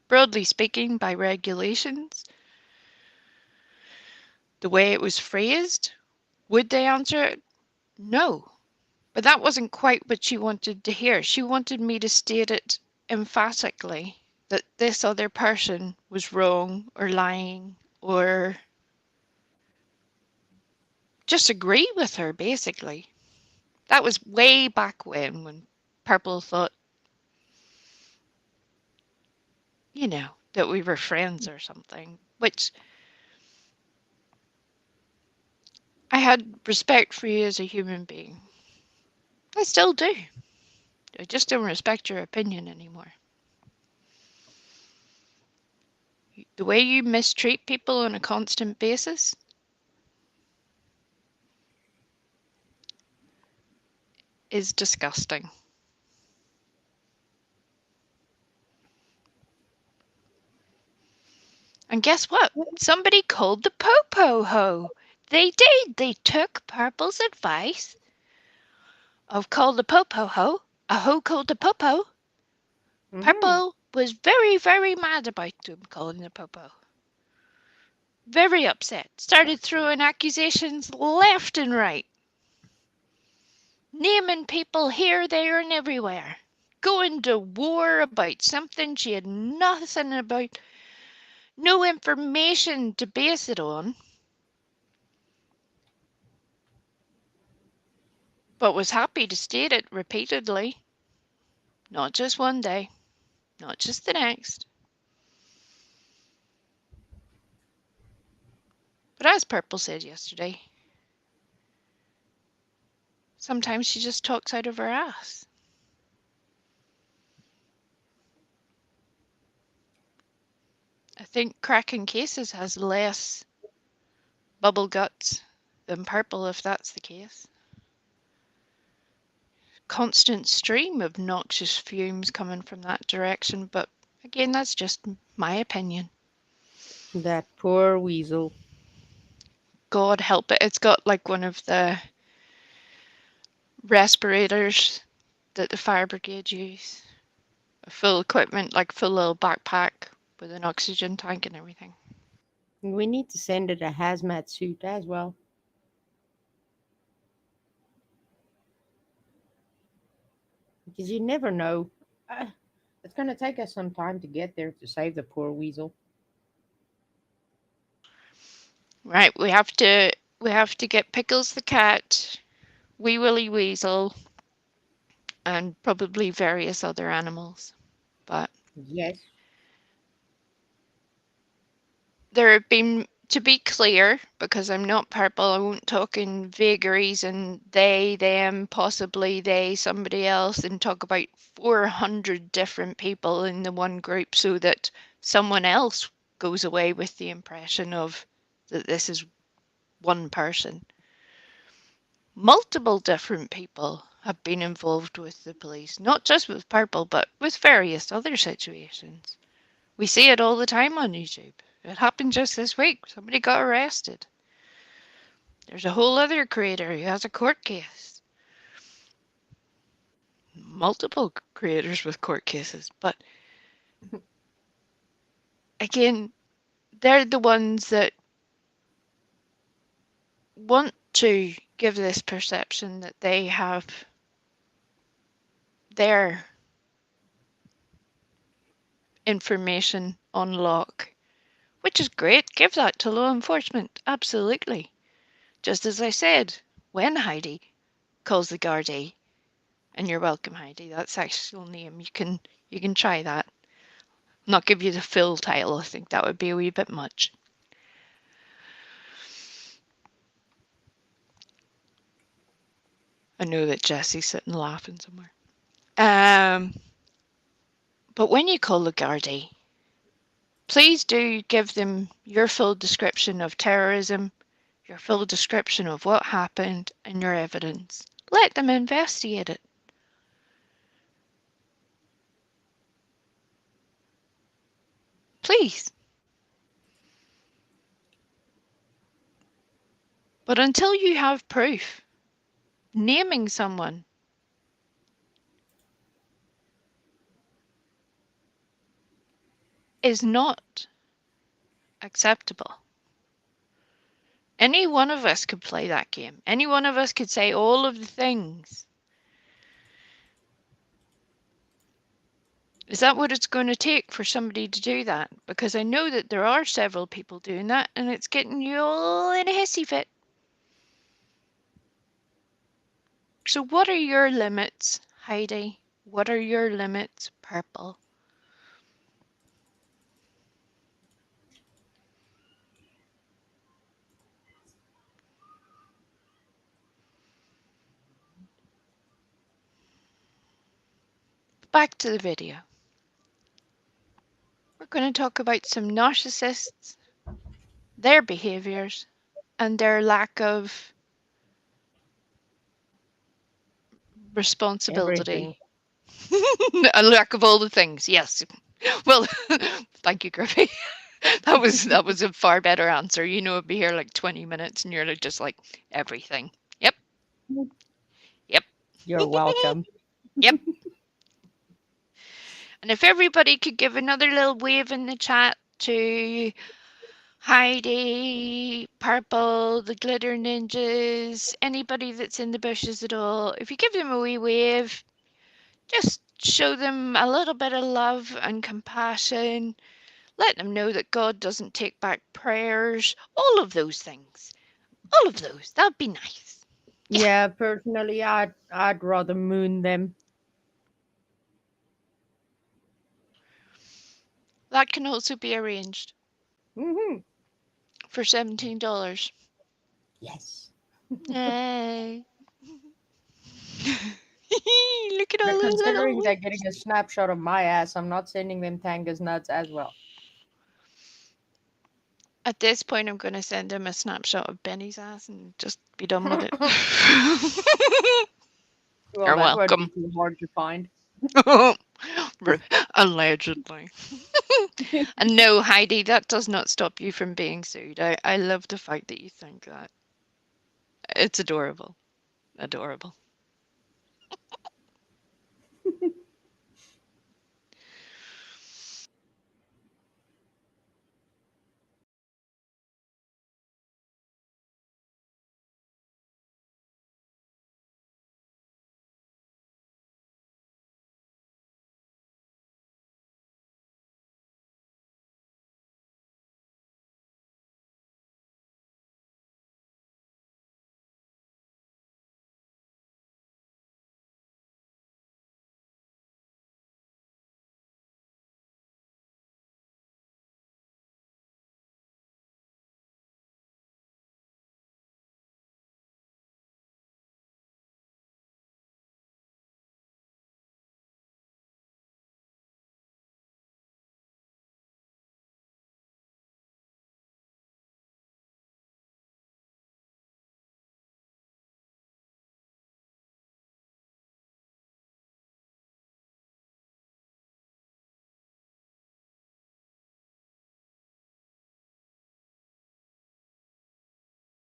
Broadly speaking, by regulations, the way it was phrased, would they answer it? No. But that wasn't quite what she wanted to hear. She wanted me to state it emphatically that this other person was wrong or lying or just agree with her, basically. That was way back when Purple thought, you know, that we were friends or something, which I had respect for you as a human being. I still do. I just don't respect your opinion anymore. The way you mistreat people on a constant basis is disgusting. And guess what? Somebody called the Popo Ho. They did. They took Purple's advice of call the Popo Ho. A ho called the Popo. Purple was very, very mad about them calling the Popo. Very upset. Started throwing accusations left and right. Naming people here, there, and everywhere. Going to war about something she had nothing about, no information to base it on. But was happy to state it repeatedly. Not just one day, not just the next. But as Purple said yesterday, sometimes she just talks out of her ass. I think cracking cases has less bubble guts than Purple, if that's the case. Constant stream of noxious fumes coming from that direction, but again, that's just my opinion. That poor weasel. God help it. It's got like one of the respirators that the fire brigade use. Full equipment, like full little backpack with an oxygen tank and everything. We need to send it a hazmat suit as well. Because you never know. It's going to take us some time to get there to save the poor weasel. Right, we have to get Pickles the cat, Wee Willie Weasel, and probably various other animals. But Yes. There have been, to be clear, because I'm not purple, I won't talk in vagaries and they, them, possibly they, somebody else, and talk about 400 different people in the one group so that someone else goes away with the impression of that this is one person. Multiple different people have been involved with the police, not just with purple, but with various other situations. We see it all the time on YouTube. It happened just this week. Somebody got arrested. There's a whole other creator who has a court case. Multiple creators with court cases. But again, they're the ones that want to give this perception that they have their information on lock, which is great. Give that to law enforcement. Absolutely. Just as I said, when Heidi calls the Gardaí, and you're welcome, Heidi. That's actual name. You can try that. Not give you the full title. I think that would be a wee bit much. I know that Jesse's sitting laughing somewhere. But when you call the Gardaí, please do give them your full description of terrorism, your full description of what happened, and your evidence. Let them investigate it. Please. But until you have proof, naming someone is not acceptable. Any one of us could play that game. Any one of us could say all of the things. Is that what it's going to take for somebody to do that? Because I know that there are several people doing that and it's getting you all in a hissy fit. So what are your limits, Heidi? What are your limits, Purple? Back to the video. We're going to talk about some narcissists, their behaviors, and their lack of Everything. responsibility. A lack of all the things, yes. Well, thank you, Griffey. That was a far better answer. You know, it'd be here like 20 minutes and you're like, just like everything. Yep. Yep. You're welcome. Yep. And if everybody could give another little wave in the chat to Heidi, Purple, the Glitter Ninjas, anybody that's in the bushes at all, if you give them a wee wave, just show them a little bit of love and compassion. Let them know that God doesn't take back prayers. All of those things. All of those. That'd be nice. Yeah, personally, I'd rather moon them. That can also be arranged Hmm. for $17. Yes. Yay. Look at But all those considering little they're wings. getting a snapshot of my ass, I'm not sending them Tanga's nuts as well. At this point, I'm going to send him a snapshot of Benny's ass and just be done with it. Well, You're that won't be welcome. too hard to find. Allegedly. And no, Heidi, that does not stop you from being sued. I love the fact that you think that. It's adorable. Adorable.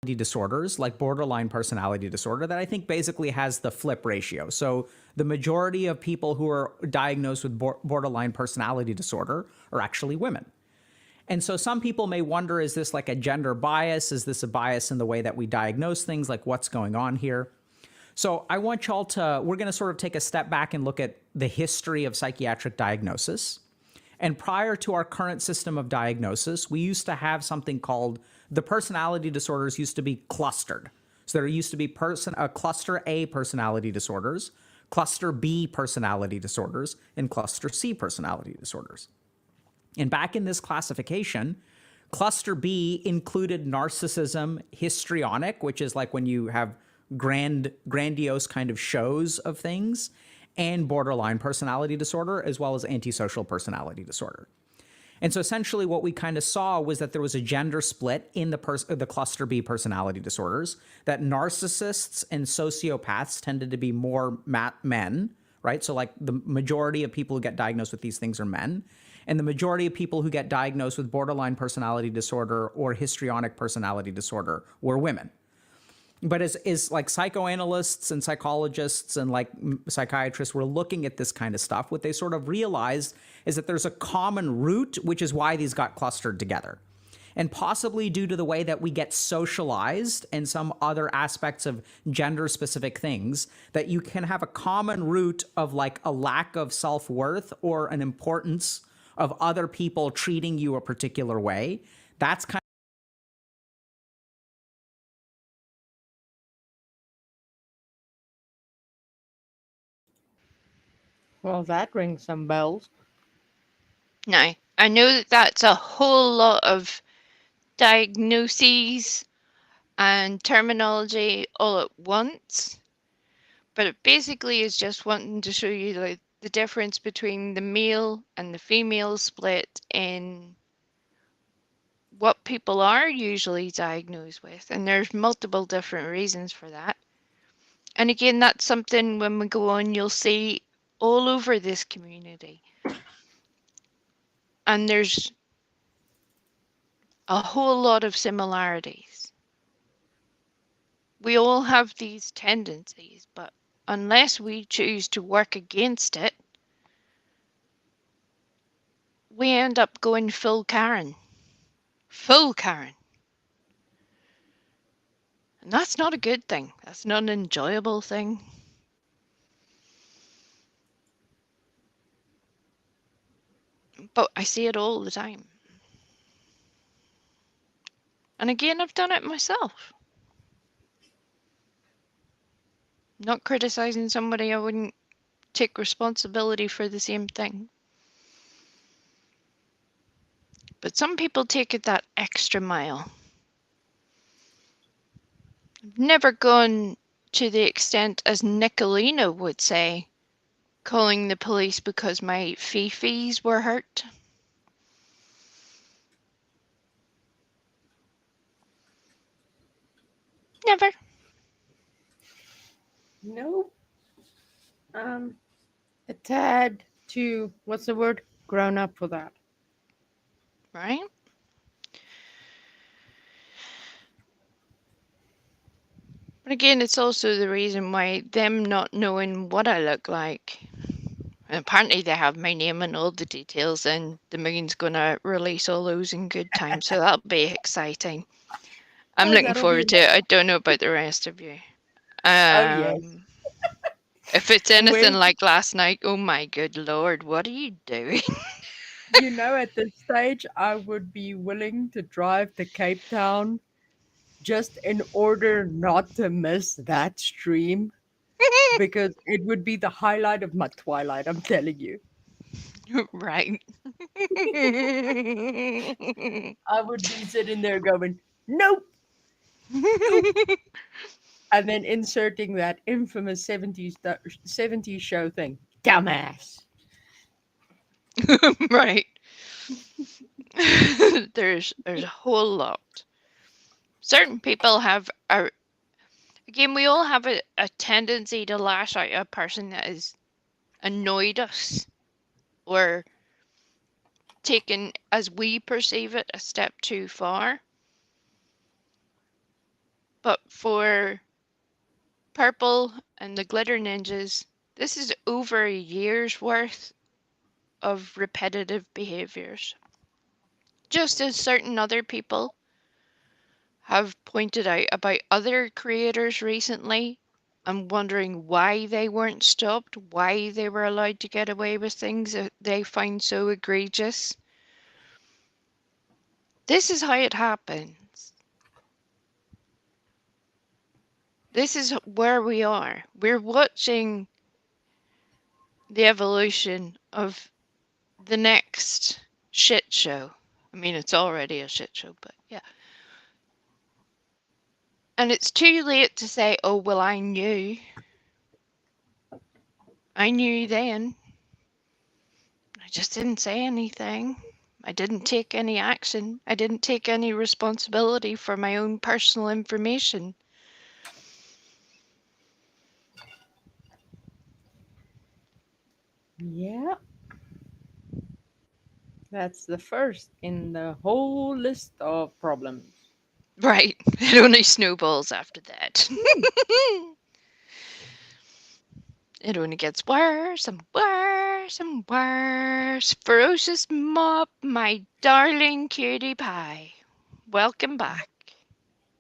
disorders like borderline personality disorder that I think basically has the flip ratio. So the majority of people who are diagnosed with borderline personality disorder are actually women. And so some people may wonder, is this like a gender bias? Is this a bias in the way that we diagnose things? Like what's going on here? So I want y'all to, we're going to sort of take a step back and look at the history of psychiatric diagnosis. And prior to our current system of diagnosis, we used to have something called, the personality disorders used to be clustered. So there used to be cluster A personality disorders, cluster B personality disorders, and cluster C personality disorders. And back in this classification, cluster B included narcissism, histrionic, which is like when you have grandiose kind of shows of things, and borderline personality disorder, as well as antisocial personality disorder. And so essentially what we kind of saw was that there was a gender split in the cluster B personality disorders, that narcissists and sociopaths tended to be more men, right? So like the majority of people who get diagnosed with these things are men. And the majority of people who get diagnosed with borderline personality disorder or histrionic personality disorder were women. But as like psychoanalysts and psychologists and like psychiatrists were looking at this kind of stuff, what they sort of realized is that there's a common root, which is why these got clustered together. And possibly due to the way that we get socialized and some other aspects of gender-specific things, that you can have a common root of like a lack of self-worth or an importance of other people treating you a particular way. That's kind Well, that rings some bells. Now, I know that that's a whole lot of diagnoses and terminology all at once, but it basically is just wanting to show you like the difference between the male and the female split in what people are usually diagnosed with, and there's multiple different reasons for that. And again, that's something when we go on you'll see all over this community. And there's a whole lot of similarities. We all have these tendencies, but unless we choose to work against it, we end up going full Karen. Full Karen. And that's not a good thing. That's not an enjoyable thing. But I see it all the time. And again, I've done it myself. Not criticizing somebody, I wouldn't take responsibility for the same thing. But some people take it that extra mile. I've never gone to the extent, as Nicolina would say, calling the police because my fifis were hurt. Never. Nope. A tad too, what's the word? Grown up for that. Right? But again, it's also the reason why them not knowing what I look like. And apparently they have my name and all the details, and the Moon's going to release all those in good time, so that'll be exciting. I'm Oh, looking that'll forward be to it. I don't know about the rest of you. Oh yes. If it's anything When like last night, oh my good lord, what are you doing? at this stage I would be willing to drive to Cape Town just in order not to miss that stream because it would be the highlight of my twilight, I'm telling you. Right. I would be sitting there going, nope, nope, and then inserting that infamous 70s show thing. Dumbass. Right. There's a whole lot. Certain people have again, we all have a tendency to lash out at a person that has annoyed us or taken, as we perceive it, a step too far. But for Purple and the Glitter Ninjas, this is over a year's worth of repetitive behaviors. Just as certain other people have pointed out about other creators recently, I'm wondering why they weren't stopped, why they were allowed to get away with things that they find so egregious. This is how it happens. This is where we are. We're watching the evolution of the next shit show. I mean, it's already a shit show, but yeah. And it's too late to say, oh, well, I knew. I knew then. I just didn't say anything. I didn't take any action. I didn't take any responsibility for my own personal information. Yeah. That's the first in the whole list of problems. Right. It only snowballs after that. It only gets worse and worse and worse. Ferocious Mop, my darling cutie pie. Welcome back.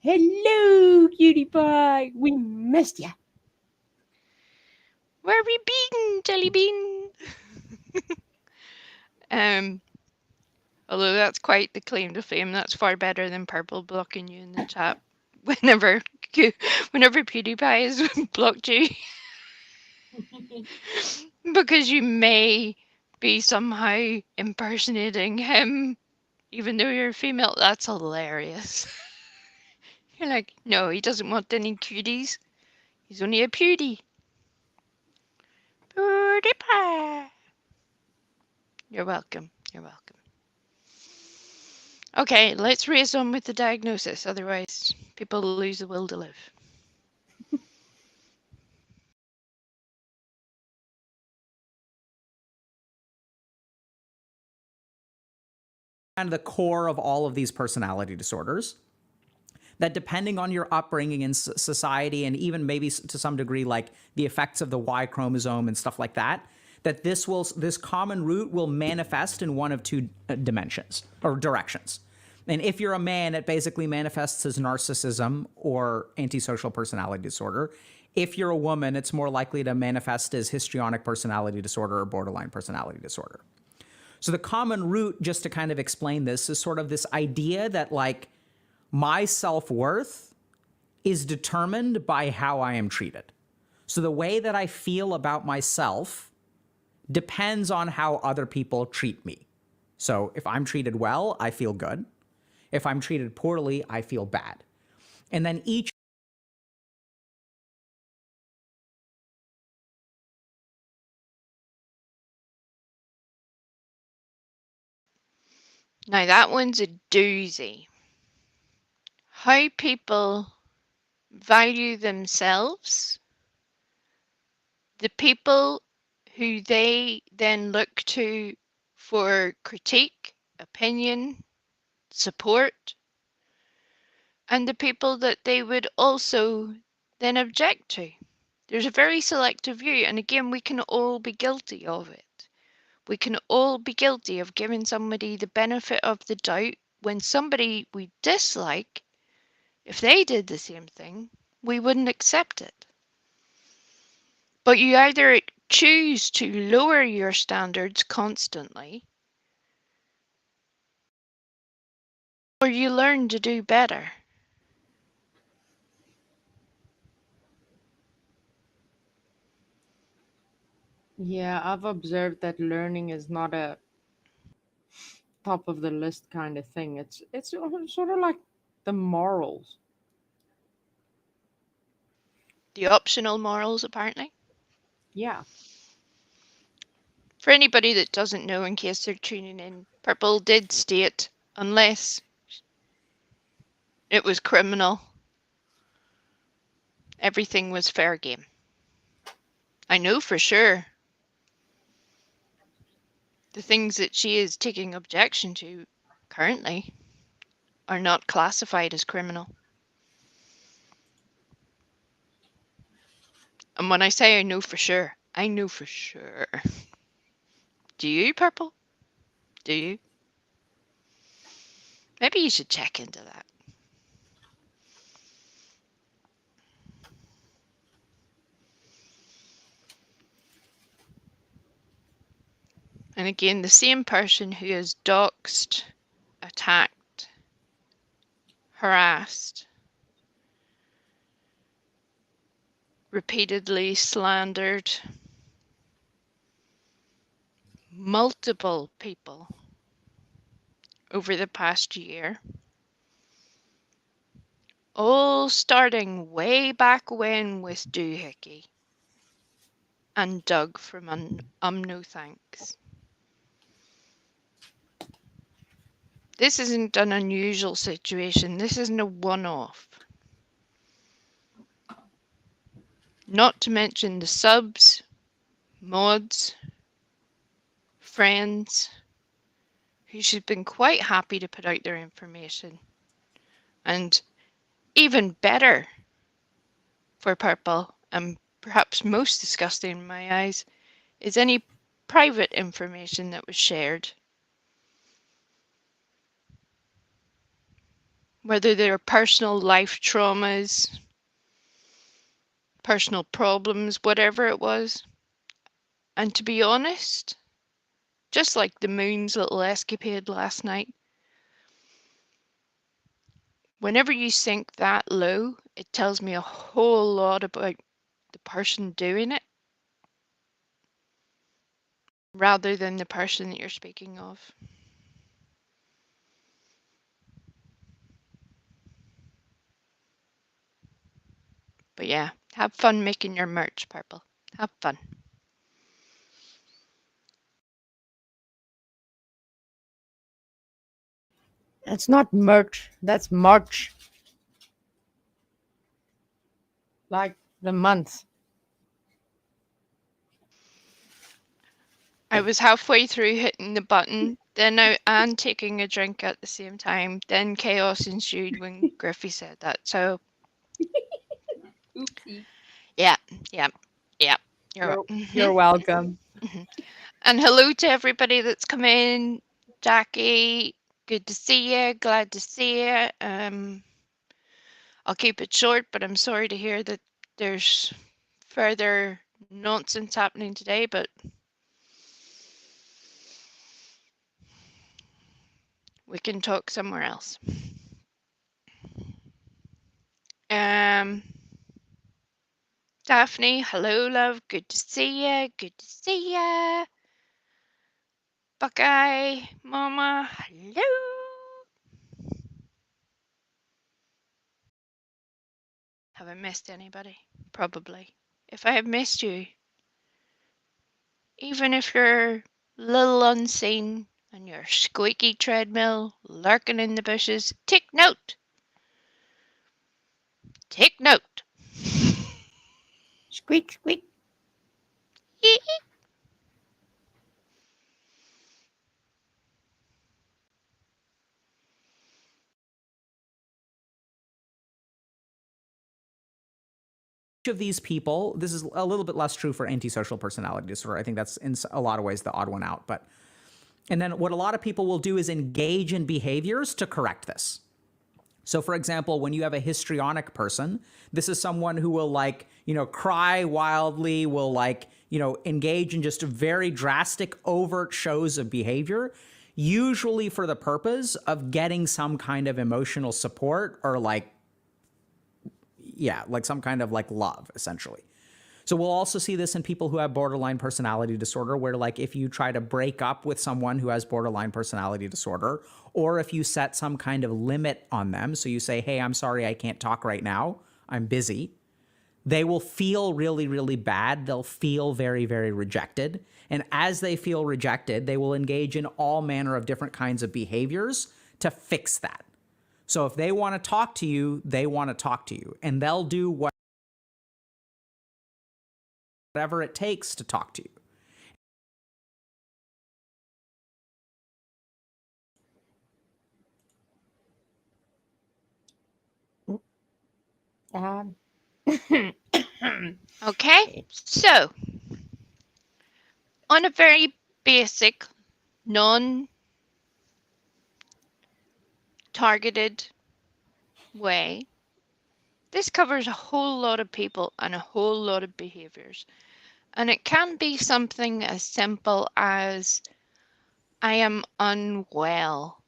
Hello, cutie pie. We missed ya. Where we been, Jelly Bean? Although that's quite the claim to fame. That's far better than Purple blocking you in the chat whenever whenever PewDiePie has blocked you. Because you may be somehow impersonating him, even though you're a female. That's hilarious. You're like, no, he doesn't want any cuties. He's only a pewdie. PewDiePie. You're welcome. You're welcome. Okay, let's race on with the diagnosis. Otherwise, people lose the will to live. Kind of the core of all of these personality disorders, that depending on your upbringing in society, and even maybe to some degree like the effects of the Y chromosome and stuff like that, that this common root will manifest in one of two dimensions or directions. And if you're a man, it basically manifests as narcissism or antisocial personality disorder. If you're a woman, it's more likely to manifest as histrionic personality disorder or borderline personality disorder. So the common root, just to kind of explain this, is sort of this idea that like my self-worth is determined by how I am treated. So the way that I feel about myself depends on how other people treat me. So if I'm treated well, I feel good. If I'm treated poorly, I feel bad. And then each Now that one's a doozy. How people value themselves, the people who they then look to for critique, opinion, support, and the people that they would also then object to. There's a very selective view, and again, we can all be guilty of it. We can all be guilty of giving somebody the benefit of the doubt when somebody we dislike, if they did the same thing, we wouldn't accept it. But you either choose to lower your standards constantly, or you learn to do better. Yeah, I've observed that learning is not a top of the list kind of thing. It's sort of like the morals. The optional morals, apparently. Yeah. For anybody that doesn't know, in case they're tuning in, Purple did state, unless it was criminal, everything was fair game. I know for sure the things that she is taking objection to currently are not classified as criminal. And when I say I know for sure, I know for sure. Do you, Purple? Do you? Maybe you should check into that. And again, the same person who is doxed, attacked, harassed, repeatedly slandered multiple people over the past year, all starting way back when with Doohickey and Doug from No Thanks. This isn't an unusual situation. This isn't a one-off. Not to mention the subs, mods, friends, who should have been quite happy to put out their information. And even better for Purple, and perhaps most disgusting in my eyes, is any private information that was shared. Whether they're personal life traumas, personal problems, whatever it was. And to be honest, just like the moon's little escapade last night, whenever you sink that low, it tells me a whole lot about the person doing it rather than the person that you're speaking of. But yeah, have fun making your merch, Purple. Have fun. That's not merch. That's March. Like the month. I was halfway through hitting the button, then and taking a drink at the same time. Then chaos ensued when Griffey said that. So Oopsie. yeah, yeah, yeah. You're welcome. And hello to everybody that's come in. Jackie, good to see you. Glad to see you. I'll keep it short, but I'm sorry to hear that there's further nonsense happening today, but we can talk somewhere else. Daphne, hello, love. Good to see ya. Good to see ya. Buckeye, Mama, hello. Have I missed anybody? Probably. If I have missed you, even if you're a little unseen on your squeaky treadmill, lurking in the bushes, take note. Take note. Squeak, squeak. Of these people, this is a little bit less true for antisocial personality disorder. I think that's in a lot of ways the odd one out. But and then what a lot of people will do is engage in behaviors to correct this. So for example, when you have a histrionic person, this is someone who will cry wildly, will engage in just very drastic, overt shows of behavior, usually for the purpose of getting some kind of emotional support or some kind of love, essentially. So we'll also see this in people who have borderline personality disorder, where if you try to break up with someone who has borderline personality disorder, or if you set some kind of limit on them, so you say, hey, I'm sorry, I can't talk right now, I'm busy, they will feel really, really bad. They'll feel very, very rejected. And as they feel rejected, they will engage in all manner of different kinds of behaviors to fix that. So if they want to talk to you, they want to talk to you, and they'll do whatever it takes to talk to you. Um, Okay, so on a very basic, non targeted way, this covers a whole lot of people and a whole lot of behaviors. And it can be something as simple as I am unwell.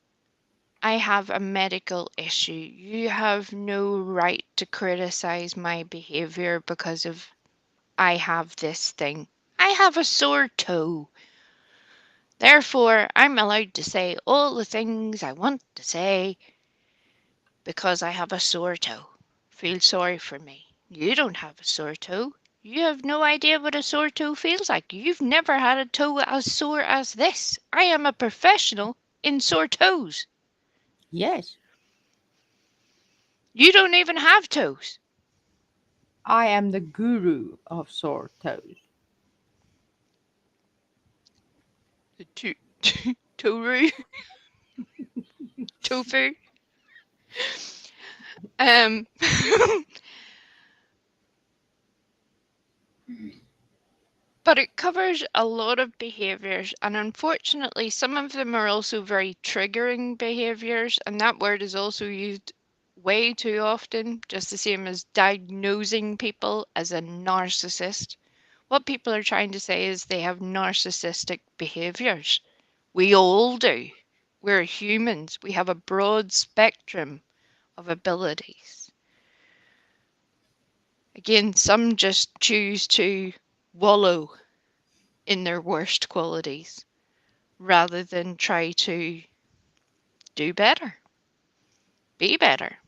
I have a medical issue. You have no right to criticize my behavior because of I have this thing. I have a sore toe. Therefore, I'm allowed to say all the things I want to say because I have a sore toe. Feel sorry for me. You don't have a sore toe. You have no idea what a sore toe feels like. You've never had a toe as sore as this. I am a professional in sore toes. Yes, You don't even have toes. I am the guru of sore toes. Toru. Tofu. Um, but it covers a lot of behaviors, and unfortunately, some of them are also very triggering behaviors, and that word is also used way too often, just the same as diagnosing people as a narcissist. What people are trying to say is they have narcissistic behaviors. We all do. We're humans. We have a broad spectrum of abilities. Again, some just choose to wallow in their worst qualities rather than try to do better, be better.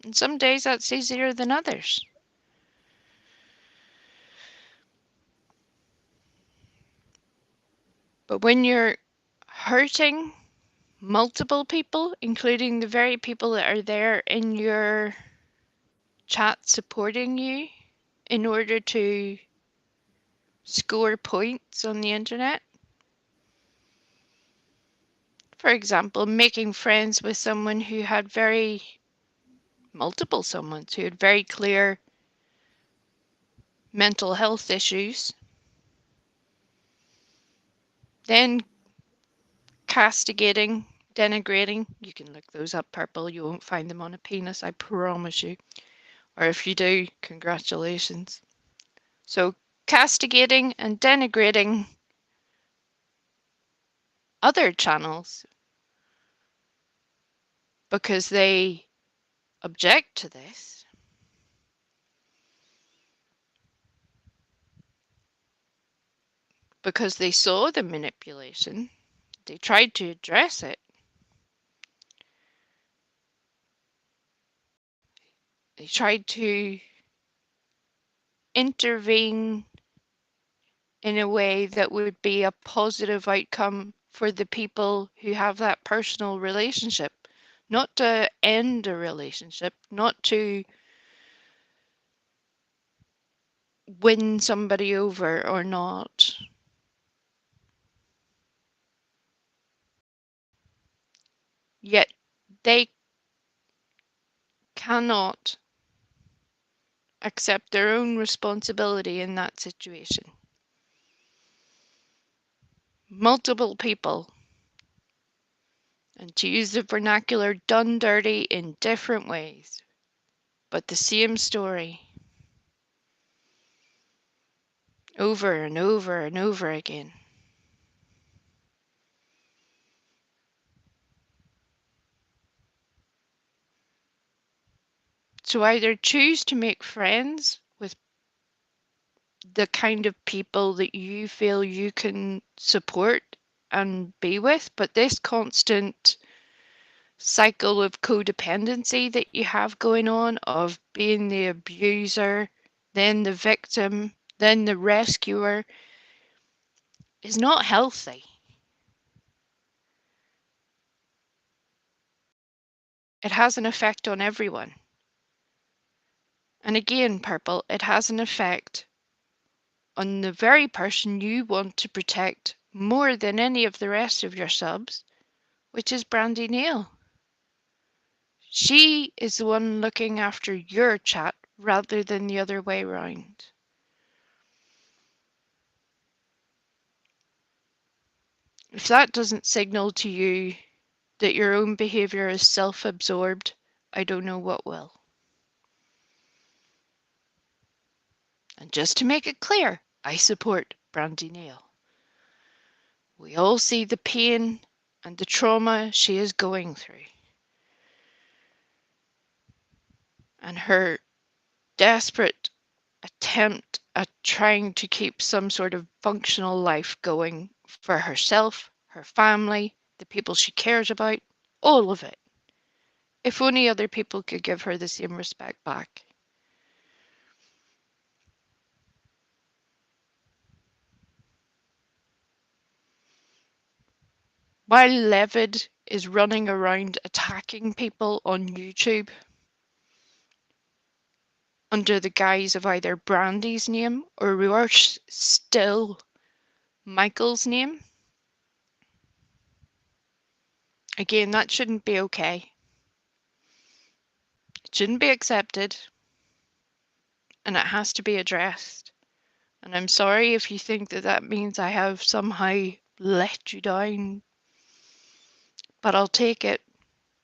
And some days that's easier than others. But when you're hurting multiple people, including the very people that are there in your chat supporting you in order to score points on the internet, for example, making friends with someone who had multiple someones who had very clear mental health issues, then castigating, denigrating. You can look those up, Purple. You won't find them on a penis, I promise you. Or if you do, congratulations. So, castigating and denigrating other channels because they object to this, because they saw the manipulation, they tried to address it, they tried to intervene in a way that would be a positive outcome for the people who have that personal relationship, not to end a relationship, not to win somebody over or not. Yet they cannot accept their own responsibility in that situation. Multiple people, and to use the vernacular, done dirty in different ways, but the same story over and over and over again. So either choose to make friends with the kind of people that you feel you can support and be with, but this constant cycle of codependency that you have going on of being the abuser, then the victim, then the rescuer is not healthy. It has an effect on everyone. And again, Purple, it has an effect on the very person you want to protect more than any of the rest of your subs, which is Brandy Neal. She is the one looking after your chat rather than the other way around. If that doesn't signal to you that your own behavior is self-absorbed, I don't know what will. And just to make it clear, I support Brandy Neal. We all see the pain and the trauma she is going through. And her desperate attempt at trying to keep some sort of functional life going for herself, her family, the people she cares about, all of it. If only other people could give her the same respect back. While Levid is running around attacking people on YouTube under the guise of either Brandy's name or worse still, Michael's name, again, that shouldn't be okay. It shouldn't be accepted, and it has to be addressed. And I'm sorry if you think that that means I have somehow let you down, but I'll take it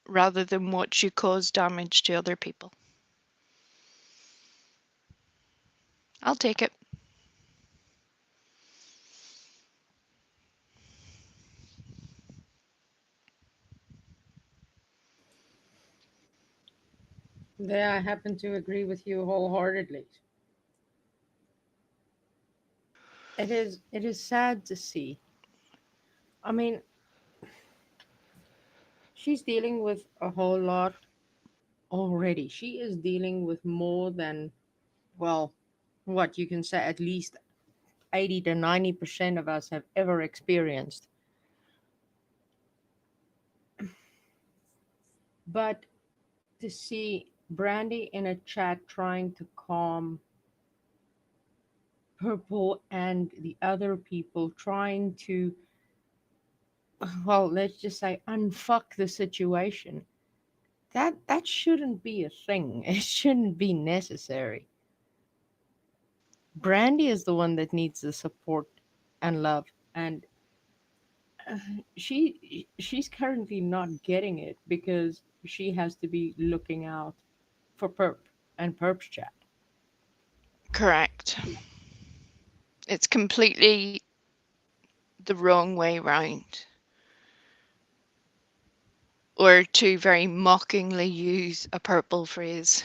rather than watch you cause damage to other people. I'll take it. There, I happen to agree with you wholeheartedly. It is sad to see. I mean, she's dealing with a whole lot already. She is dealing with more than, well, what you can say, at least 80 to 90% of us have ever experienced. But to see Brandy in a chat trying to calm Purple and the other people, trying to, well, let's just say, unfuck the situation. That shouldn't be a thing. It shouldn't be necessary. Brandy is the one that needs the support and love, and she's currently not getting it because she has to be looking out for Perp and Perp's chat. Correct. It's completely the wrong way round. Or to very mockingly use a purple phrase,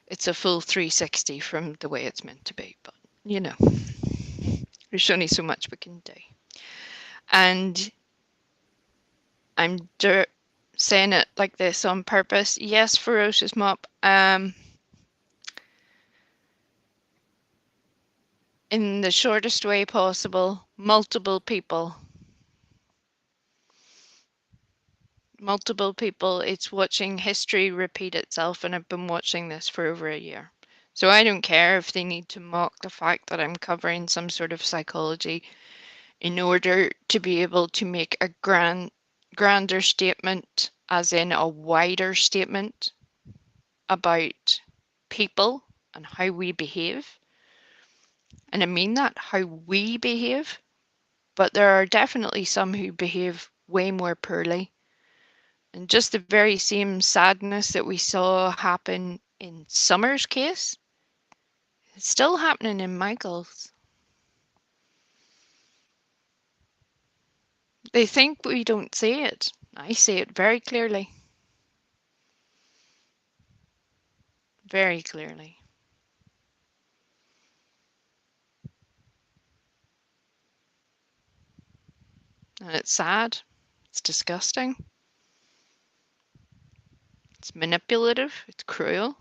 it's a full 360 from the way it's meant to be. But, you know, there's only so much we can do. And I'm saying it like this on purpose. Yes, Ferocious Mop. In the shortest way possible, multiple people. It's watching history repeat itself, and I've been watching this for over a year. So I don't care if they need to mock the fact that I'm covering some sort of psychology in order to be able to make a grander statement, as in a wider statement about people and how we behave. And I mean that, how we behave, but there are definitely some who behave way more poorly. And just the very same sadness that we saw happen in Summer's case, it's still happening in Michael's. They think we don't see it. I see it very clearly. Very clearly. And it's sad. It's disgusting. It's manipulative. It's cruel.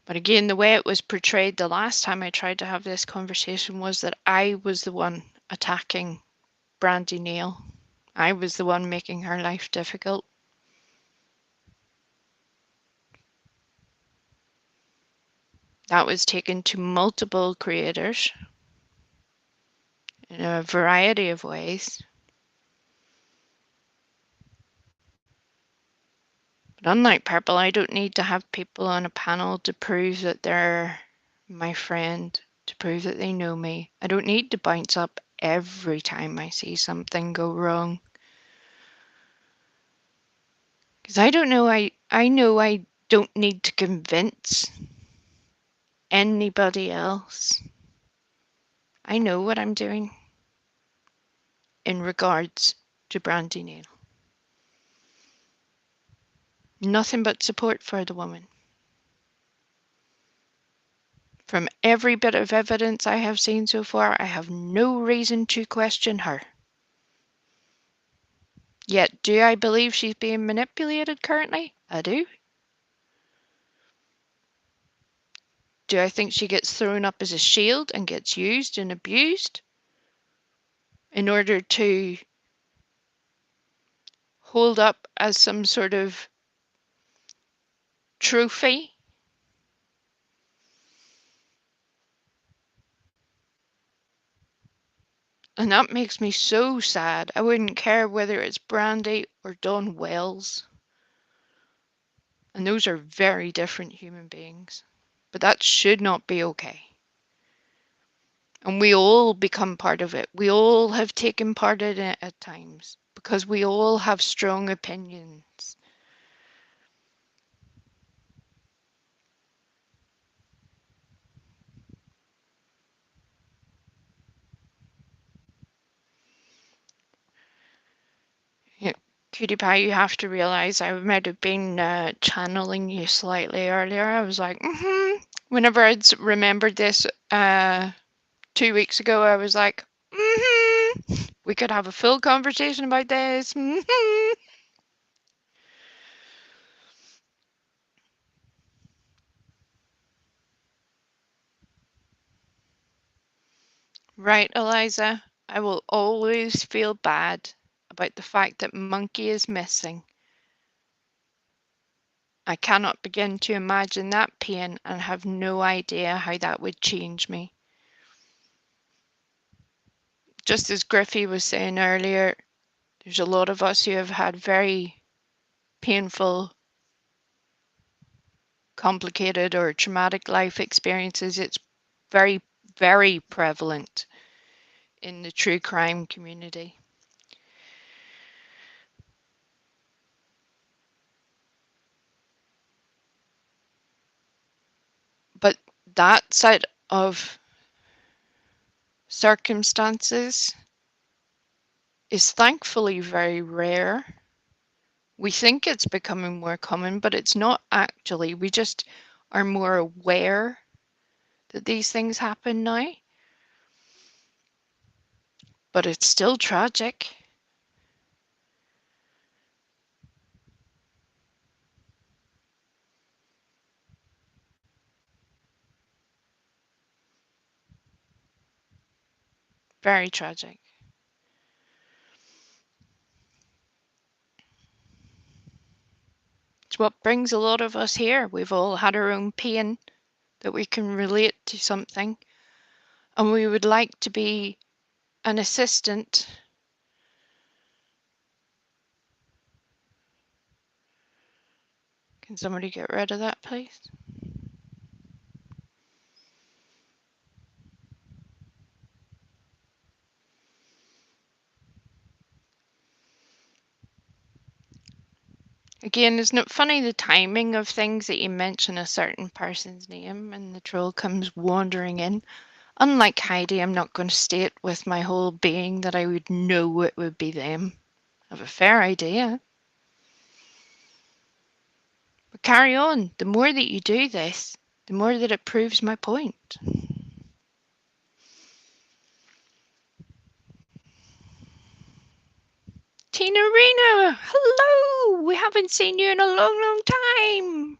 But again, the way it was portrayed the last time I tried to have this conversation was that I was the one attacking Brandy Neal. I was the one making her life difficult. That was taken to multiple creators in a variety of ways. But unlike Purple, I don't need to have people on a panel to prove that they're my friend, to prove that they know me. I don't need to bounce up every time I see something go wrong. Because I know I don't need to convince anybody else. I know what I'm doing in regards to Brandy Nail. Nothing but support for the woman. From every bit of evidence I have seen so far, I have no reason to question her. Yet, do I believe she's being manipulated currently? I do. Do I think she gets thrown up as a shield and gets used and abused in order to hold up as some sort of trophy? And that makes me so sad. I wouldn't care whether it's Brandy or Don Wells. And those are very different human beings. But that should not be okay. And we all become part of it. We all have taken part in it at times because we all have strong opinions. Yeah, Cutie Pie, you have to realize I might have been channeling you slightly earlier. I was like, Whenever I'd remembered this 2 weeks ago, I was like, we could have a full conversation about this. Right, Eliza, I will always feel bad about the fact that Monkey is missing. I cannot begin to imagine that pain and have no idea how that would change me. Just as Griffey was saying earlier, there's a lot of us who have had very painful, complicated, or traumatic life experiences. It's very, very prevalent in the true crime community. But that set of circumstances is thankfully very rare. We think it's becoming more common, but it's not actually. We just are more aware that these things happen now. But it's still tragic. Very tragic. It's what brings a lot of us here. We've all had our own pain that we can relate to something, and we would like to be an assistant. Can somebody get rid of that, please? Again, isn't it funny the timing of things that you mention a certain person's name and the troll comes wandering in? Unlike Heidi, I'm not going to state with my whole being that I would know it would be them. I have a fair idea. But carry on. The more that you do this, the more that it proves my point. Tina Rena, hello! We haven't seen you in a long, long time.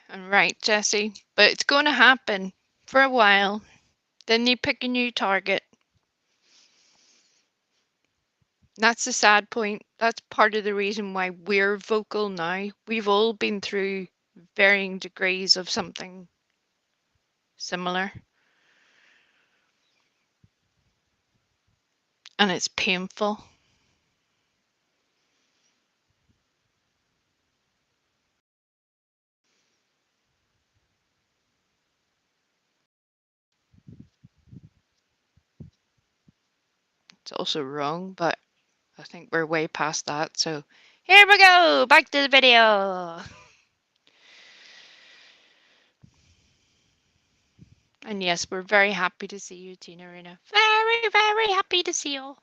And right, Jesse, but it's going to happen for a while. Then you pick a new target. That's the sad point. That's part of the reason why we're vocal now. We've all been through varying degrees of something similar. And it's painful. It's also wrong, but I think we're way past that. So here we go, back to the video. And yes, we're very happy to see you, Tina Rena. Very, very happy to see you.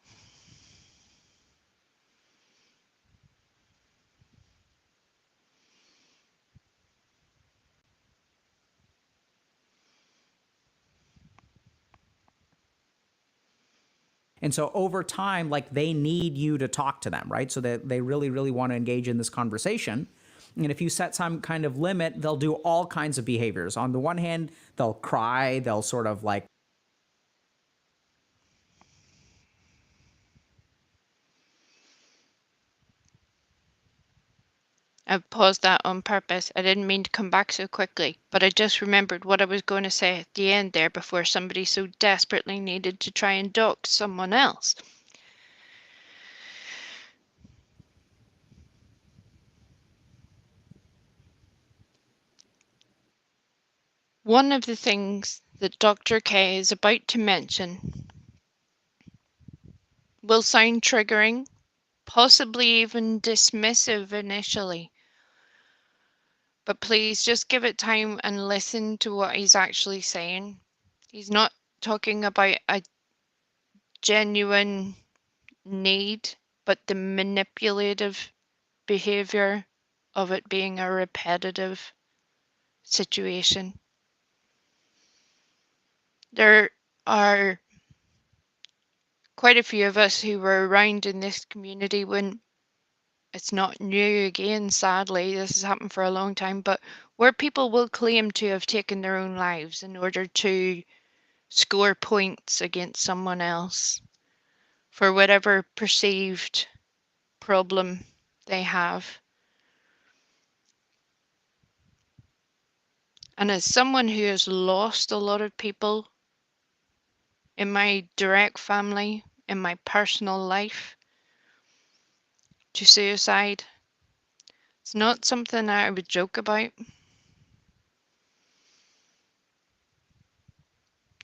And so over time, like they need you to talk to them, right? So that they really, really want to engage in this conversation. And if you set some kind of limit, they'll do all kinds of behaviors. On the one hand, they'll cry, they'll sort of like I paused that on purpose. I didn't mean to come back so quickly, but I just remembered what I was going to say at the end there before somebody so desperately needed to try and dox someone else. One of the things that Dr. K is about to mention will sound triggering, possibly even dismissive initially. But please just give it time and listen to what he's actually saying. He's not talking about a genuine need, but the manipulative behavior of it being a repetitive situation. There are quite a few of us who were around in this community when it's not new again, sadly. This has happened for a long time, but where people will claim to have taken their own lives in order to score points against someone else for whatever perceived problem they have. And as someone who has lost a lot of people in my direct family, in my personal life, to suicide, it's not something I would joke about.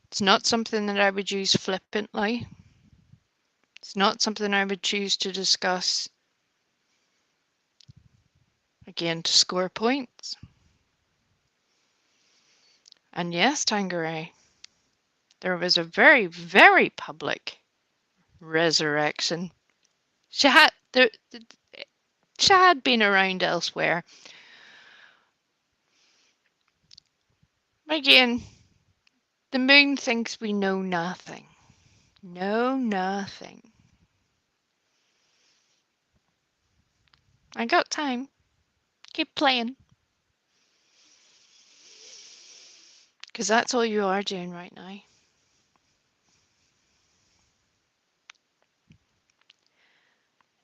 It's not something that I would use flippantly. It's not something I would choose to discuss, again, to score points. And yes, Tangeray, there was a very, very public resurrection. She had been around elsewhere. Again, the moon thinks we know nothing. Know nothing. I got time. Keep playing. Because that's all you are doing right now.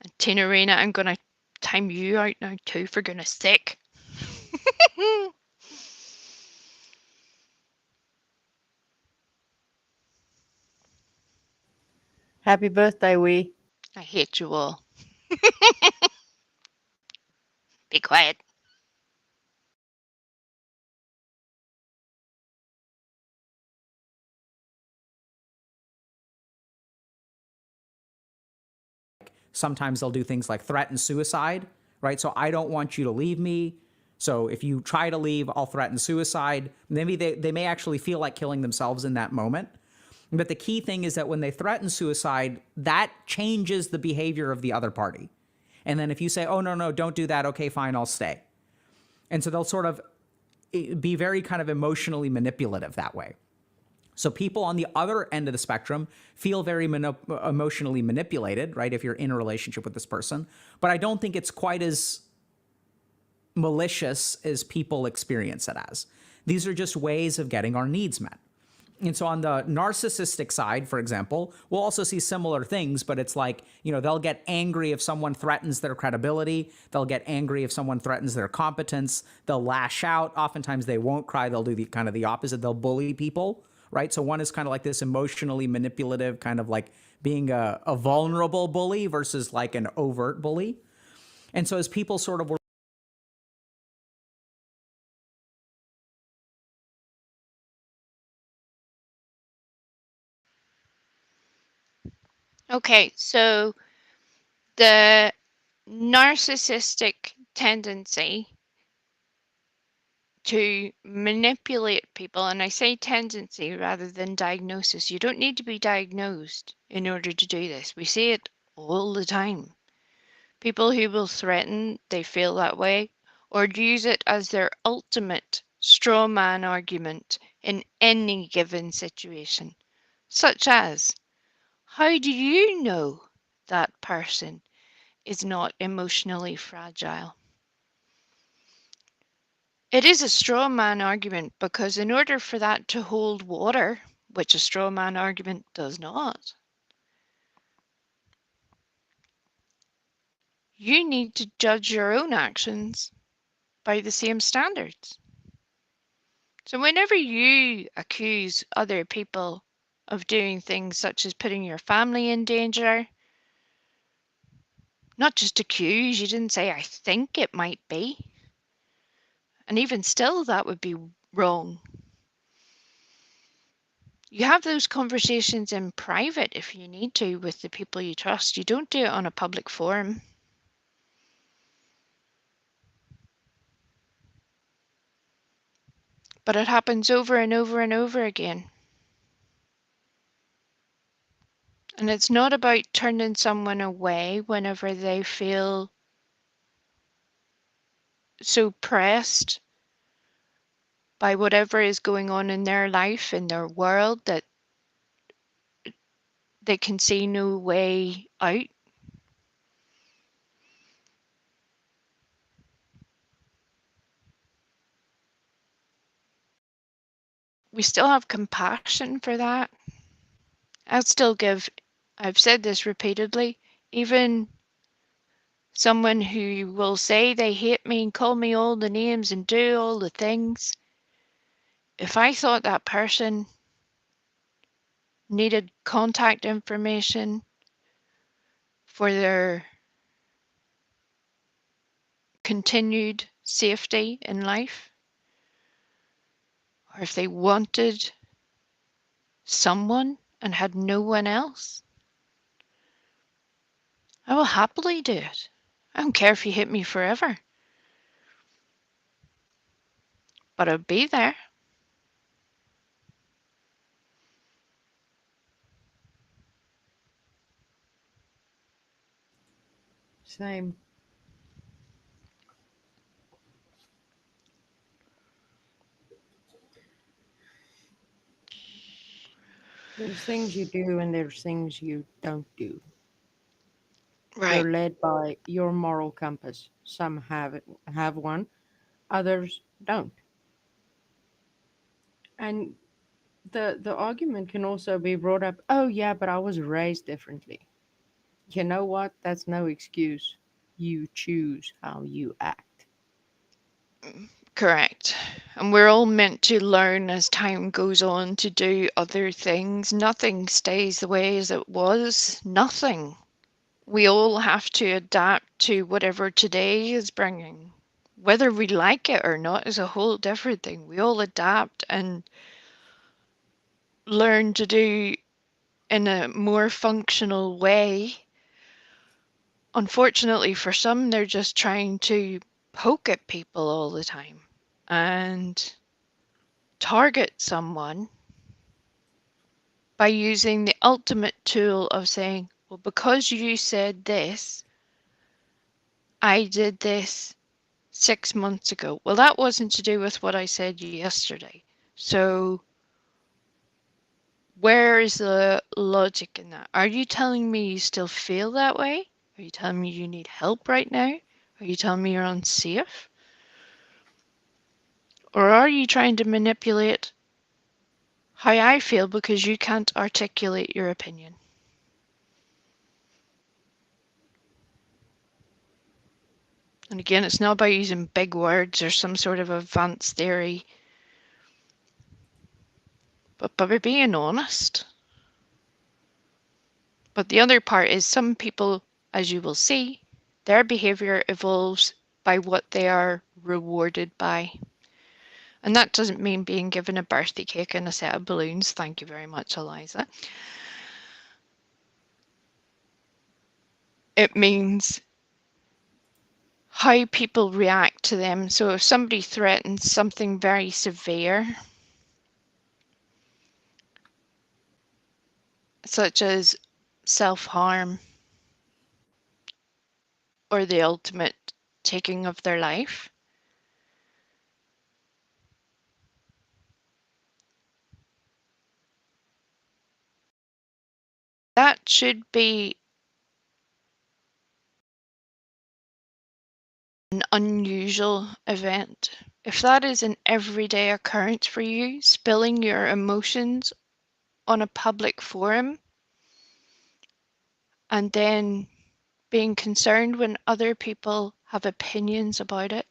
And Tina Rena, I'm going to time you out now too, for goodness sake. Happy birthday, Wee. I hate you all. Be quiet. sometimes they'll do things like threaten suicide, right? So I don't want you to leave me. So if you try to leave, I'll threaten suicide. Maybe they may actually feel like killing themselves in that moment. But the key thing is that when they threaten suicide, that changes the behavior of the other party. And then if you say, oh, no, don't do that. Okay, fine, I'll stay. And so they'll sort of be very kind of emotionally manipulative that way. So people on the other end of the spectrum feel very emotionally manipulated, right, if you're in a relationship with this person. But I don't think it's quite as malicious as people experience it as. These are just ways of getting our needs met. And so on the narcissistic side, for example, we'll also see similar things, but it's like, they'll get angry if someone threatens their credibility. They'll get angry if someone threatens their competence. They'll lash out. Oftentimes they won't cry. They'll do the kind of the opposite. They'll bully people, right? So one is kind of like this emotionally manipulative, kind of like being a vulnerable bully versus like an overt bully. And so as people sort of were Okay, so the narcissistic tendency to manipulate people, and I say tendency rather than diagnosis. You don't need to be diagnosed in order to do this. We see it all the time. People who will threaten, they feel that way, or use it as their ultimate straw man argument in any given situation, such as, how do you know that person is not emotionally fragile? It is a straw man argument because in order for that to hold water, which a straw man argument does not, you need to judge your own actions by the same standards. So whenever you accuse other people of doing things such as putting your family in danger, not just accuse, you didn't say, I think it might be. And even still, that would be wrong. You have those conversations in private if you need to with the people you trust. You don't do it on a public forum. But it happens over and over and over again. And it's not about turning someone away whenever they feel so pressed by whatever is going on in their life, in their world, that they can see no way out. We still have compassion for that. I've said this repeatedly, even someone who will say they hate me and call me all the names and do all the things. If I thought that person needed contact information for their continued safety in life, or if they wanted someone and had no one else, I will happily do it. I don't care if you hate me forever, but I'll be there. Same. There's things you do and there's things you don't do. Right. You're led by your moral compass. Some have one, others don't. And the argument can also be brought up, oh yeah, but I was raised differently. You know what? That's no excuse. You choose how you act. Correct. And we're all meant to learn as time goes on to do other things. Nothing stays the way as it was. Nothing. We all have to adapt to whatever today is bringing. Whether we like it or not is a whole different thing. We all adapt and learn to do in a more functional way. Unfortunately, for some, they're just trying to poke at people all the time and target someone by using the ultimate tool of saying, well, because you said this, I did this 6 months ago. Well, that wasn't to do with what I said yesterday. So where is the logic in that? Are you telling me you still feel that way? Are you telling me you need help right now? Are you telling me you're unsafe? Or are you trying to manipulate how I feel because you can't articulate your opinion. And again, it's not about using big words or some sort of advanced theory, but by being honest. But the other part is some people, as you will see, their behavior evolves by what they are rewarded by. And that doesn't mean being given a birthday cake and a set of balloons. Thank you very much, Eliza. It means how people react to them. So if somebody threatens something very severe, such as self-harm or the ultimate taking of their life, that should be an unusual event. If that is an everyday occurrence for you, spilling your emotions on a public forum and then being concerned when other people have opinions about it,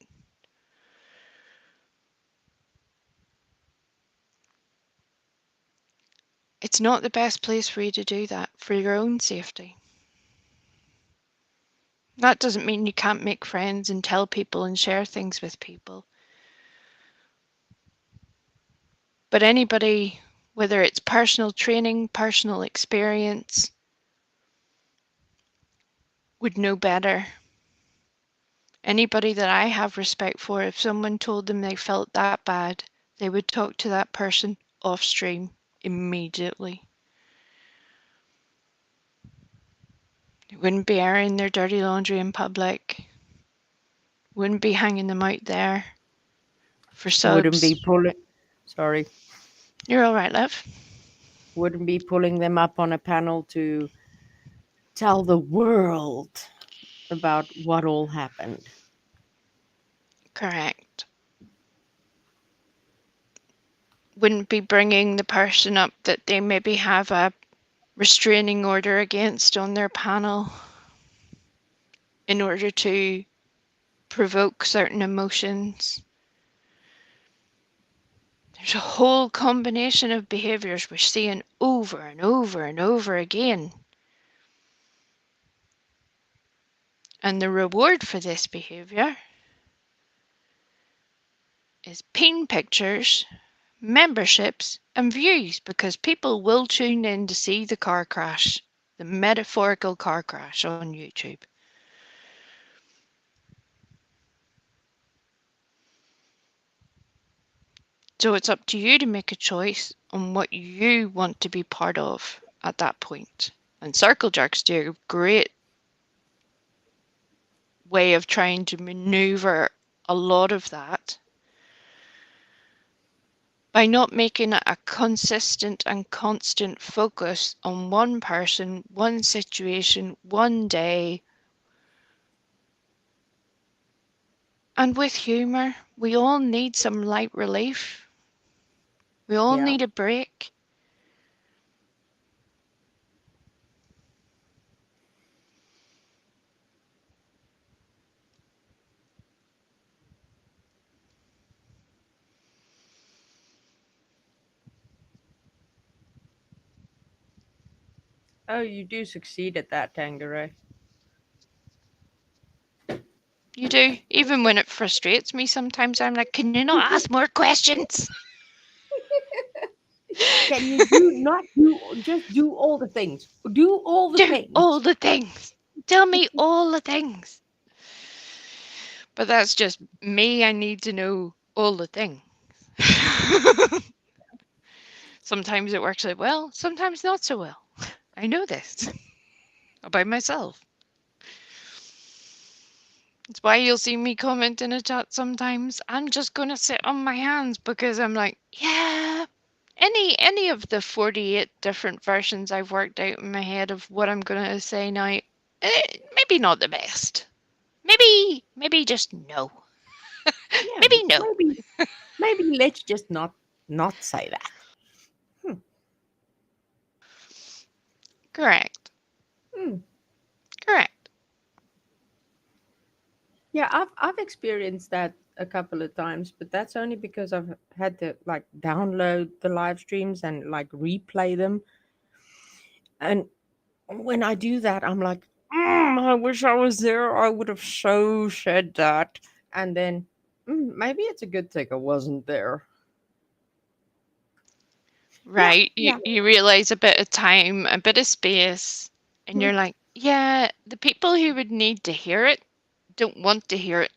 it's not the best place for you to do that for your own safety. That doesn't mean you can't make friends and tell people and share things with people. But anybody, whether it's personal training, personal experience, would know better. Anybody that I have respect for, if someone told them they felt that bad, they would talk to that person off stream immediately. They wouldn't be airing their dirty laundry in public. Wouldn't be hanging them out there for Wouldn't be subs. pulling. Sorry. You're all right, love. Wouldn't be pulling them up on a panel to tell the world about what all happened. Correct. Wouldn't be bringing the person up that they maybe have a restraining order against on their panel in order to provoke certain emotions. There's a whole combination of behaviours we're seeing over and over and over again. And the reward for this behaviour is pin pictures, memberships, and views, because people will tune in to see the car crash, the metaphorical car crash on YouTube. So it's up to you to make a choice on what you want to be part of at that point. And circle jerks do a great way of trying to maneuver a lot of that by not making it a consistent and constant focus on one person, one situation, one day. And with humour, we all need some light relief. We all Yeah. need a break. Oh, you do succeed at that, Tangeray. You do. Even when it frustrates me sometimes, I'm like, can you not ask more questions? Can you do not do just do all the things? Do all the Do all things. the things. Tell me all the things. But that's just me. I need to know all the things. Sometimes it works out well, sometimes not so well. I know this about myself. It's why you'll see me comment in a chat sometimes. I'm just gonna sit on my hands because I'm like, yeah. Any of the 48 different versions I've worked out in my head of what I'm gonna say now, maybe not the best. Maybe just no. Yeah, Maybe no. maybe let's just not say that. Correct. Hmm. Correct. Yeah, I've experienced that a couple of times, but that's only because I've had to like download the live streams and like replay them. And when I do that, I'm like, I wish I was there. I would have so said that. And then maybe it's a good thing I wasn't there. Yeah, Right. You yeah. you realize a bit of time, a bit of space, and Mm, you're like, yeah, the people who would need to hear it don't want to hear it.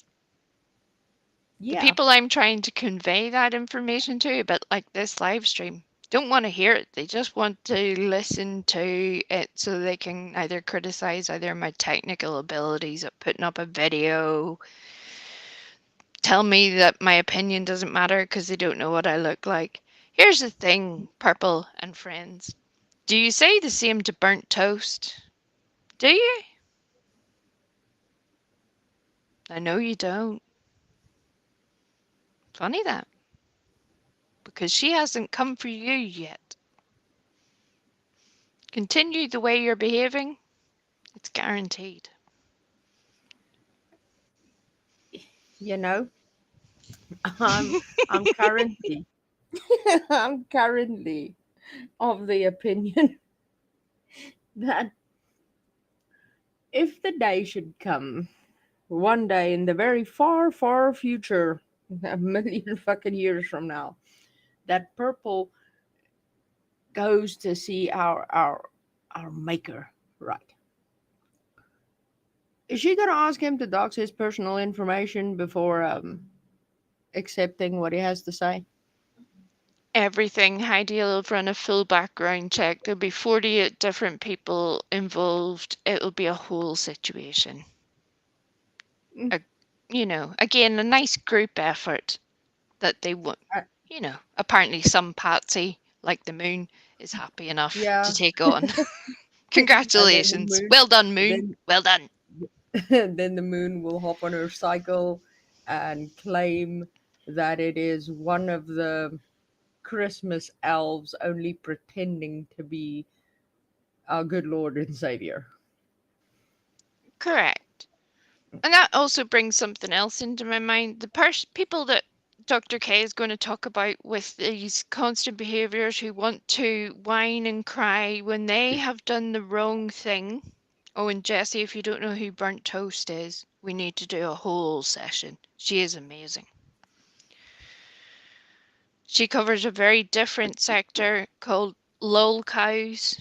The yeah. people I'm trying to convey that information to, a bit like this live stream, don't want to hear it. They just want to listen to it so they can either criticize either my technical abilities at putting up a video, tell me that my opinion doesn't matter because they don't know what I look like. Here's the thing, Purple and friends. Do you say the same to burnt toast? Do you? I know you don't. Funny that, because she hasn't come for you yet. Continue the way you're behaving, it's guaranteed. You know, I'm I'm currently I'm currently of the opinion that if the day should come one day in the very far, far future, a million fucking years from now, that Purple goes to see our maker, right? Is she gonna ask him to dox his personal information before accepting what he has to say? Everything. Heidi will run a full background check. There'll be 48 different people involved. It'll be a whole situation. Mm, A, again, a nice group effort that they want. uh, Apparently some patsy, like the moon, is happy enough to yeah, take on. and then the Congratulations. moon, Well done, moon. then Well done. then the moon will hop on her cycle and claim that it is one of the Christmas elves only pretending to be our good Lord and Savior. Correct. And that also brings something else into my mind. The people that Dr. K is going to talk about with these constant behaviors who want to whine and cry when they have done the wrong thing. Oh, and Jessie, if you don't know who Burnt Toast is, we need to do a whole session. She is amazing. She covers a very different sector called lol cows.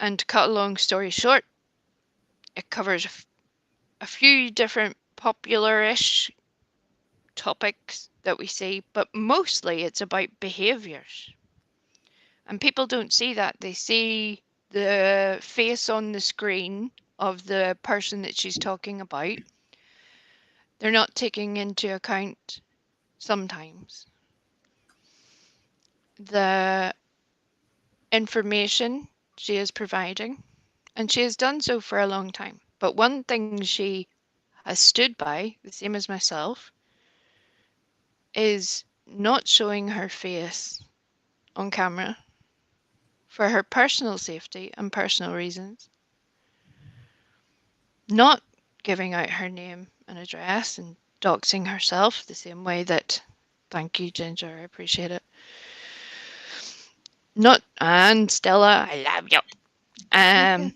And to cut a long story short, it covers a few different popular-ish topics that we see, but mostly it's about behaviors. And people don't see that. They see the face on the screen of the person that she's talking about. They're not taking into account sometimes the information she is providing, and she has done so for a long time. But one thing she has stood by, the same as myself, is not showing her face on camera for her personal safety and personal reasons, not giving out her name and address and doxing herself the same way that, thank you, Ginger, I appreciate it. Not, and Stella, I love you. Um,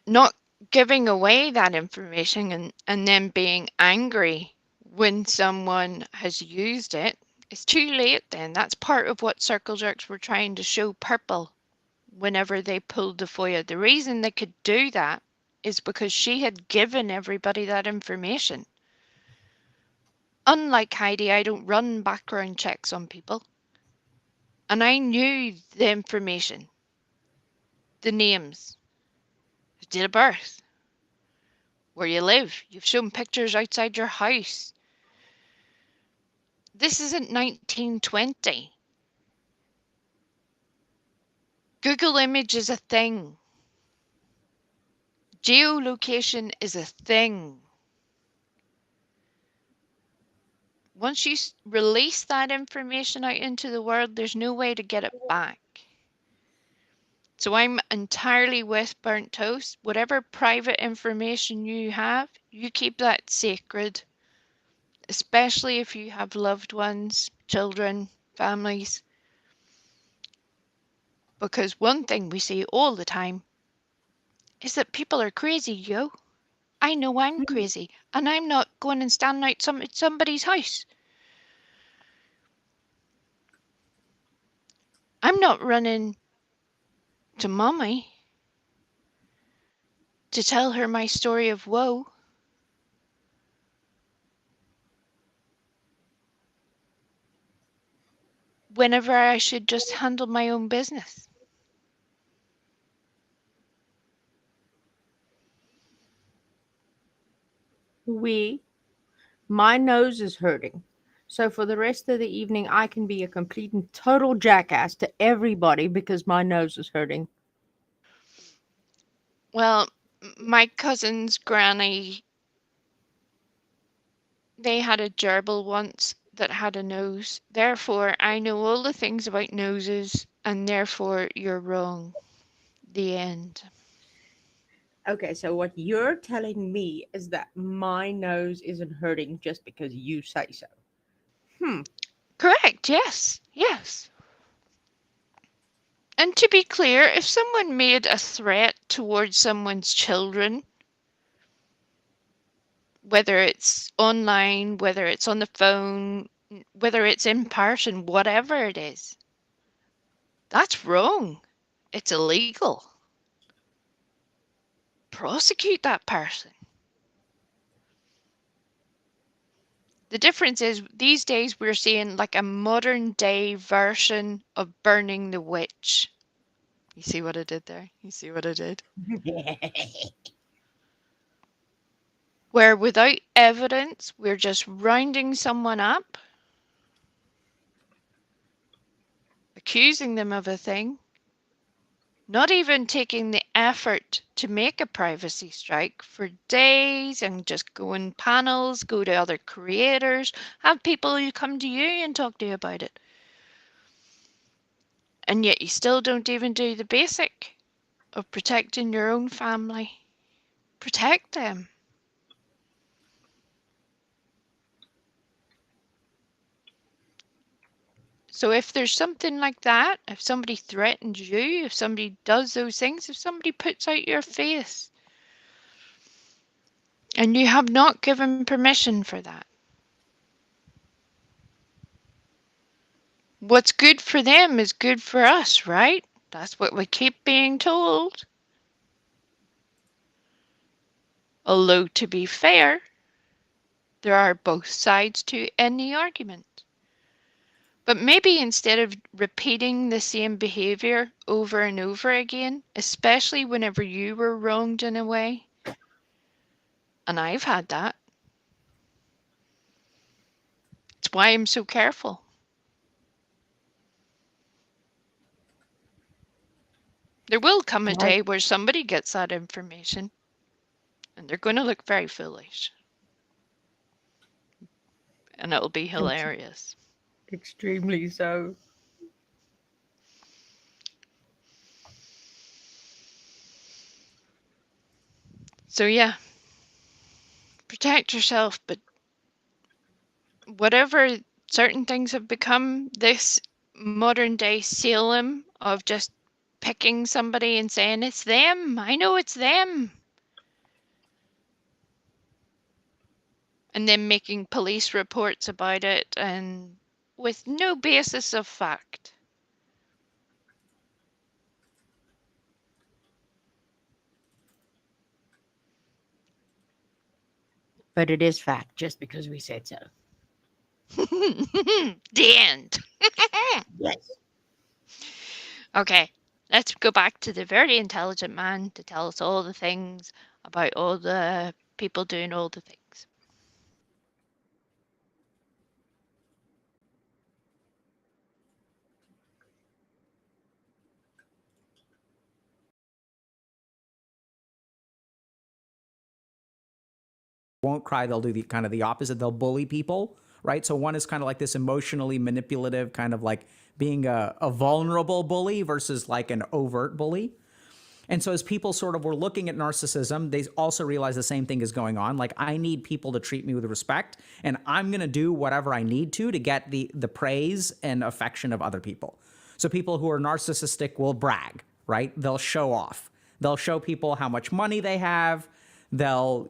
not giving away that information and then being angry when someone has used it. It's too late then. That's part of what Circle Jerks were trying to show Purple whenever they pulled the FOIA. The reason they could do that is because she had given everybody that information. Unlike Heidi, I don't run background checks on people. And I knew the information, the names, the date of birth, where you live. You've shown pictures outside your house. This isn't 1920. Google Image is a thing. Geolocation is a thing. Once you release that information out into the world, there's no way to get it back. So I'm entirely with Burnt Toast. Whatever private information you have, you keep that sacred, especially if you have loved ones, children, families. Because one thing we say all the time is that people are crazy, yo. I know I'm crazy, and I'm not going and standing out somebody's house. I'm not running to Mummy to tell her my story of woe. Whenever I should just handle my own business. My nose is hurting. So for the rest of the evening, I can be a complete and total jackass to everybody because my nose is hurting. Well, my cousin's granny, they had a gerbil once that had a nose. Therefore, I know all the things about noses, and therefore you're wrong. The end. Okay, so what you're telling me is that my nose isn't hurting just because you say so. Hmm. Correct, yes, yes. And to be clear, if someone made a threat towards someone's children, whether it's online, whether it's on the phone, whether it's in person, whatever it is, that's wrong. It's illegal. Prosecute that person. The difference is these days we're seeing like a modern day version of burning the witch. You see what I did there? You see what I did? Where without evidence, we're just rounding someone up, accusing them of a thing, not even taking the effort to make a privacy strike for days and just go in panels, go to other creators, have people who come to you and talk to you about it. And yet you still don't even do the basic of protecting your own family. Protect them. So if there's something like that, if somebody threatens you, if somebody does those things, if somebody puts out your face, and you have not given permission for that, what's good for them is good for us, right? That's what we keep being told. Although, to be fair, there are both sides to any argument. But maybe instead of repeating the same behavior over and over again, especially whenever you were wronged in a way, and I've had that, it's why I'm so careful. There will come a day where somebody gets that information and they're going to look very foolish. And it'll be hilarious. Extremely so. So, yeah, protect yourself, but whatever certain things have become, this modern day Salem of just picking somebody and saying, it's them, I know it's them. And then making police reports about it and with no basis of fact. But it is fact just because we said so. The end. Yes. Okay, let's go back to the very intelligent man to tell us all the things about all the people doing all the things. Won't cry, they'll do the kind of the opposite. They'll bully people right? So one is kind of like this emotionally manipulative, kind of like being a vulnerable bully versus like an overt bully. And so as people sort of were looking at narcissism, they also realized the same thing is going on. Like, I need people to treat me with respect, and I'm going to do whatever I need to get the praise and affection of other people. So people who are narcissistic will brag, right? They'll show off. They'll show people how much money they have. They'll,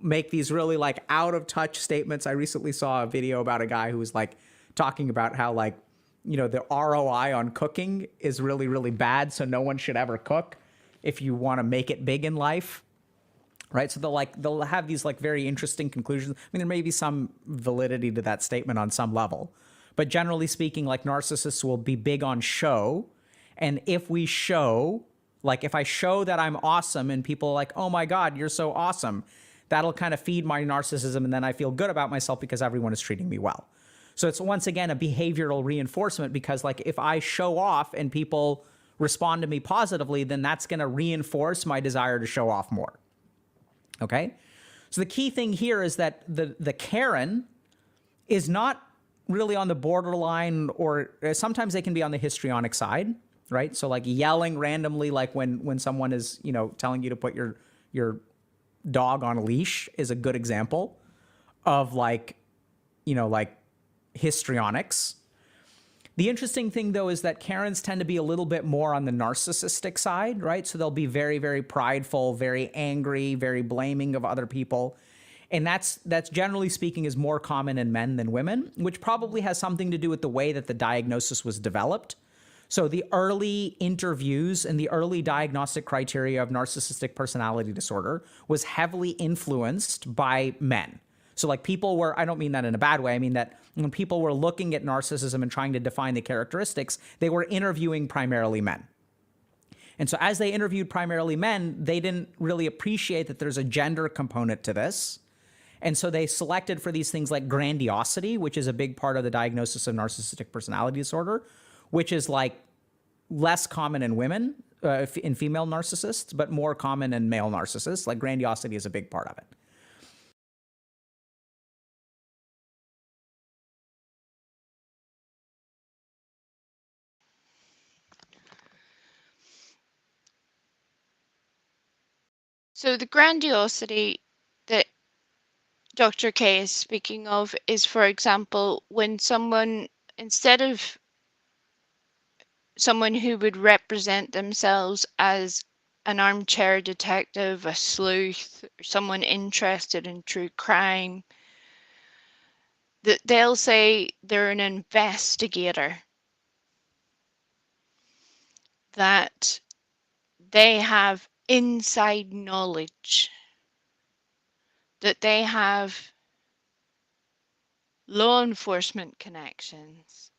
make these really like out of touch statements. I recently saw a video about a guy who was like talking about how like, the ROI on cooking is really, really bad. So no one should ever cook if you want to make it big in life, right? So they'll have these like very interesting conclusions. I mean, there may be some validity to that statement on some level, but generally speaking, like narcissists will be big on show. And if we show, like if I show that I'm awesome and people are like, oh my God, you're so awesome, that'll kind of feed my narcissism. And then I feel good about myself because everyone is treating me well. So it's once again a behavioral reinforcement, because like if I show off and people respond to me positively, then that's going to reinforce my desire to show off more. Okay? So the key thing here is that the Karen is not really on the borderline, or sometimes they can be on the histrionic side, right? So like yelling randomly, like when someone is, telling you to put your dog on a leash is a good example of like histrionics. The interesting thing, though, is that Karens tend to be a little bit more on the narcissistic side, right? So they'll be very, very prideful, very angry, very blaming of other people. And that's generally speaking is more common in men than women, which probably has something to do with the way that the diagnosis was developed. So the early interviews and the early diagnostic criteria of narcissistic personality disorder was heavily influenced by men. So like people were, I don't mean that in a bad way, I mean that when people were looking at narcissism and trying to define the characteristics, they were interviewing primarily men. And so as they interviewed primarily men, they didn't really appreciate that there's a gender component to this. And so they selected for these things like grandiosity, which is a big part of the diagnosis of narcissistic personality disorder, which is like less common in women, in female narcissists, but more common in male narcissists. Like grandiosity is a big part of it. So the grandiosity that Dr. K is speaking of is, for example, when someone, instead of someone who would represent themselves as an armchair detective, a sleuth, or someone interested in true crime, that they'll say they're an investigator, that they have inside knowledge, that they have law enforcement connections.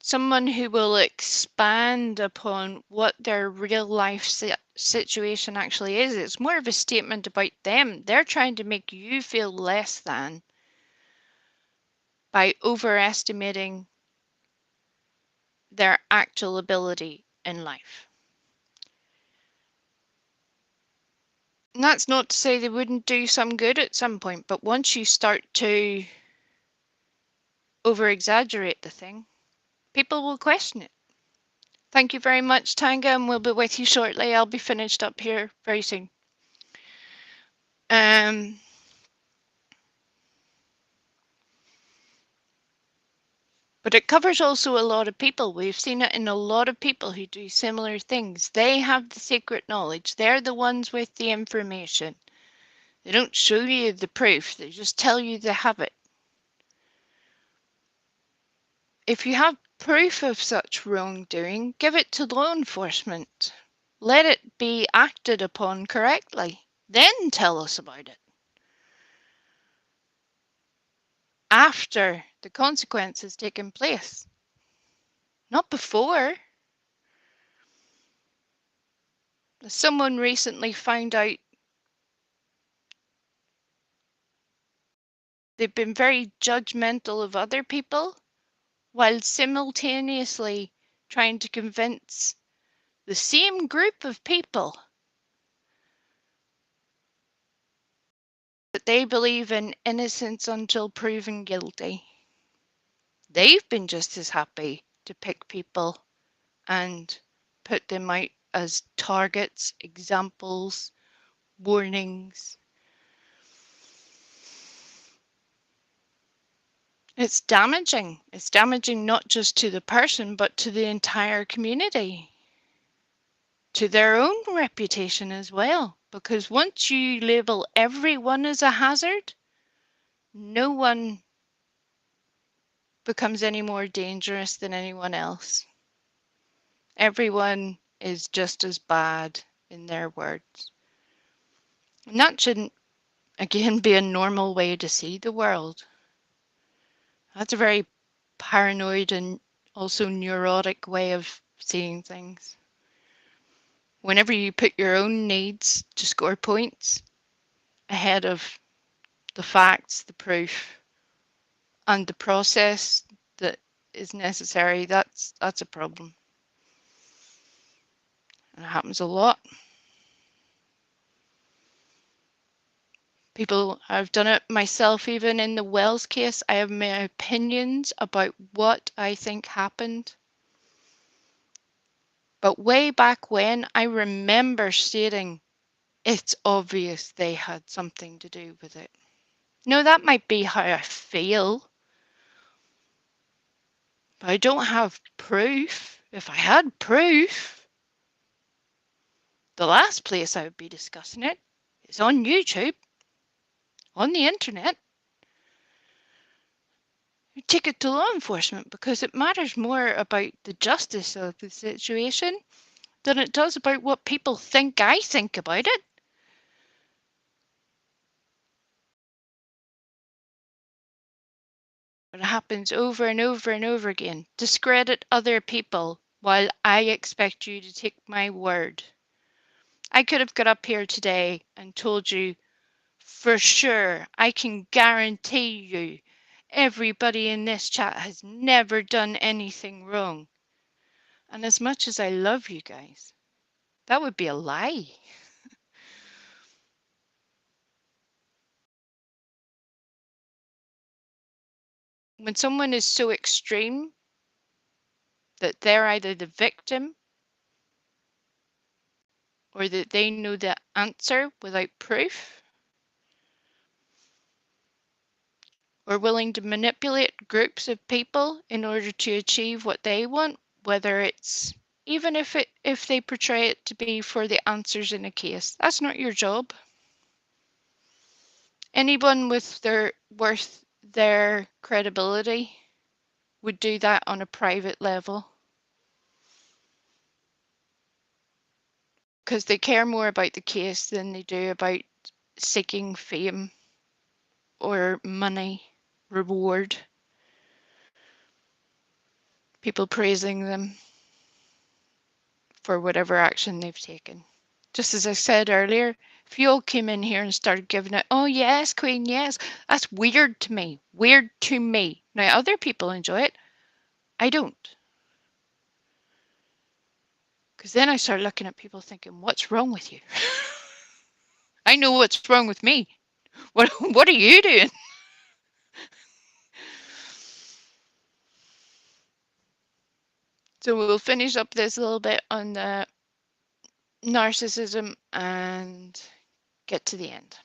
Someone who will expand upon what their real life situation actually is. It's more of a statement about them. They're trying to make you feel less than by overestimating their actual ability in life. And that's not to say they wouldn't do some good at some point, but once you start to over exaggerate the thing, people will question it. Thank you very much, Tanga, and we'll be with you shortly. I'll be finished up here very soon. But it covers also a lot of people. We've seen it in a lot of people who do similar things. They have the secret knowledge. They're the ones with the information. They don't show you the proof. They just tell you they have it. If you have proof of such wrongdoing, give it to law enforcement. Let it be acted upon correctly. Then tell us about it. After the consequence has taken place. Not before. Someone recently found out they've been very judgmental of other people while simultaneously trying to convince the same group of people that they believe in innocence until proven guilty. They've been just as happy to pick people and put them out as targets, examples, warnings. It's damaging. It's damaging not just to the person, but to the entire community, to their own reputation as well. Because once you label everyone as a hazard, no one becomes any more dangerous than anyone else. Everyone is just as bad in their words. And that shouldn't, again, be a normal way to see the world. That's a very paranoid and also neurotic way of seeing things. Whenever you put your own needs to score points ahead of the facts, the proof, and the process that is necessary, that's a problem. And it happens a lot. People, I've done it myself, even in the Wells case. I have my opinions about what I think happened. But way back when, I remember stating, it's obvious they had something to do with it. No, that might be how I feel, but I don't have proof. If I had proof, the last place I would be discussing it is on YouTube, on the internet. You take it to law enforcement because it matters more about the justice of the situation than it does about what people think I think about it. It happens over and over and over again. Discredit other people while I expect you to take my word. I could have got up here today and told you for sure, I can guarantee you, everybody in this chat has never done anything wrong. And as much as I love you guys, that would be a lie. When someone is so extreme that they're either the victim or that they know the answer without proof, or willing to manipulate groups of people in order to achieve what they want, whether it's even if they portray it to be for the answers in a case, that's not your job. Anyone with their worth their credibility would do that on a private level because they care more about the case than they do about seeking fame or money, reward, people praising them for whatever action they've taken. Just as I said earlier, if you all came in here and started giving it, oh yes, Queen, yes, that's weird to me. Weird to me. Now, other people enjoy it. I don't. Because then I start looking at people thinking, what's wrong with you? I know what's wrong with me. What are you doing? So we'll finish up this little bit on the narcissism and get to the end.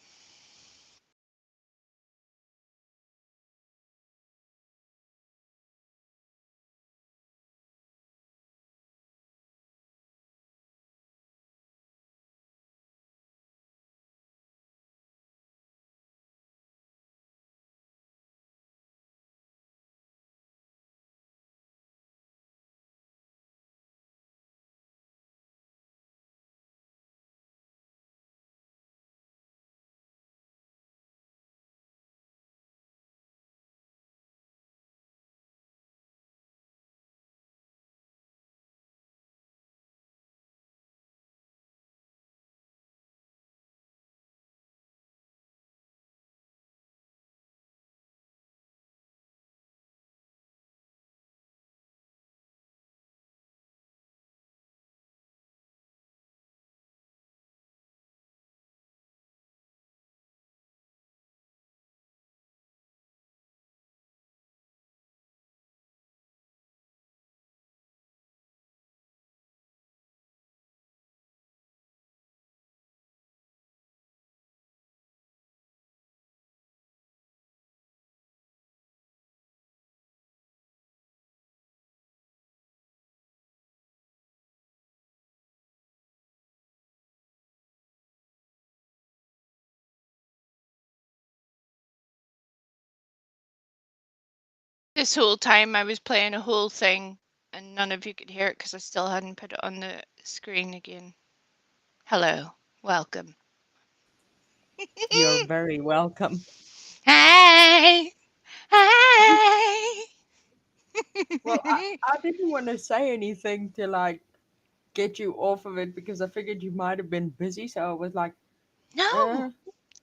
This whole time I was playing a whole thing and none of you could hear it because I still hadn't put it on the screen again. Hello. Welcome. You're very welcome. Hi. Hi. Well, I didn't want to say anything to like get you off of it because I figured you might have been busy. So I was like, No.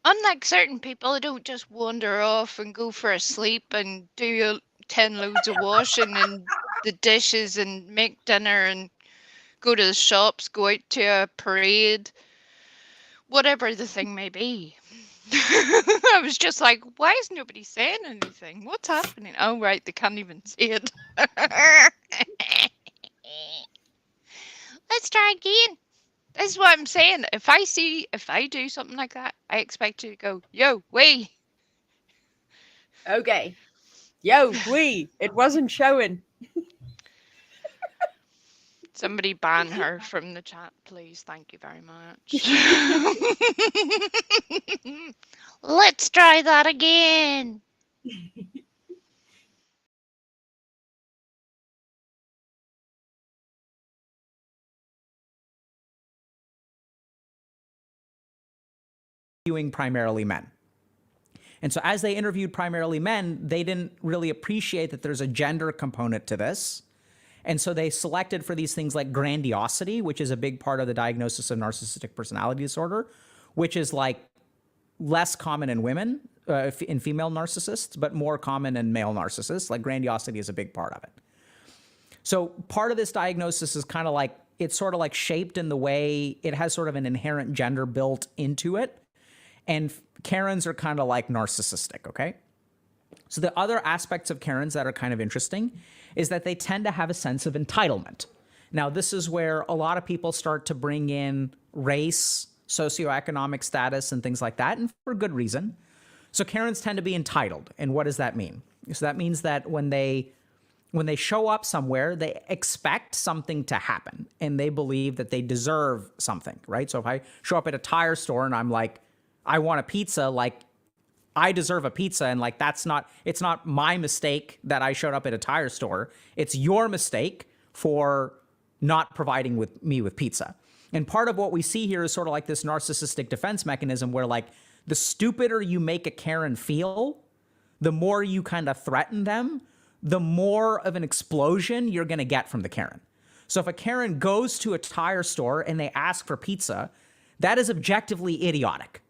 Unlike certain people, I don't just wander off and go for a sleep and do 10 loads of washing and the dishes and make dinner and go to the shops, go out to a parade, whatever the thing may be. I was just like, why is nobody saying anything? What's happening? Oh, right, they can't even see it. Let's try again. This is what I'm saying. If I do something like that, I expect you to go, yo, wait. okay, yo, it wasn't showing. Somebody ban her from the chat, please. Thank you very much. Let's try that again. Interviewing primarily men. And so as they interviewed primarily men, they didn't really appreciate that there's a gender component to this. And so they selected for these things like grandiosity, which is a big part of the diagnosis of narcissistic personality disorder, which is like less common in women, in female narcissists, but more common in male narcissists. Like grandiosity is a big part of it. So part of this diagnosis is kind of like, it's sort of like shaped in the way it has sort of an inherent gender built into it. And Karens are kind of like narcissistic, okay? So the other aspects of Karens that are kind of interesting is that they tend to have a sense of entitlement. Now, this is where a lot of people start to bring in race, socioeconomic status, and things like that, and for good reason. So Karens tend to be entitled. And what does that mean? So that means that when they show up somewhere, they expect something to happen and they believe that they deserve something, right? So if I show up at a tire store and I'm like, I want a pizza, like I deserve a pizza, and like it's not my mistake that I showed up at a tire store. It's your mistake for not providing me with pizza. And part of what we see here is sort of like this narcissistic defense mechanism where like the stupider you make a Karen feel, the more you kind of threaten them, the more of an explosion you're going to get from the Karen. So if a Karen goes to a tire store and they ask for pizza, that is objectively idiotic.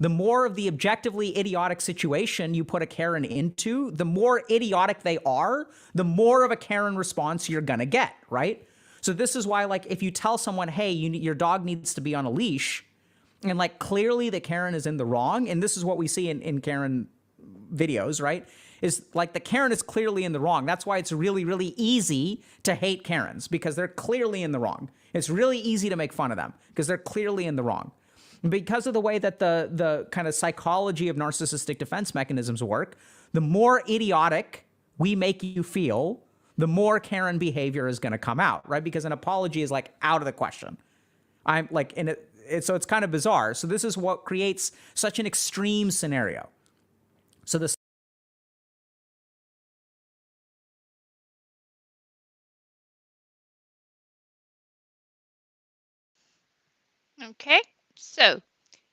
The more of the objectively idiotic situation you put a Karen into, the more idiotic they are, the more of a Karen response you're going to get, right? So this is why, like, if you tell someone, hey, your dog needs to be on a leash, and like clearly the Karen is in the wrong, and this is what we see in Karen videos, right? Is like the Karen is clearly in the wrong. That's why it's really, really easy to hate Karens, because they're clearly in the wrong. It's really easy to make fun of them because they're clearly in the wrong. And because of the way that the kind of psychology of narcissistic defense mechanisms work, the more idiotic we make you feel, the more Karen behavior is going to come out, right? Because an apology is like out of the question. I'm like, so it's kind of bizarre. So this is what creates such an extreme scenario. So this. Okay, so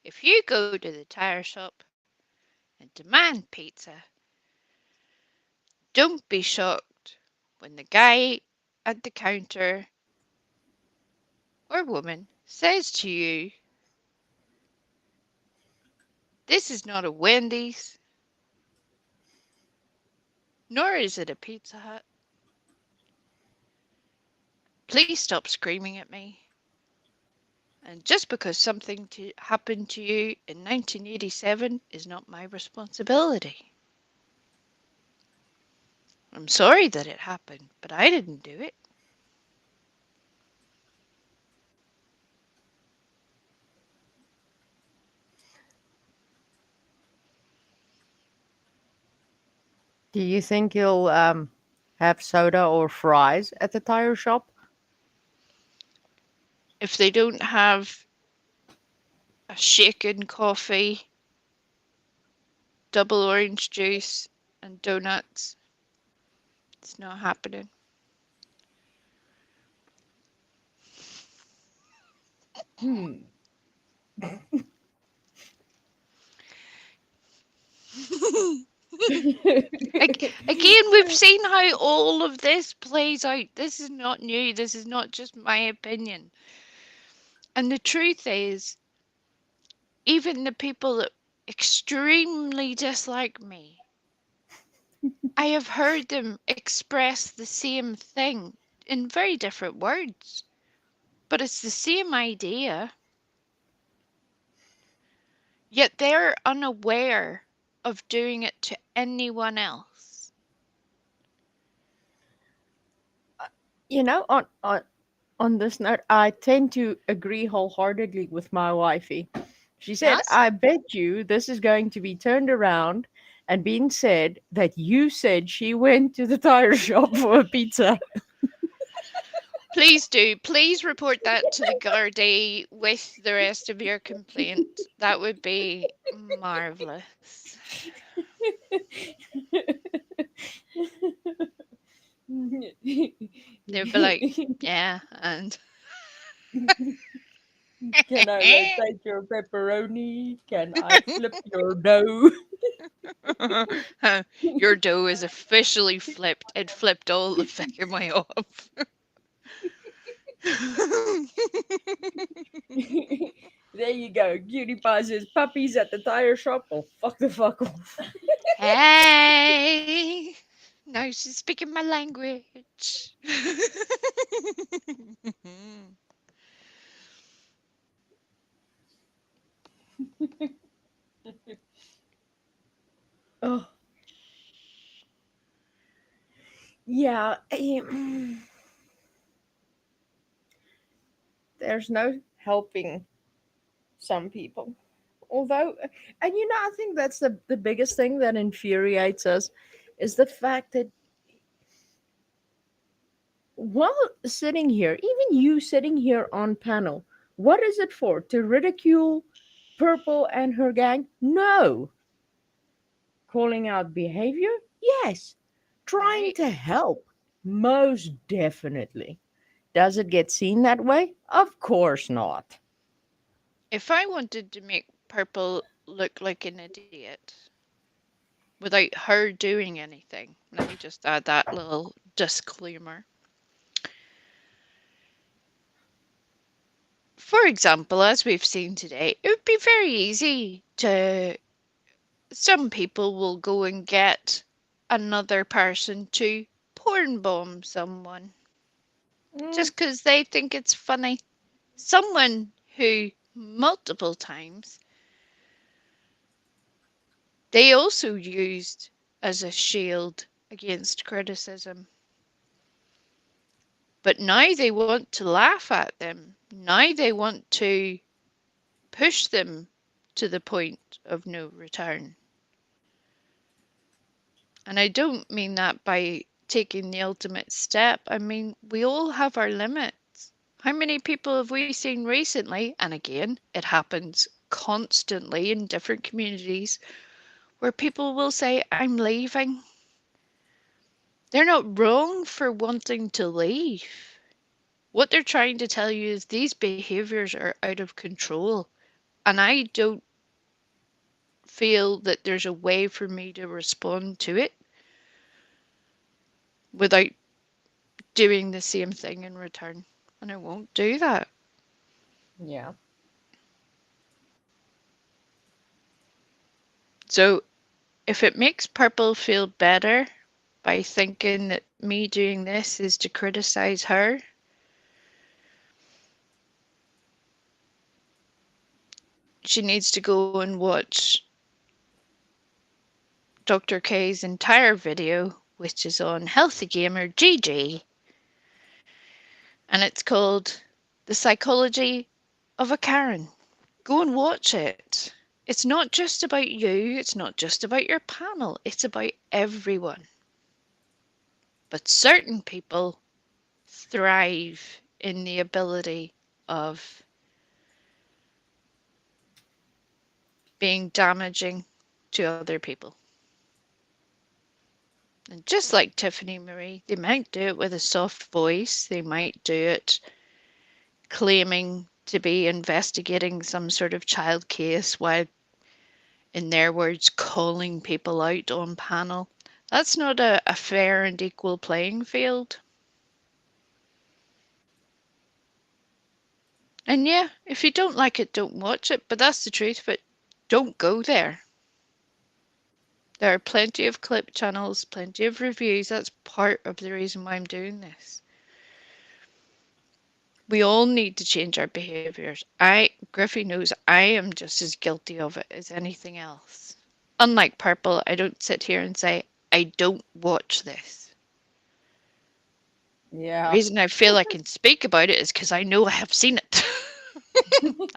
if you go to the tire shop and demand pizza, don't be shocked when the guy at the counter or woman says to you, this is not a Wendy's, nor is it a Pizza Hut. Please stop screaming at me. And just because something happened to you in 1987 is not my responsibility. I'm sorry that it happened, but I didn't do it. Do you think you'll have soda or fries at the tire shop? If they don't have a shaken coffee, double orange juice, and donuts, It's not happening. Hmm. Again, we've seen how all of this plays out. This is not new. This is not just my opinion. And the truth is, even the people that extremely dislike me, I have heard them express the same thing in very different words, but it's the same idea. Yet they're unaware of doing it to anyone else. You know, on this note, I tend to agree wholeheartedly with my wifey. She said, Yes? I bet you this is going to be turned around and being said that you said she went to the tire shop for a pizza. Please do. Please report that to the Gardaí with the rest of your complaint. That would be marvellous. They'd be like, yeah, and Can I rotate your pepperoni? Can I flip your dough? your dough is officially flipped. It flipped all the family off. There you go. Cutie Pie says puppies at the tire shop. Oh, fuck off. Hey, now she's speaking my language. Oh, yeah. There's no helping some people. Although, and I think that's the biggest thing that infuriates us is the fact that while sitting here, even you sitting here on panel, what is it for? To ridicule Purple and her gang? No. Calling out behavior? Yes. Trying Right. to help? Most definitely. Does it get seen that way? Of course not. If I wanted to make Purple look like an idiot without her doing anything, let me just add that little disclaimer. For example, as we've seen today, it would be very easy to. Some people will go and get another person to porn bomb someone Mm, just because they think it's funny. Someone who multiple times they also used as a shield against criticism. But now they want to laugh at them. Now they want to push them to the point of no return. And I don't mean that by taking the ultimate step. I mean, we all have our limits. How many people have we seen recently? And again, it happens constantly in different communities where people will say, I'm leaving. They're not wrong for wanting to leave. What they're trying to tell you is these behaviors are out of control. And I don't feel that there's a way for me to respond to it without doing the same thing in return. And I won't do that. yeah. So if it makes Purple feel better by thinking that me doing this is to criticize her, she needs to go and watch Dr. K's entire video, which is on Healthy Gamer GG, and it's called The Psychology of a Karen. Go and watch it. It's not just about you, it's not just about your panel, it's about everyone. But certain people thrive in the ability of being damaging to other people. And just like Tiffany Marie, they might do it with a soft voice, they might do it claiming to be investigating some sort of child case while, in their words, calling people out on panel. That's not a fair and equal playing field. And yeah, if you don't like it, don't watch it, but that's the truth. But don't go there. There are plenty of clip channels, plenty of reviews. That's part of the reason why I'm doing this. We all need to change our behaviours. Griffey knows I am just as guilty of it as anything else. Unlike Purple, I don't sit here and say, I don't watch this. The Yeah. reason I feel I can speak about it is because I know I have seen it.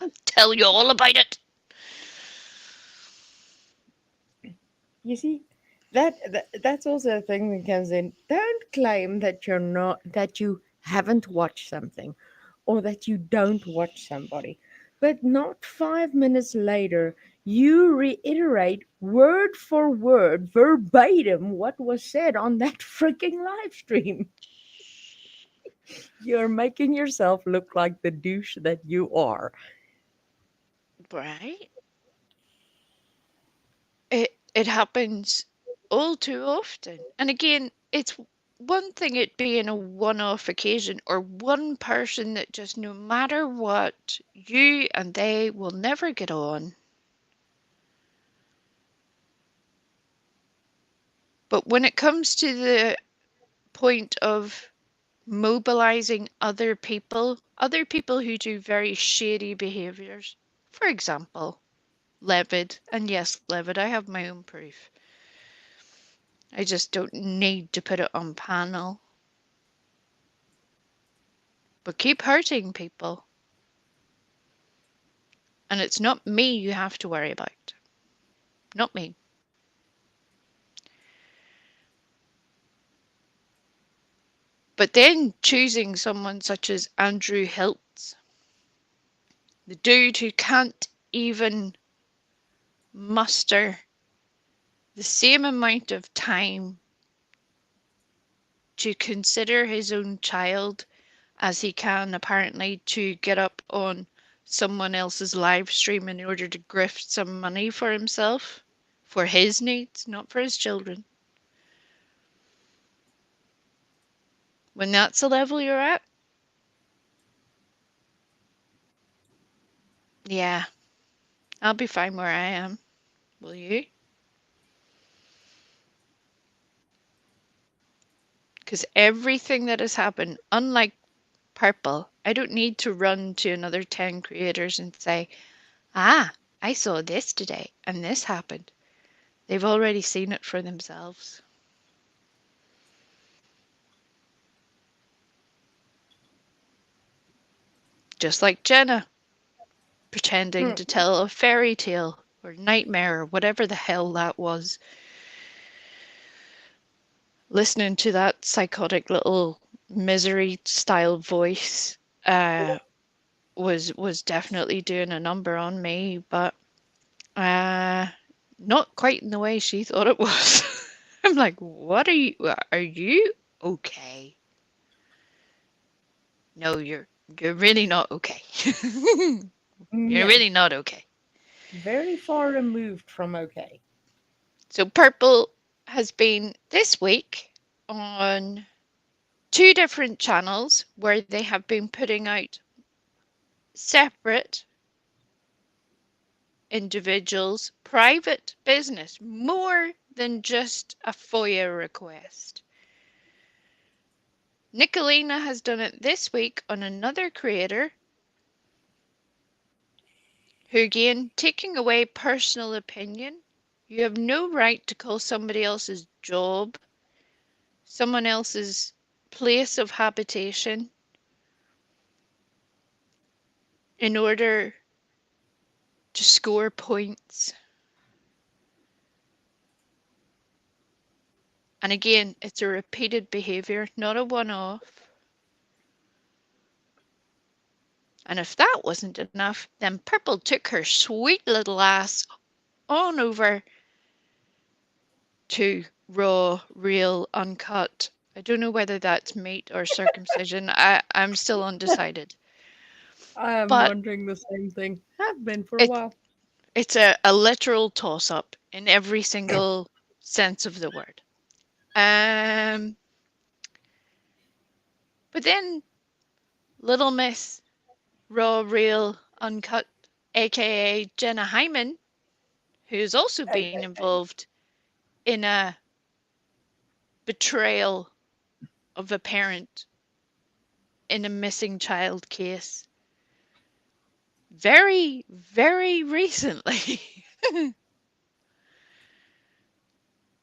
I'll tell you all about it. You see, that's also a thing that comes in. Don't claim that you haven't watched something, or that you don't watch somebody, but not 5 minutes later you reiterate word for word, verbatim, what was said on that freaking live stream. You're making yourself look like the douche that you are. Right? It happens all too often. And again, it's one thing it being a one-off occasion or one person that just no matter what, you and they will never get on. But when it comes to the point of mobilizing other people who do very shady behaviors, for example, Levid, and yes, Levid, I have my own proof. I just don't need to put it on panel. But keep hurting people. And it's not me you have to worry about. Not me. But then choosing someone such as Andrew Hiltz, the dude who can't even muster the same amount of time to consider his own child as he can apparently to get up on someone else's live stream in order to grift some money for himself, for his needs, not for his children. When that's the level you're at, yeah, I'll be fine where I am. Will you? Because everything that has happened, unlike Purple, I don't need to run to another 10 creators and say, ah, I saw this today and this happened. They've already seen it for themselves. Just like Jenna, pretending to tell a fairy tale or nightmare or whatever the hell that was. Listening to that psychotic little misery style voice was definitely doing a number on me, but not quite in the way she thought it was. I'm like, what are you okay? No, you're really not okay. You're No, really not okay. very far removed from okay. So Purple has been this week on 2 different channels where they have been putting out separate individuals' private business, more than just a FOIA request. Nicolina has done it this week on another creator who, again, taking away personal opinion. You have no right to call somebody else's job, someone else's place of habitation, in order to score points. And again, it's a repeated behavior, not a one-off. And if that wasn't enough, then Purple took her sweet little ass on over to raw, real, uncut. I don't know whether that's meat or circumcision. I'm still undecided. I am But wondering the same thing. Have been for a it while. it's a literal toss up in every single sense of the word. Um, but then Little Miss Raw, Real, Uncut, aka Jenna Hyman, who's also been Okay. involved in a betrayal of a parent in a missing child case very, very recently.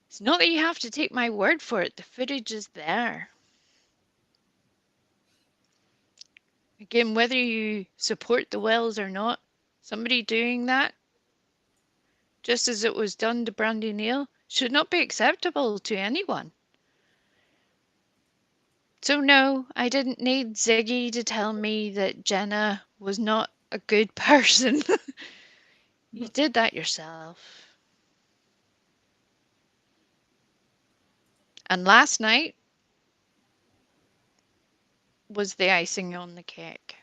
It's not that you have to take my word for it, the footage is there. Again, whether you support the Wells or not, somebody doing that, just as it was done to Brandy Neal, should not be acceptable to anyone. So no, I didn't need Ziggy to tell me that Jenna was not a good person. You did that yourself. And last night was the icing on the cake.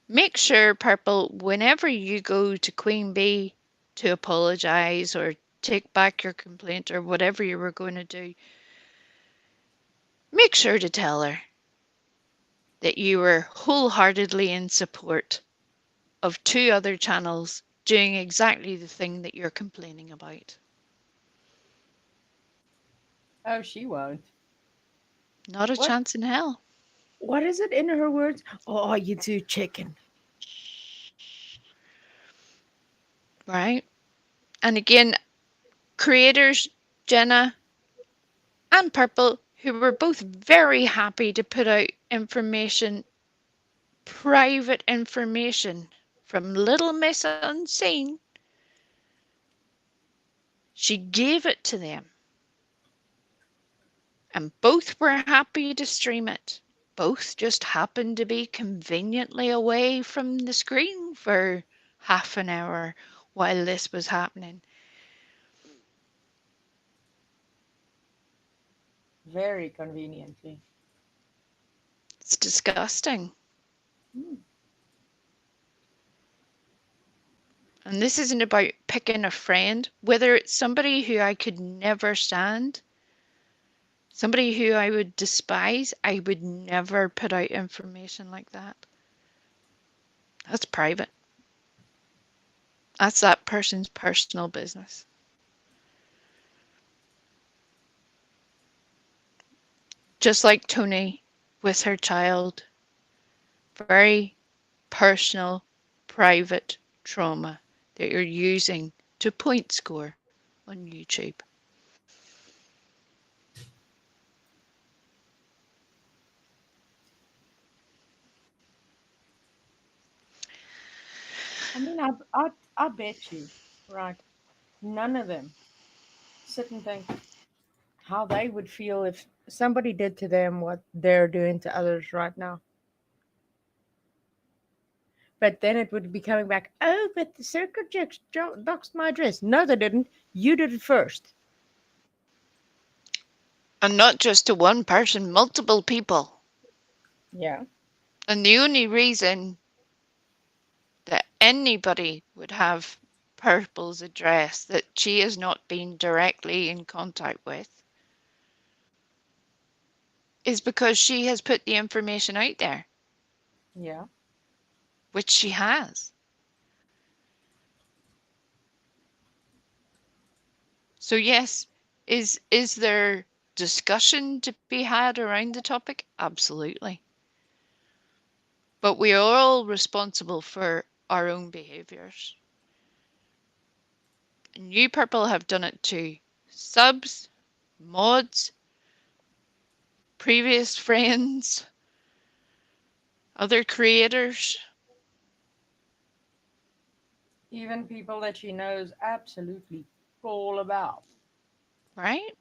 Make sure, Purple, whenever you go to Queen Bee to apologise or take back your complaint or whatever you were going to do, make sure to tell her that you were wholeheartedly in support of two other channels doing exactly the thing that you're complaining about. Oh, she won't. Not a What? chance in hell. What is it in her words? Oh, you do chicken. Right? And again, creators Jenna and Purple, who were both very happy to put out information, private information from Little Miss Unseen, she gave it to them. And both were happy to stream it. Both just happened to be conveniently away from the screen for half an hour while this was happening. Very conveniently. It's disgusting. Hmm. And this isn't about picking a friend, whether it's somebody who I could never stand, somebody who I would despise, I would never put out information like that. That's private. That's that person's personal business. Just like Tony with her child. Very personal, private trauma that you're using to point score on YouTube. I mean, I bet you, right? None of them sit and think how they would feel if somebody did to them what they're doing to others right now. But then it would be coming back. Oh, but the circle jerks doxed my address. No, they didn't. You did it first. And not just to one person, multiple people. Yeah. And the only reason that anybody would have Purple's address that she has not been directly in contact with is because she has put the information out there, Yeah. which she has. So yes, is there discussion to be had around the topic? Absolutely. But we are all responsible for our own behaviors. And you, Purple, have done it to subs, mods, previous friends, other creators, Even people that she knows absolutely all about. right?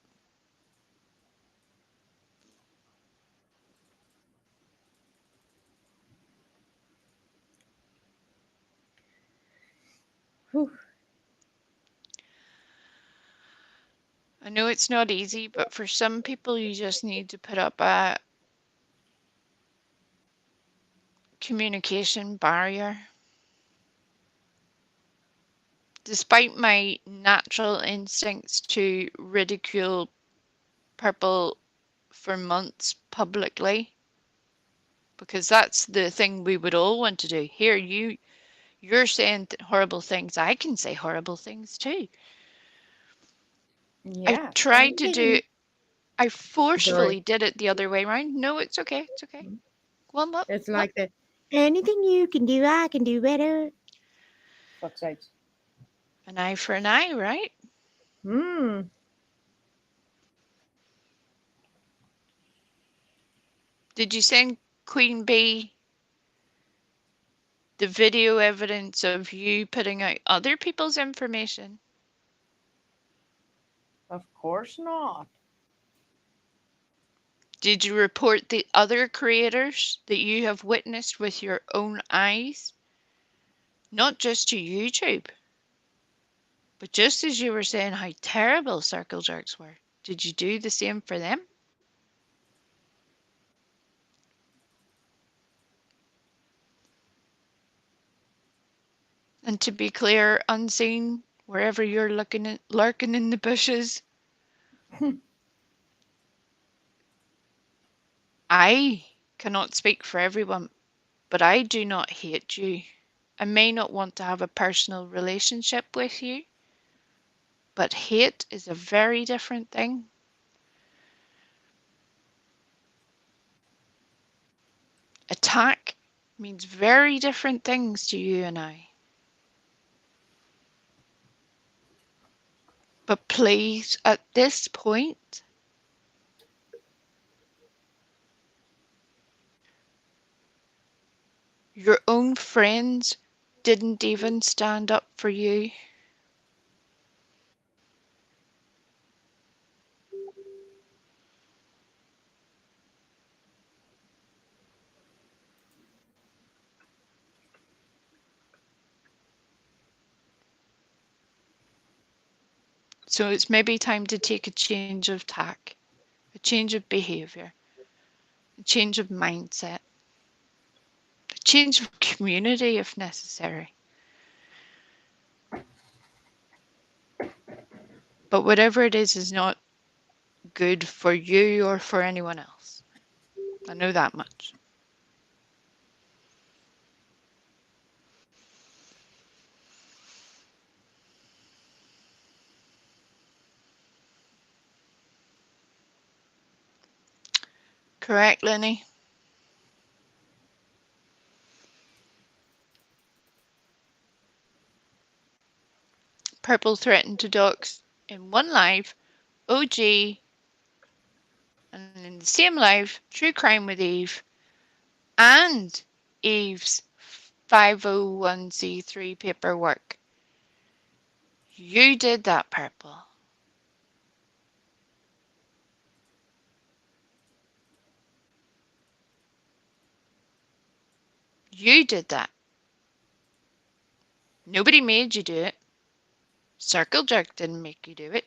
Whew. know it's not easy, but for some people, you just need to put up a communication barrier. Despite my natural instincts to ridicule purple for months publicly, because that's the thing we would all want to do. Here, you're saying horrible things. I can say horrible things too. I Yeah. tried to do it. I Sorry. forcefully did it the other way around. No, it's okay. It's okay. Well, what? It's What? like that. Anything you can do, I can do better. Fuck's sakes. An eye for an eye, right? Hmm. Did you send Queen Bee the video evidence of you putting out other people's information? Of course not. Did you report the other creators that you have witnessed with your own eyes? Not just to YouTube, but just as you were saying how terrible circle jerks were, did you do the same for them? And to be clear, unseen, wherever you're looking at, lurking in the bushes, I cannot speak for everyone, but I do not hate you. I may not want to have a personal relationship with you, but hate is a very different thing. Attack means very different things to you and I. But please, at this point, your own friends didn't even stand up for you. So it's maybe time to take a change of tack, a change of behavior, a change of mindset, a change of community if necessary. But whatever it is not good for you or for anyone else. I know that much. Correct, Lenny? Purple threatened to dox in one live, OG, and in the same live, True Crime with Eve, and Eve's 501c3 paperwork. You did that, Purple. You did that. Nobody made you do it. Circle Jerk didn't make you do it.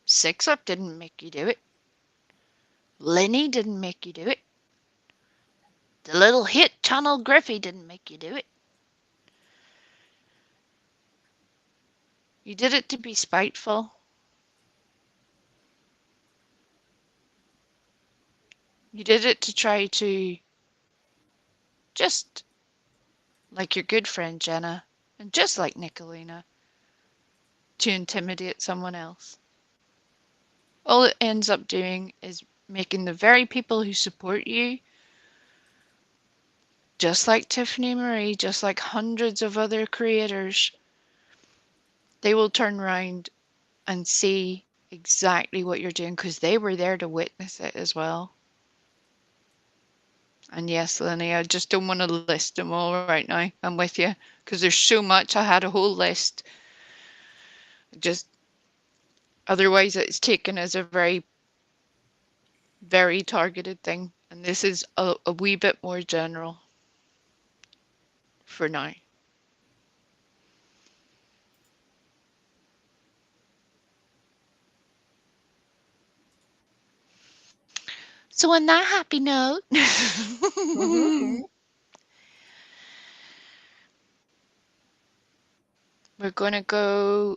Six Up didn't make you do it. Lenny didn't make you do it. The little hit channel Griffey didn't make you do it. You did it to be spiteful. You did it to try to just like your good friend Jenna, and just like Nicolina, to intimidate someone else. All it ends up doing is making the very people who support you, just like Tiffany Marie, just like hundreds of other creators, they will turn around and see exactly what you're doing because they were there to witness it as well. And yes, Lenny, I just don't want to list them all right now. I'm with you because there's so much. I had a whole list. Just otherwise, it's taken as a very, very targeted thing. And this is a wee bit more general for now. So on that happy note, Mhm. we're going to go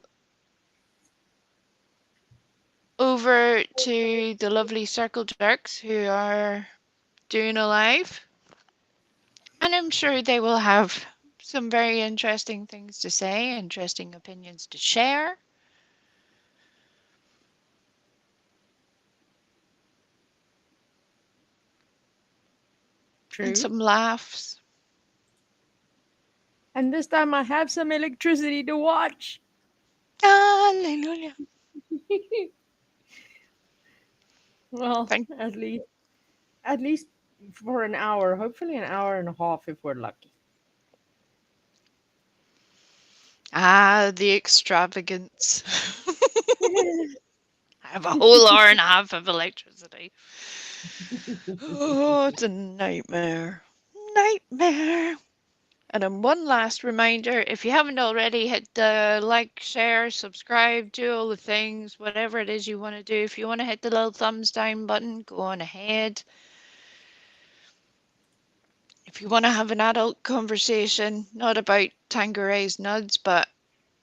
over to the lovely Circle Jerks who are doing a live. And I'm sure they will have some very interesting things to say, interesting opinions to share. And True. some laughs. And this time I have some electricity to watch. Hallelujah. Well, Thank at least for an hour, hopefully an hour and a half if we're lucky. the extravagance. I have a whole hour and a half of electricity. Oh, it's a nightmare. Nightmare. And then one last reminder, if you haven't already, hit the like, share, subscribe, do all the things, whatever it is you want to do. If you want to hit the little thumbs down button, go on ahead. If you want to have an adult conversation, not about Tanqueray's nuds, but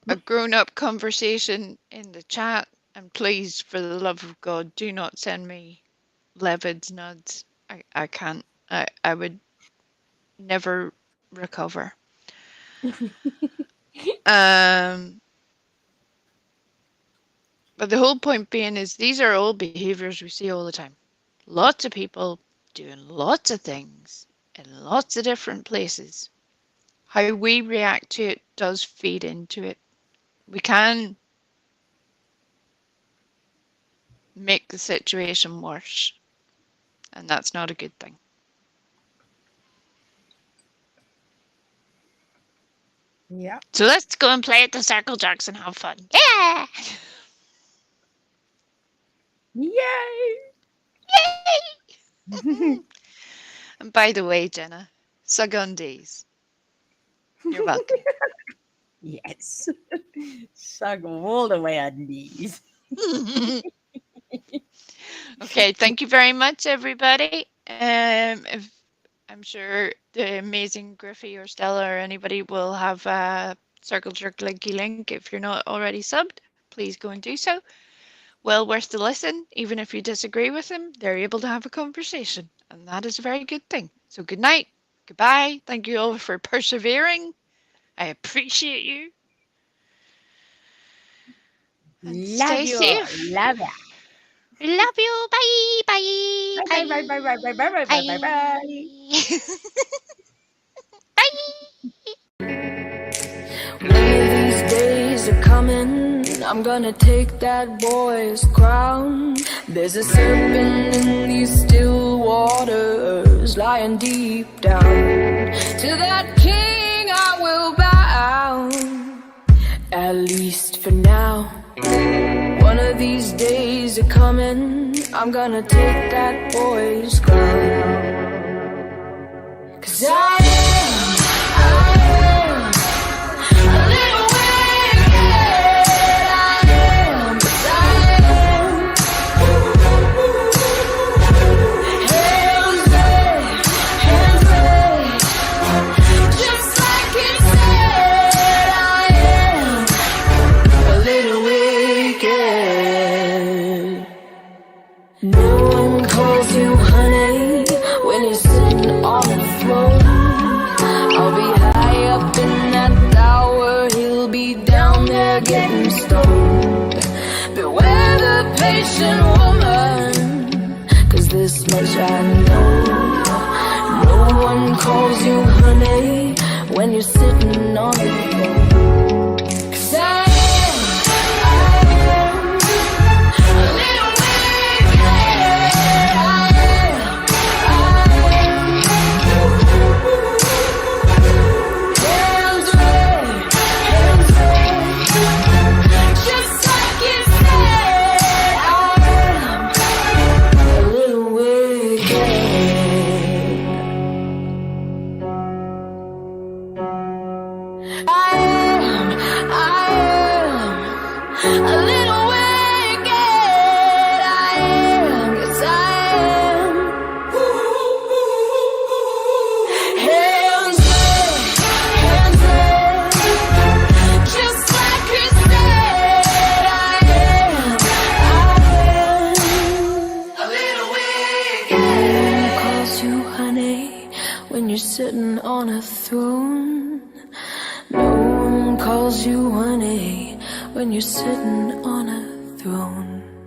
a grown-up conversation in the chat, and please, for the love of God, do not send me Levid's nuds. I can't. I would never recover. But the whole point being is these are all behaviors we see all the time. Lots of people doing lots of things in lots of different places. How we react to it does feed into it. We can make the situation worse, and that's not a good thing. Yeah. So let's go and play at the Circle Jerks and have fun. Yeah! Yay! Yay! And by the way, Jenna, Sugundies. You're welcome. Yes. Suck all the way on these. Okay, thank you very much, everybody. If I'm sure the amazing Griffey or Stella or anybody will have a Circle Jerk linky link. If you're not already subbed, please go and do so. Well worth the listen, even if you disagree with them, they're able to have a conversation, and that is a very good thing. So good night, goodbye, thank you all for persevering. I appreciate you. And stay safe. Love you. Love you. Bye. Bye. Bye bye bye bye bye bye bye bye bye bye. One of these days are coming, I'm gonna take that boy's crown. There's a serpent in these still waters, lying deep down. To that king I will bow, at least for now. One of these days are coming, I'm gonna take that boy's crown. 'Cause I am a little wicked. I am, 'cause I am. Hands raised, just like it said. I am a little wicked. No one calls you honey when you're sitting on the throne. I'll be high up in that tower, he'll be down there getting stoned. Beware the patient woman, 'cause this much I know. No one calls you honey when you're sitting on the throne. 'Cause I am a little wicked. Hands raised, just like it said. I am a little wicked. I am when you're sitting on a throne. No one calls you honey when you're sitting on a throne.